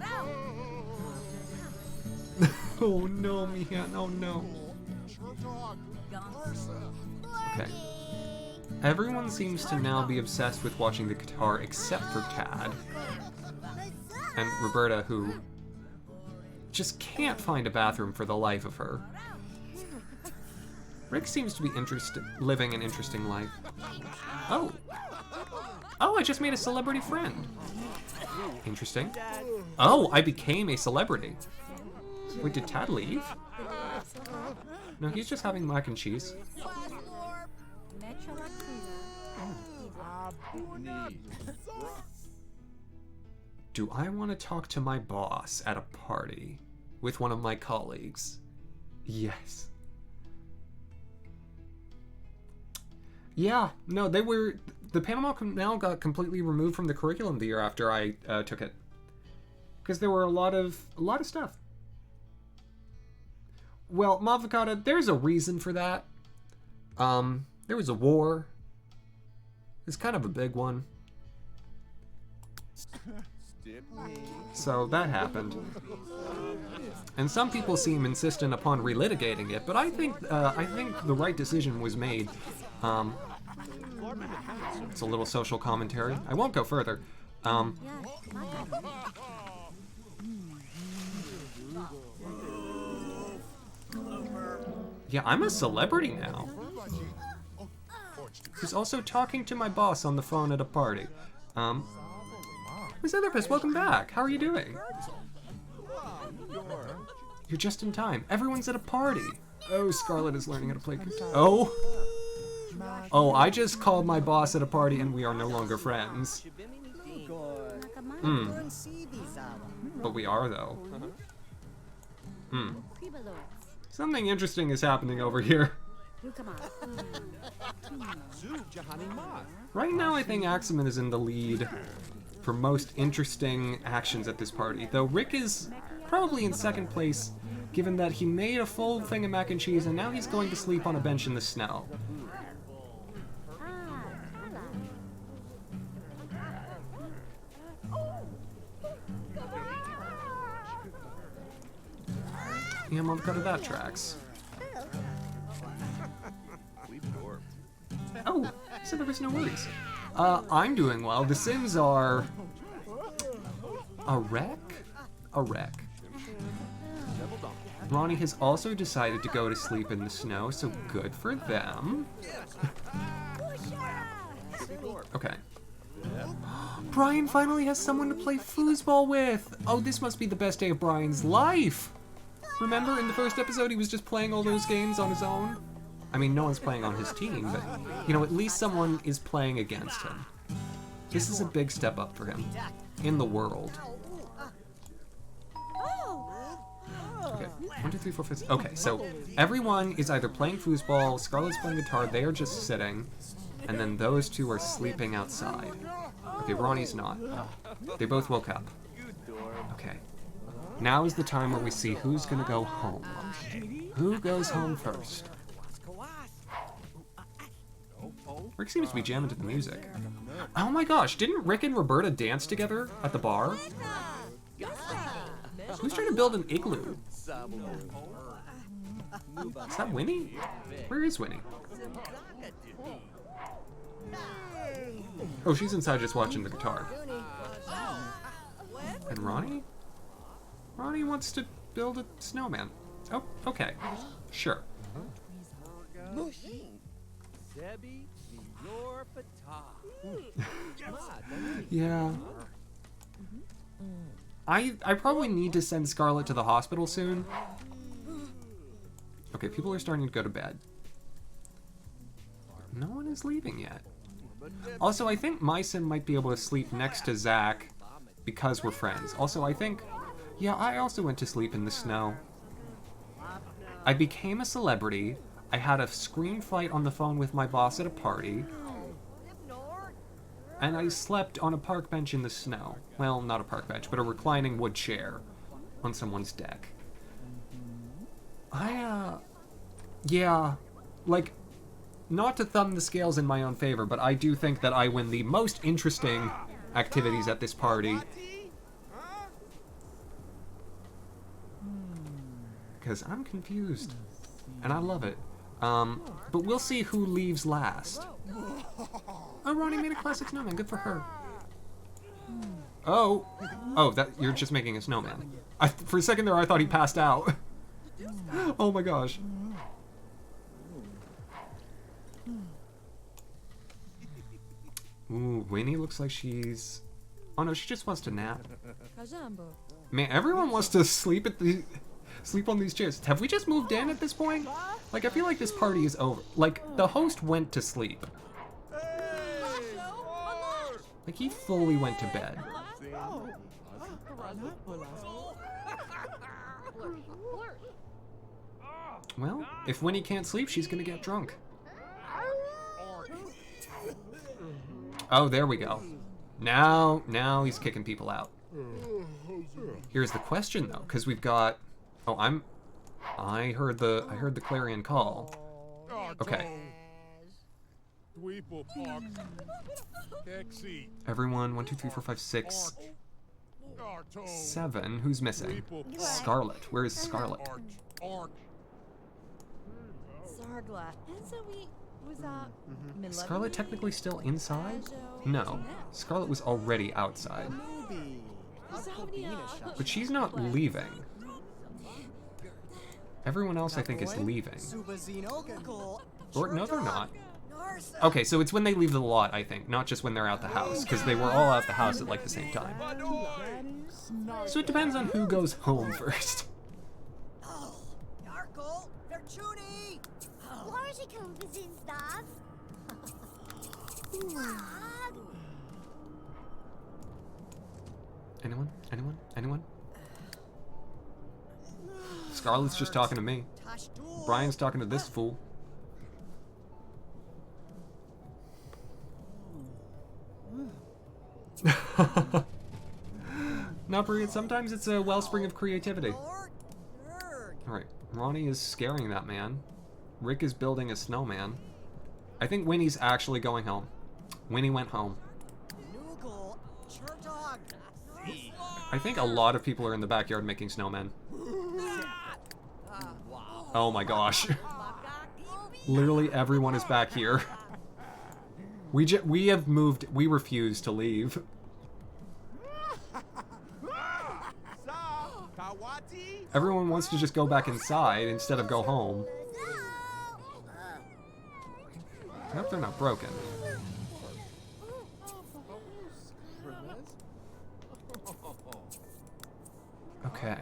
Oh no, Mia, oh no. Okay. Everyone seems to now be obsessed with watching the guitar except for Tad. And Roberta, who just can't find a bathroom for the life of her. Rick seems to be living an interesting life. Oh. Oh, I just made a celebrity friend. Interesting. Oh, I became a celebrity. Wait, did Tad leave? No, he's just having mac and cheese. Do I want to talk to my boss at a party with one of my colleagues? Yes. Yeah, no, the Panama Canal got completely removed from the curriculum the year after I took it. Because there were a lot of stuff. Well, Mavocata, there's a reason for that. There was a war. It's kind of a big one. So that happened. And some people seem insistent upon relitigating it, but I think the right decision was made. It's a little social commentary. I won't go further. Yeah, I'm a celebrity now. Who's also talking to my boss on the phone at a party. Miss Etherpus, welcome back. How are you doing? You're just in time. Everyone's at a party. Oh, Scarlet is learning how to play guitar. Oh. Oh, I just called my boss at a party and we are no longer friends. But we are, though. Something interesting is happening over here. Right now, I think Axamin is in the lead for most interesting actions at this party, though Rick is probably in second place, given that he made a full thing of mac and cheese and now he's going to sleep on a bench in the snow. Yeah, I'm on the cut of that tracks. Oh, so there was no worries. I'm doing well. The Sims are a wreck? A wreck. Ronnie has also decided to go to sleep in the snow, so good for them. Okay. Brian finally has someone to play foosball with! Oh, this must be the best day of Brian's life! Remember in the first episode he was just playing all those games on his own? I mean, no one's playing on his team, but, you know, at least someone is playing against him. This is a big step up for him. In the world. Okay, 1, 2, 3, 4, 5, 6. Okay, so everyone is either playing foosball, Scarlett's playing guitar, they are just sitting, and then those two are sleeping outside. Okay, Ronnie's not. They both woke up. Okay. Now is the time where we see who's gonna go home. Who goes home first? Rick seems to be jamming to the music. Oh my gosh, didn't Rick and Roberta dance together at the bar? Who's trying to build an igloo? Is that Winnie? Where is Winnie? Oh, she's inside just watching the guitar. And Ronnie? Ronnie wants to build a snowman. Oh, okay. Sure. Yeah. I probably need to send Scarlett to the hospital soon. Okay, people are starting to go to bed. No one is leaving yet. Also, I think my sim might be able to sleep next to Zach because we're friends. Also, I think... Yeah, I also went to sleep in the snow. I became a celebrity. I had a screen fight on the phone with my boss at a party. And I slept on a park bench in the snow. Well, not a park bench, but a reclining wood chair on someone's deck. Yeah, like, not to thumb the scales in my own favor, but I do think that I win the most interesting activities at this party. Because I'm confused. And I love it. But we'll see who leaves last. Oh, Ronnie made a classic snowman. Good for her. Oh, that you're just making a snowman. For a second there, I thought he passed out. Oh my gosh. Ooh, Winnie looks like she's... Oh no, she just wants to nap. Man, everyone wants to sleep on these chairs. Have we just moved in at this point? Like, I feel like this party is over. Like, the host went to sleep. Like, he fully went to bed. Well, if Winnie can't sleep, she's gonna get drunk. Oh, there we go. Now he's kicking people out. Here's the question though, because we've got... Oh, I heard the clarion call. Okay. Everyone, 1, 2, 3, 4, 5, 6, 7. Who's missing? Scarlet. Where is Scarlet? Is Scarlet technically still inside? No. Scarlet was already outside. But she's not leaving. Everyone else, I think, is leaving. Or, no, they're not. Okay, so it's when they leave the lot, I think, not just when they're out the house, because they were all out the house at, like, the same time. So it depends on who goes home first. Anyone? Anyone? Anyone? Scarlet's just talking to me. Brian's talking to this fool. Not brilliant. Sometimes it's a wellspring of creativity. Alright, Ronnie is scaring that man. Rick is building a snowman. I think Winnie's actually going home. Winnie went home. I think a lot of people are in the backyard making snowmen. Oh my gosh. Literally everyone is back here. We have moved. We refuse to leave. Everyone wants to just go back inside instead of go home. I hope they're not broken. Okay.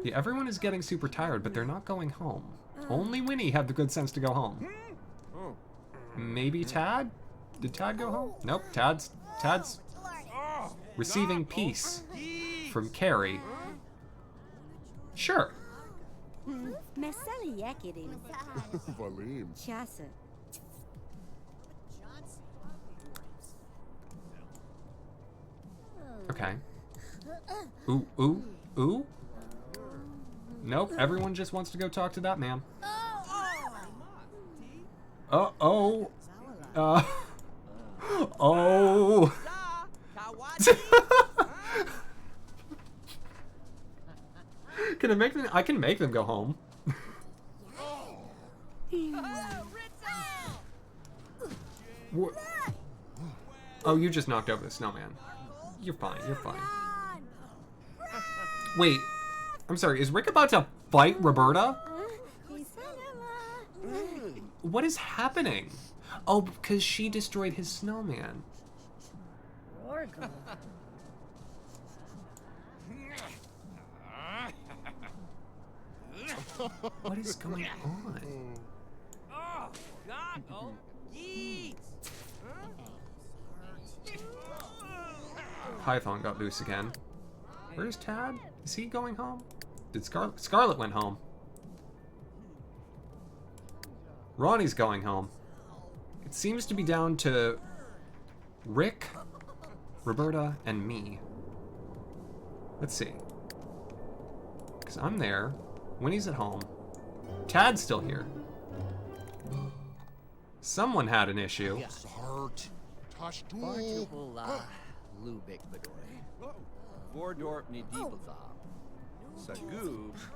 Yeah, everyone is getting super tired, but they're not going home. Only Winnie had the good sense to go home. Maybe Tad? Did Tad go home? Nope, Tad's receiving peace from Carrie. Sure. Okay. Ooh, ooh, ooh. Nope, everyone just wants to go talk to that man. Uh-oh. Oh. Can I make them? I can make them go home. Oh, you just knocked over the snowman. You're fine, you're fine. Wait, I'm sorry, is Rick about to fight Roberta? What is happening? Oh, because she destroyed his snowman. What is going on? Python got loose again. Where's Tad? Is he going home? Did Scarlet went home. Ronnie's going home. It seems to be down to Rick, Roberta, and me. Let's see. Because I'm there. Winnie's at home. Tad's still here. Someone had an issue.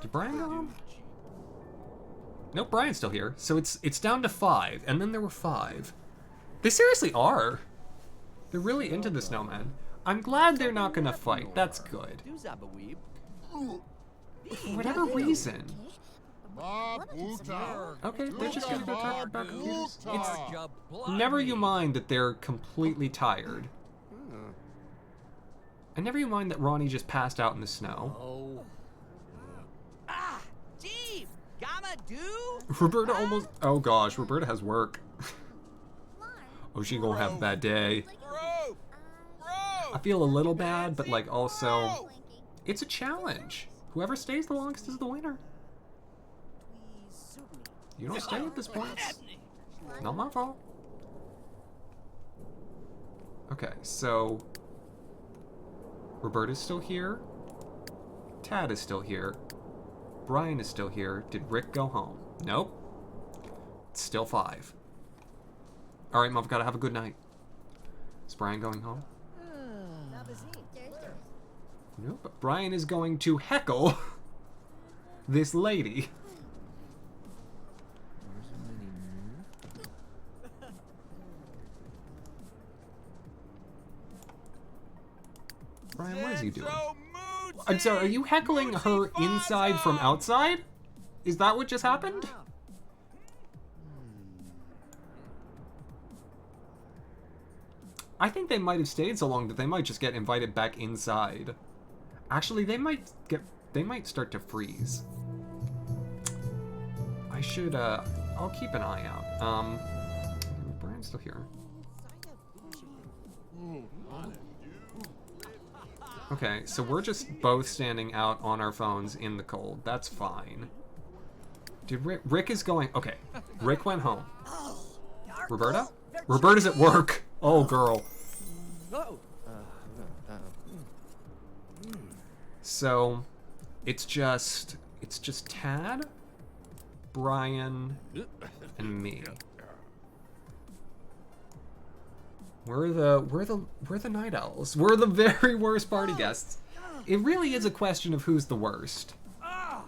Did Brian go home? Nope, Brian's still here. So it's down to 5, and then there were 5. They seriously are. They're really into the snowman. I'm glad they're not gonna fight. That's good. Do zabaweeb. For whatever reason. Mob Wuta. Okay, they're just gonna go talk about computers. It's Arja never you mind that they're completely tired. And never you mind that Ronnie just passed out in the snow. Oh. Ah, Jeep! Gamma do? Roberta almost... Oh gosh, Roberta has work. Oh, she gonna have a bad day. Bro! I feel a little bad, but like also... It's a challenge. Whoever stays the longest is the winner. You don't stay at this point. Not my fault. Okay, so... Roberta's still here. Tad is still here. Brian is still here. Did Rick go home? Nope. It's still 5. Alright, Mom, gotta have a good night. Is Brian going home? Nope. But Brian is going to heckle this lady. Brian, what is he doing? I'm sorry, are you heckling her inside from outside? Is that what just happened? I think they might have stayed so long that they might just get invited back inside. Actually, they might start to freeze. I should, I'll keep an eye out. Brian's still here. Okay, so we're just both standing out on our phones in the cold. That's fine. Did Rick is going... Okay, Rick went home. Roberta? Roberta's at work. Oh, girl. So, it's just Tad, Brian, and me. We're the night owls. We're the very worst party guests. It really is a question of who's the worst. I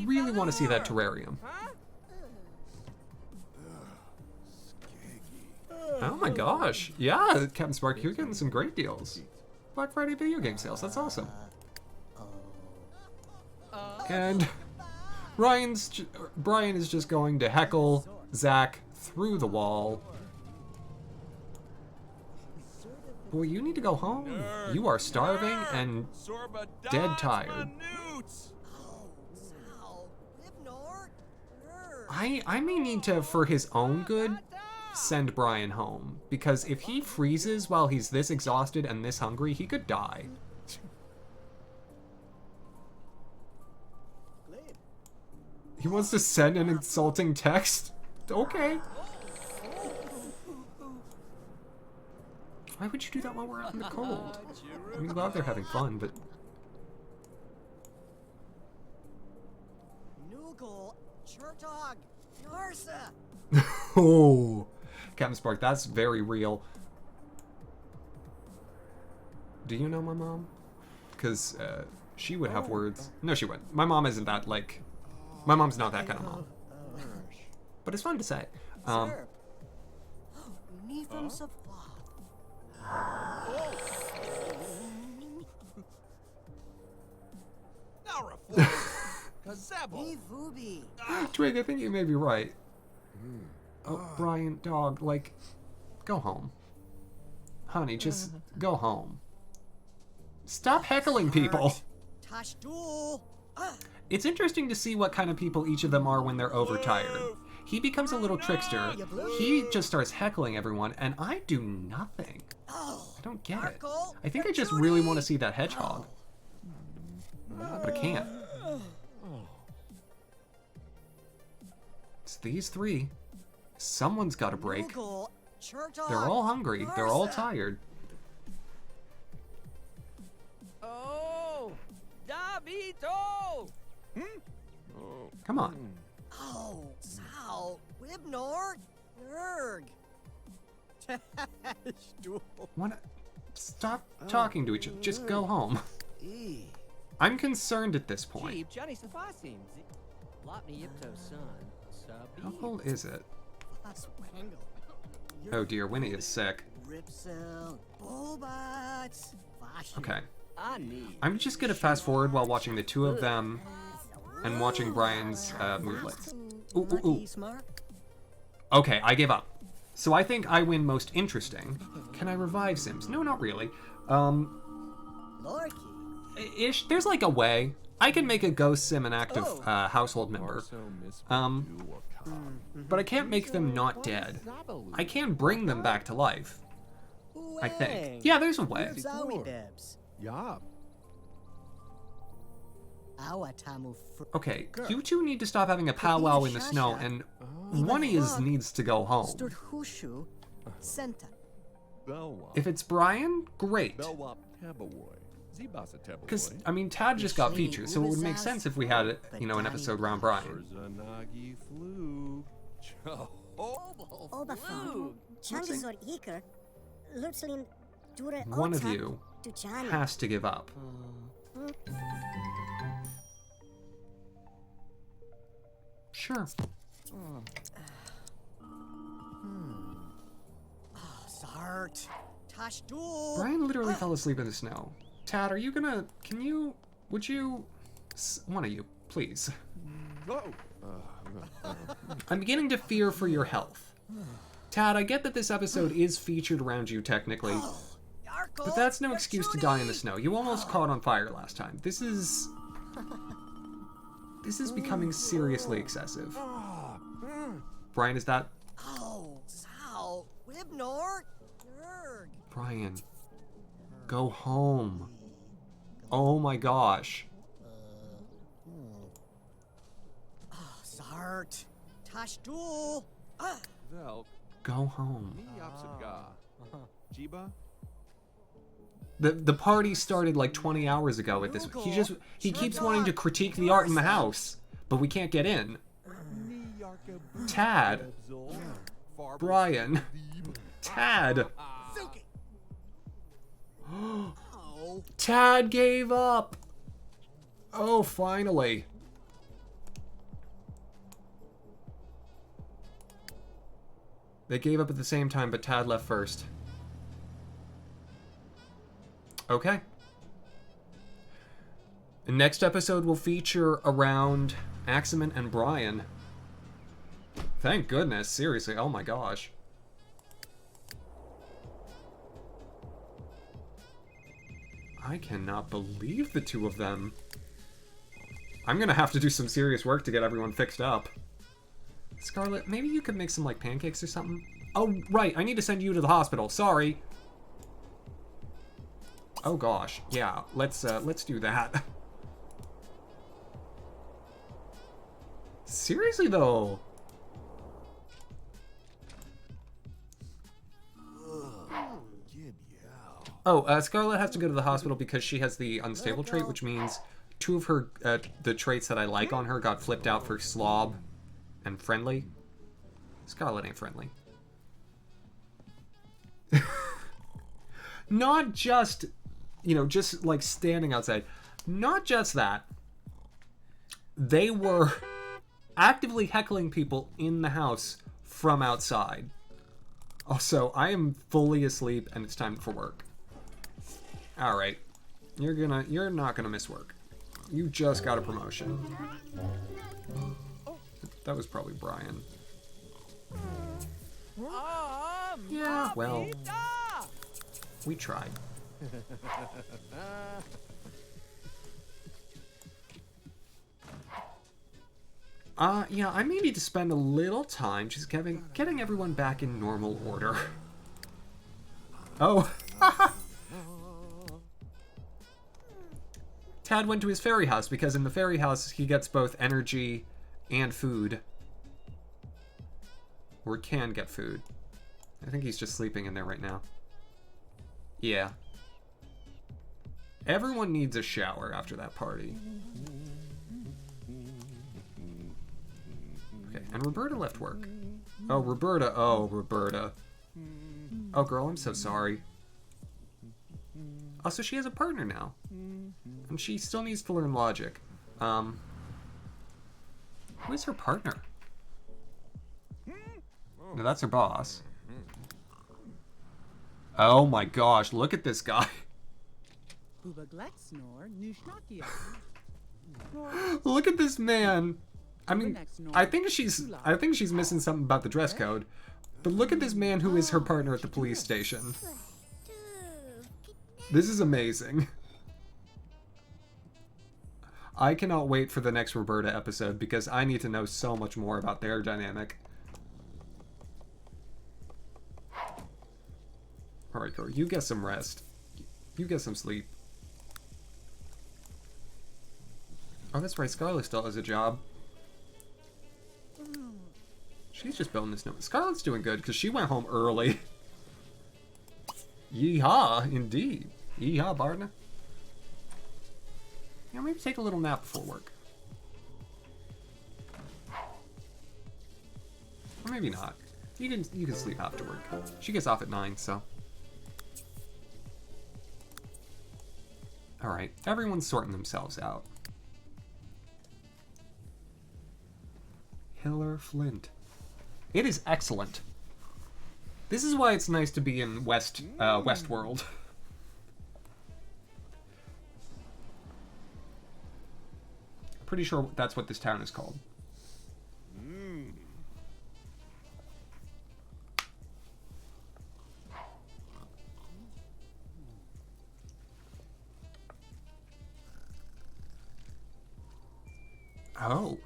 really want to see that terrarium. Oh my gosh. Yeah, Captain Spark, you're getting some great deals. Black Friday video game sales, that's awesome. And Brian is just going to heckle Zach through the wall. Boy, you need to go home. You are starving and dead tired. I may need to, for his own good, send Brian home. Because if he freezes while he's this exhausted and this hungry, he could die. He wants to send an insulting text? Okay. Why would you do that while we're out in the cold? I mean, glad they're having fun, but... Noogle, Chertog, Narsa. Oh, Captain Spark, that's very real. Do you know my mom? Because she would have words. No, she wouldn't. My mom isn't that, like... My mom's not that kind of mom. But it's fun to say. Twig, I think you may be right. Oh, Brian, dog, like, go home. Honey, just go home. Stop heckling people. It's interesting to see what kind of people each of them are when they're overtired. He becomes a little trickster. He just starts heckling everyone, and I do nothing. I don't get it. I think I just really want to see that hedgehog. But I can't. It's these three. Someone's got a break. They're all hungry. They're all tired. Oh, Davito! Come on. Oh, Sal, Wibnor, Nerg. Stop talking to each other. Just go home. I'm concerned at this point. How cold is it? Oh dear, Winnie is sick. Ripsel, Bobots, Vashi. Okay. I need. I'm just gonna fast forward while watching the two of them and watching Brian's movelets. Ooh, ooh, ooh. Lucky Smart. Okay, I gave up. So I think I win most interesting. Can I revive Sims? No, not really. Lorky. Ish. There's like a way. I can make a ghost sim an active household member. But I can't make them not dead. I can bring them back to life, I think. Yeah, there's a way. Zowie Debs. Yeah. Awatamu fr- Okay, you two need to stop having a powwow in the snow, and one of yous needs to go home. Stood Hushu. Senta. If it's Brian, great. Because, I mean, Tad just got featured, so it would make sense if we had, you know, an episode around Brian. Oberfrau, Changisor Iker, Lutzlin, Dure One of you has to give up. Sure. Zart. Tashdul. Brian literally fell asleep in the snow. Tad, are you gonna... would you... One of you, please. I'm beginning to fear for your health. Tad, I get that this episode is featured around you, technically. But that's no excuse to die in the snow. You almost caught on fire last time. This is becoming seriously excessive. Brian, is that... Oh, Sal. Wibnor. Nerg. Brian, go home. Oh my gosh. Zart. Tashdul. Go home. Jiba? The party started like 20 hours ago at this. He keeps wanting to critique the art in the house, but we can't get in. Tad. Brian. Tad. Tad gave up. Oh, finally. They gave up at the same time, but Tad left first. Okay. The next episode will feature around Axamin and Brian. Thank goodness, seriously, oh my gosh. I cannot believe the two of them. I'm gonna have to do some serious work to get everyone fixed up. Scarlet, maybe you could make some, like, pancakes or something? Oh, right, I need to send you to the hospital, sorry. Oh gosh, yeah, let's do that. Seriously though. Oh, Scarlet has to go to the hospital because she has the unstable trait, which means two of her, the traits that I like on her got flipped out for slob and friendly. Scarlet ain't friendly. Not just, you know, just like standing outside. Not just that. They were actively heckling people in the house from outside. Also, I am fully asleep and it's time for work. Alright. You're not gonna miss work. You just got a promotion. That was probably Brian. Yeah, well, we tried. Yeah, I may need to spend a little time just getting everyone back in normal order. Oh. Tad went to his fairy house because in the fairy house he gets both energy and food. Or can get food. I think he's just sleeping in there right now. Yeah. Everyone needs a shower after that party. Okay, and Roberta left work. Oh, Roberta. Oh, Roberta. Oh, girl, I'm so sorry. Oh, so she has a partner now. And she still needs to learn logic. Who is her partner? No, that's her boss. Oh my gosh, look at this guy. Booba Glexnor, Nushnakia. Look at this man. I mean, I think she's missing something about the dress code. But look at this man who is her partner at the police station. This is amazing. I cannot wait for the next Roberta episode because I need to know so much more about their dynamic. Alright, girl, you get some rest. You get some sleep. Oh, that's right, Scarlet still has a job. She's just building this note. Scarlet's doing good because she went home early. Yeehaw, indeed. Yeehaw, Barna. Yeah, maybe take a little nap before work. Or maybe not. You can sleep after work. She gets off at 9, so. Alright, everyone's sorting themselves out. Hiller Flint. It is excellent. This is why it's nice to be in Westworld. Pretty sure that's what this town is called. Oh.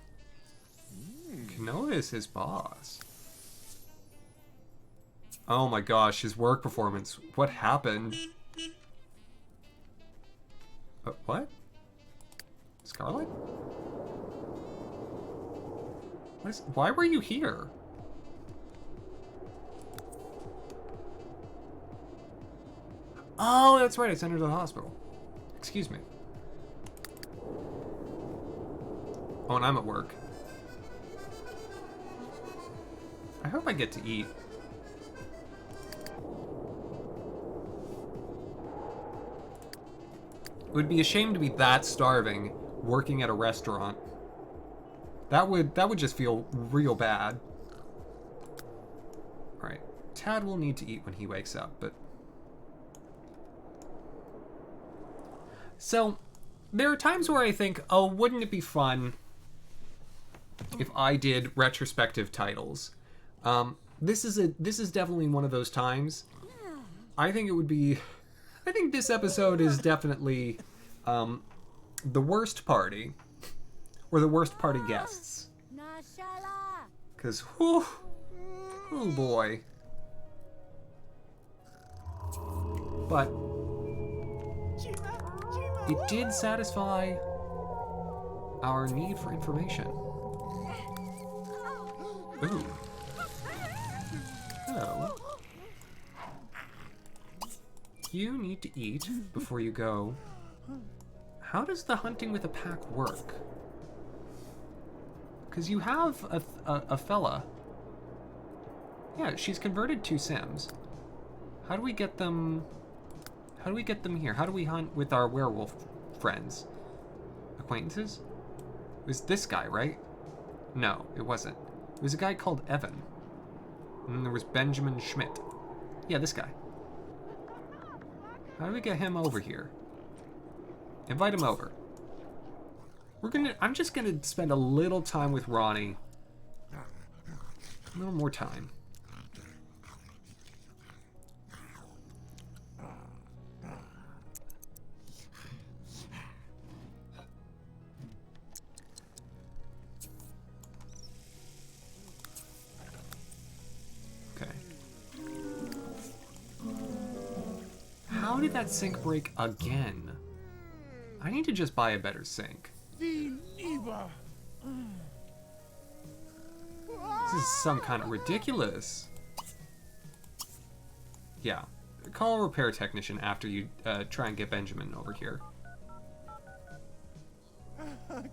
Kanoa is his boss. Oh my gosh, his work performance. What happened? What? Scarlet? Why were you here? Oh, that's right, I sent her to the hospital. Excuse me. Oh, and I'm at work. I hope I get to eat. It would be a shame to be that starving working at a restaurant. That would just feel real bad. Alright. Tad will need to eat when he wakes up, but... So, there are times where I think, oh, wouldn't it be fun if I did retrospective titles? This is definitely one of those times. I think this episode is definitely the worst party, or the worst party guests. Because, oh boy. But it did satisfy our need for information. Ooh. Hello. You need to eat before you go. How does the hunting with a pack work? Because you have a fella. Yeah, she's converted 2 Sims. How do we get them... How do we get them here? How do we hunt with our werewolf friends? Acquaintances? It was this guy, right? No, it wasn't. It was a guy called Evan. And then there was Benjamin Schmidt. Yeah, this guy. How do we get him over here? Invite him over. I'm just gonna spend a little time with Ronnie. A little more time. How did that sink break again? I need to just buy a better sink. This is some kind of ridiculous. Yeah. Call a repair technician after you try and get Benjamin over here. I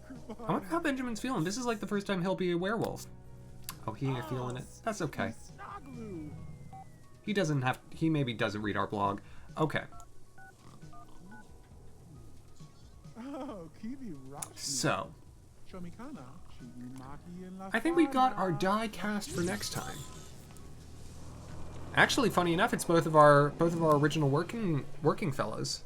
wonder how Benjamin's feeling. This is like the first time he'll be a werewolf. Oh, he ain't feeling it. That's okay. He maybe doesn't read our blog. Okay. So, I think we got our die cast for next time. Actually, funny enough, it's both of our original working fellows.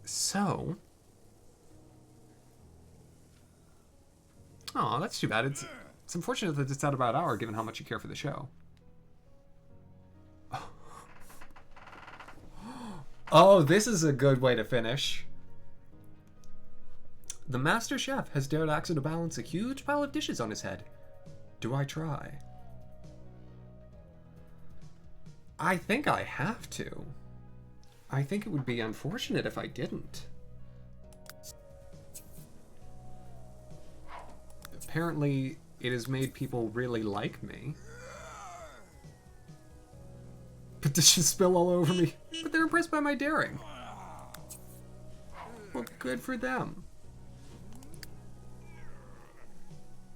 So, oh, that's too bad. It's unfortunate that it's at about an hour, given how much you care for the show. Oh, this is a good way to finish. The master chef has dared Axel to balance a huge pile of dishes on his head. Do I try? I think I have to. I think it would be unfortunate if I didn't. Apparently, it has made people really like me. But dishes spill all over me. But they're impressed by my daring. Well, good for them.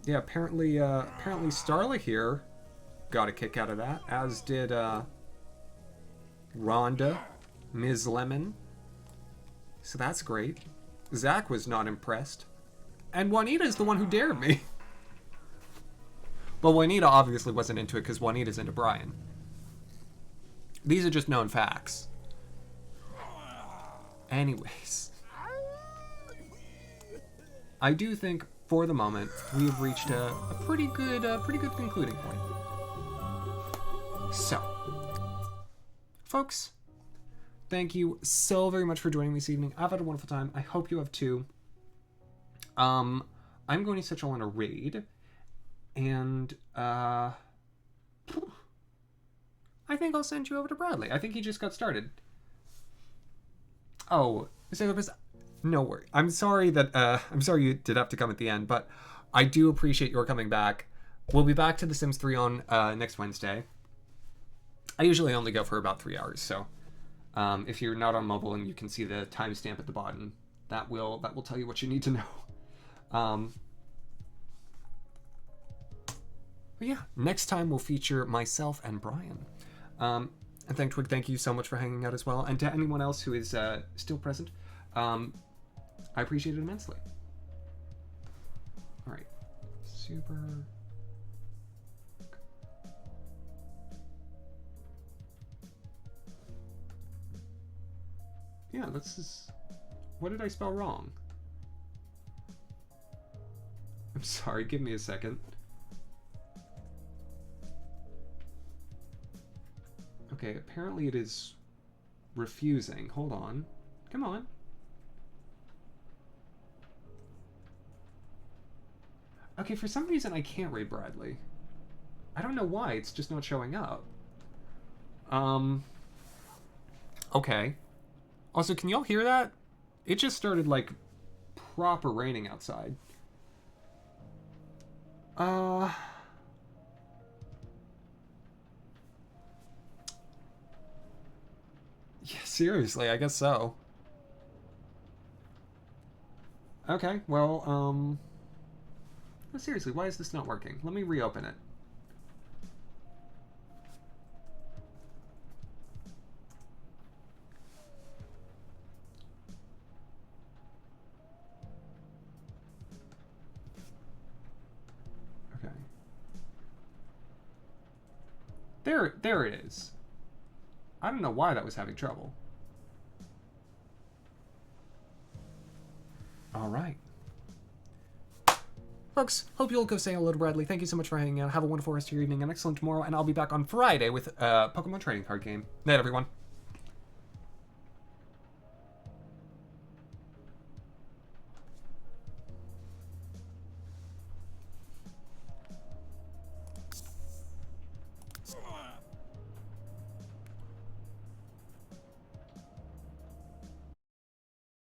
Yeah, apparently Starla here got a kick out of that, as did Rhonda, Ms. Lemon. So that's great. Zach was not impressed. And Juanita's the one who dared me. But Juanita obviously wasn't into it because Juanita's into Brian. These are just known facts. Anyways. I do think, for the moment, we have reached a pretty good concluding point. So, folks, thank you so very much for joining me this evening. I've had a wonderful time. I hope you have too. I'm going to set you all on a raid, and I think I'll send you over to Bradley. I think he just got started. Oh, no worry. I'm sorry you did have to come at the end, but I do appreciate your coming back. We'll be back to The Sims 3 on next Wednesday. I usually only go for about 3 hours, so if you're not on mobile and you can see the timestamp at the bottom, that will tell you what you need to know. But yeah, next time we'll feature myself and Brian. And thank you so much for hanging out as well. And to anyone else who is still present, I appreciate it immensely. All right, super. Yeah, this is. What did I spell wrong? I'm sorry. Give me a second. Okay, apparently it is refusing. Hold on. Come on. Okay, for some reason I can't raid Bradley. I don't know why, it's just not showing up. Okay. Also, can y'all hear that? It just started, like, proper raining outside. Yeah, seriously, I guess so. Okay, well, seriously, why is this not working? Let me reopen it. Okay. There it is. I don't know why that was having trouble. Alright. Folks, hope you'll go say hello to Bradley. Thank you so much for hanging out. Have a wonderful rest of your evening and excellent tomorrow, and I'll be back on Friday with a Pokemon trading card game. Night, everyone.